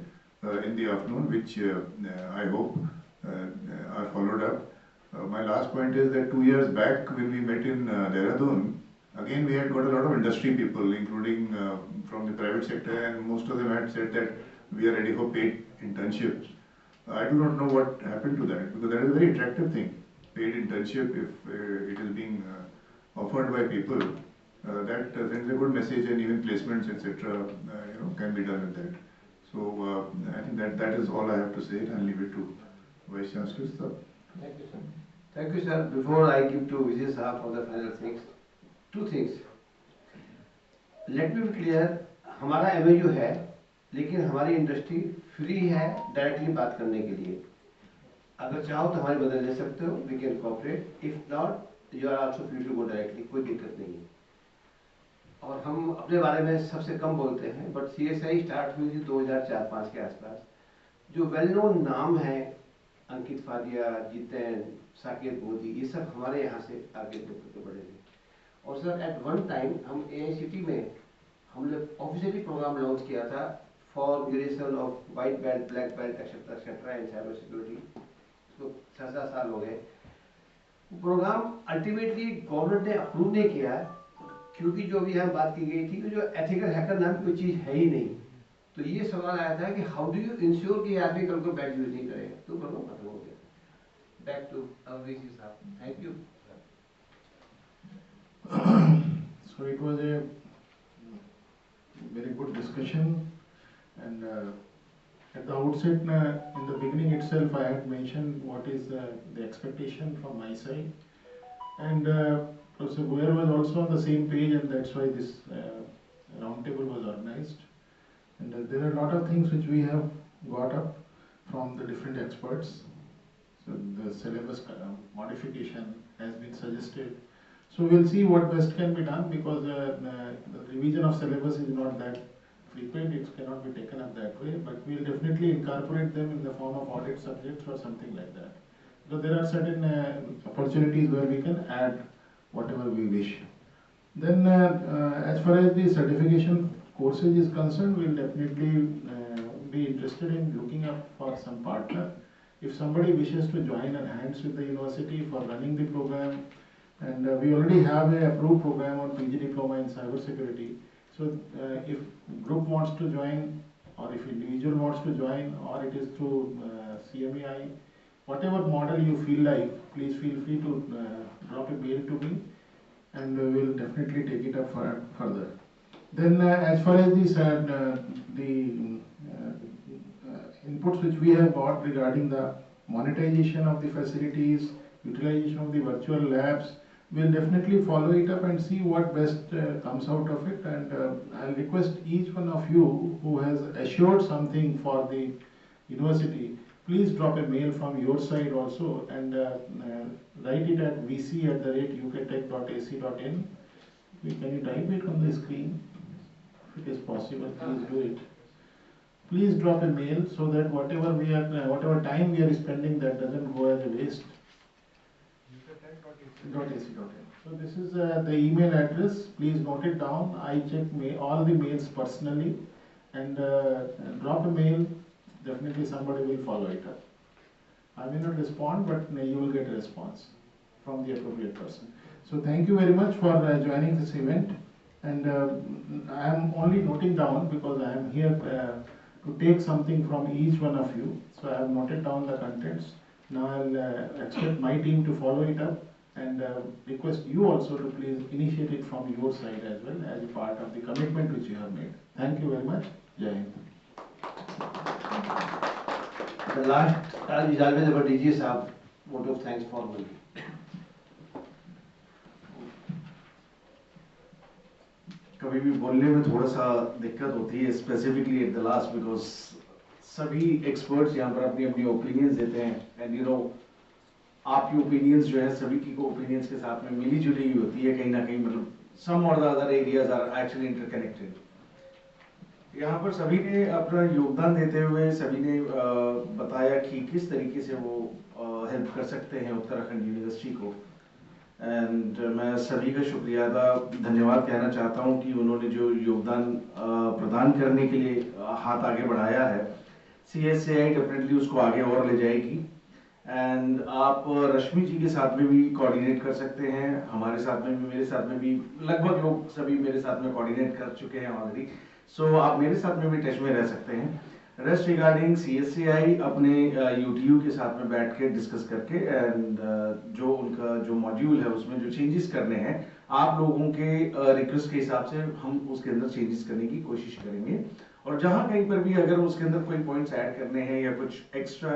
[SPEAKER 4] in the afternoon, which I hope are followed up. My last point is that 2 years back when we met in Dehradun, again we had got a lot of industry people, including from the private sector, and most of them had said that we are ready for paid internships. I do not know what happened to that, because that is a very attractive thing. Paid internship, if it is being offered by people, that sends a good message, and even placements, etc. Can be done with that. So I think that is all I have to say, and I'll leave it to Vice Chancellor.
[SPEAKER 1] Thank you, sir. Thank you, sir. Before I give to Vijay sir for the final things, two things. Let me be clear. हमारा MOU है, लेकिन हमारी industry free है directly बात करने के लिए. अगर चाहो तो हमारी मदद ले सकते हो, we can cooperate. If not, you are also free to go directly. कोई दिक्कत नहीं है. और हम अपने बारे में सबसे कम बोलते हैं, बट CSAI स्टार्ट हुई थी 2004-5 के आसपास. जो वेल नोन नाम है, अंकित फादिया, जितेन, साकेत मोदी, ये सब हमारे यहाँ से आगे बढ़े थे. और सर एट वन टाइम हम AICT में हमने ऑफिशियली प्रोग्राम लॉन्च किया था for duration of white belt, black belt, etcetera in cyber security. तो 6 साल हो गए. प्रोग्राम अल्टीमेटली गवर्नमेंट ने अप्रूव नहीं किया, क्योंकि जो भी हम बात की गई थी कि जो एथिकल हैकर नाम की कोई चीज़ है ही नहीं. तो ये सवाल आया था कि हाउ डू यू इंश्योर कि आदमी कल को बैड यूज नहीं करेगा. तो प्रोग्राम खत्म हो गया. बैक टू वीसी साहब. Thank you.
[SPEAKER 2] So it was a very good discussion, and at the outset, in the beginning itself, I had mentioned what is the expectation from my side, and Professor Goyal was also on the same page, and that's why this roundtable was organized. And there are a lot of things which we have got up from the different experts. So the syllabus modification has been suggested. So we'll see what best can be done, because the revision of syllabus is not that frequent, it cannot be taken up that way, but we'll definitely incorporate them in the form of audit subjects or something like that. So there are certain opportunities where we can add whatever we wish. Then as far as the certification courses is concerned, we'll definitely be interested in looking up for some partner. If somebody wishes to join and hands with the university for running the program, And we already have an approved program on PG diploma in cybersecurity. So if group wants to join, or if individual wants to join, or it is through CMAI, whatever model you feel like, please feel free to drop a mail to me, and we will definitely take it up further. Then as far as the inputs which we have got regarding the monetization of the facilities, utilization of the virtual labs, we'll definitely follow it up and see what best comes out of it. And I'll request each one of you who has assured something for the university, please drop a mail from your side also, and write it at vc@uktech.ac.in. Can you type it on the screen? If it is possible, please do it. Please drop a mail so that whatever time we are spending, that doesn't go as a waste. .ac.in. So this is the email address. Please note it down. I check all the mails personally, and drop a mail. Definitely somebody will follow it up. I may not respond, but you will get a response from the appropriate person. So thank you very much for joining this event. And I am only noting down because I am here to take something from each one of you. So I have noted down the contents. Now I'll expect my team to follow it up, and request you also to please initiate it from your side as well, as a part of the commitment which you have made. Thank you very much. Jai Hind.
[SPEAKER 1] The last is always about DG Saab. Vote of thanks formally.
[SPEAKER 8] कभी भी बोलने में थोड़ा सा दिक्कत होती है, specifically at the last, because सभी एक्सपर्ट्स यहाँ पर अपनी अपनी ओपिनियंस देते हैं, एंड यू नो आपकी ओपिनियंस जो है सभी की ओपिनियंस के साथ में मिली जुली हुई होती है कहीं ना कहीं, मतलब सम और the other areas are actually interconnected. यहाँ पर सभी ने अपना योगदान देते हुए सभी ने बताया कि किस तरीके से वो हेल्प कर सकते हैं उत्तराखंड यूनिवर्सिटी को, एंड मैं सभी का शुक्रिया धन्यवाद कहना चाहता हूँ कि उन्होंने जो योगदान प्रदान करने के लिए हाथ आगे बढ़ाया है। CSAI डेफिनेटली उसको आगे और ले जाएगी, एंड आप रश्मि जी के साथ में भी कोऑर्डिनेट कर सकते हैं, हमारे साथ में भी, मेरे साथ में भी, लगभग लोग सभी मेरे साथ में कोऑर्डिनेट कर चुके हैं ऑलरेडी। सो आप मेरे साथ में भी टच में रह सकते हैं। रेस्ट रिगार्डिंग CSAI अपने UTU के साथ में बैठ के डिस्कस करके, एंड जो उनका जो मॉड्यूल है उसमें जो चेंजेस करने हैं आप लोगों के रिक्वेस्ट के हिसाब से हम उसके अंदर चेंजेस करने की कोशिश करेंगे, और जहां कहीं पर भी अगर उसके अंदर कोई पॉइंट्स ऐड करने हैं या कुछ एक्स्ट्रा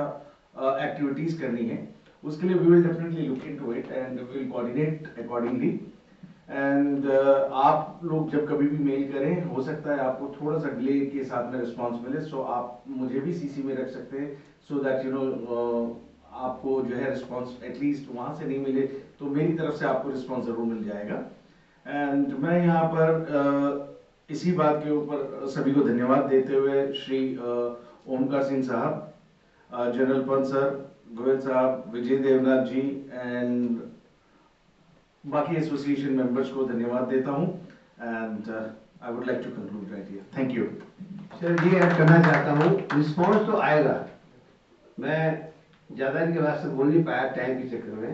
[SPEAKER 8] एक्टिविटीज करनी है उसके लिए we will definitely look into it and we will coordinate accordingly. And आप लोग जब कभी भी मेल करें, हो सकता है आपको थोड़ा सा डिले के साथ में रिस्पांस मिले, सो आप मुझे भी CC में रख सकते हैं, सो दैट यू नो आपको जो है रिस्पांस एटलीस्ट वहां से नहीं मिले तो मेरी तरफ से आपको रिस्पांस जरूर मिल जाएगा। एंड मैं यहाँ पर इसी बात के ऊपर सभी को धन्यवाद देते हुए श्री ओमकार सिंह साहब, जनरल पंत सर, गोयल साहब, विजय देवनाथ जी एंड बाकी एसोसिएशन मेंबर्स को धन्यवाद देता हूं, and I would like to conclude right here. Thank you
[SPEAKER 1] sir. ये ऐड करना चाहता हूँ, रिस्पांस तो आएगा, मैं ज़्यादा इनके बाद से बोल नहीं पाया टाइम के चक्कर में।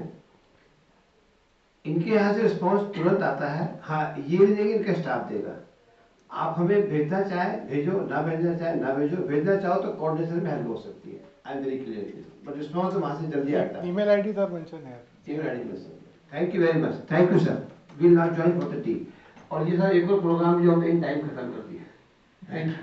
[SPEAKER 1] इनके यहाँ से रिस्पांस तुरंत आता है, हाँ ये नहीं देंगे, इनका स्टाफ देगा। आप हमें भेजना चाहे भेजो, ना भेजना चाहे ना भेजो, भेजना चाहो तो कोऑर्डिनेशन में हेल्प हो सकती है। I am very clear, but response तो वहाँ से जल्दी आता है।
[SPEAKER 14] ईमेल आईडी सर मेंशन है।
[SPEAKER 1] Email ID mention. Thank you very much. Thank you sir. Will not join for the T. और ये सर एक और प्रोग्राम जो हमने इन टाइम खत्म कर दिया। Thank you.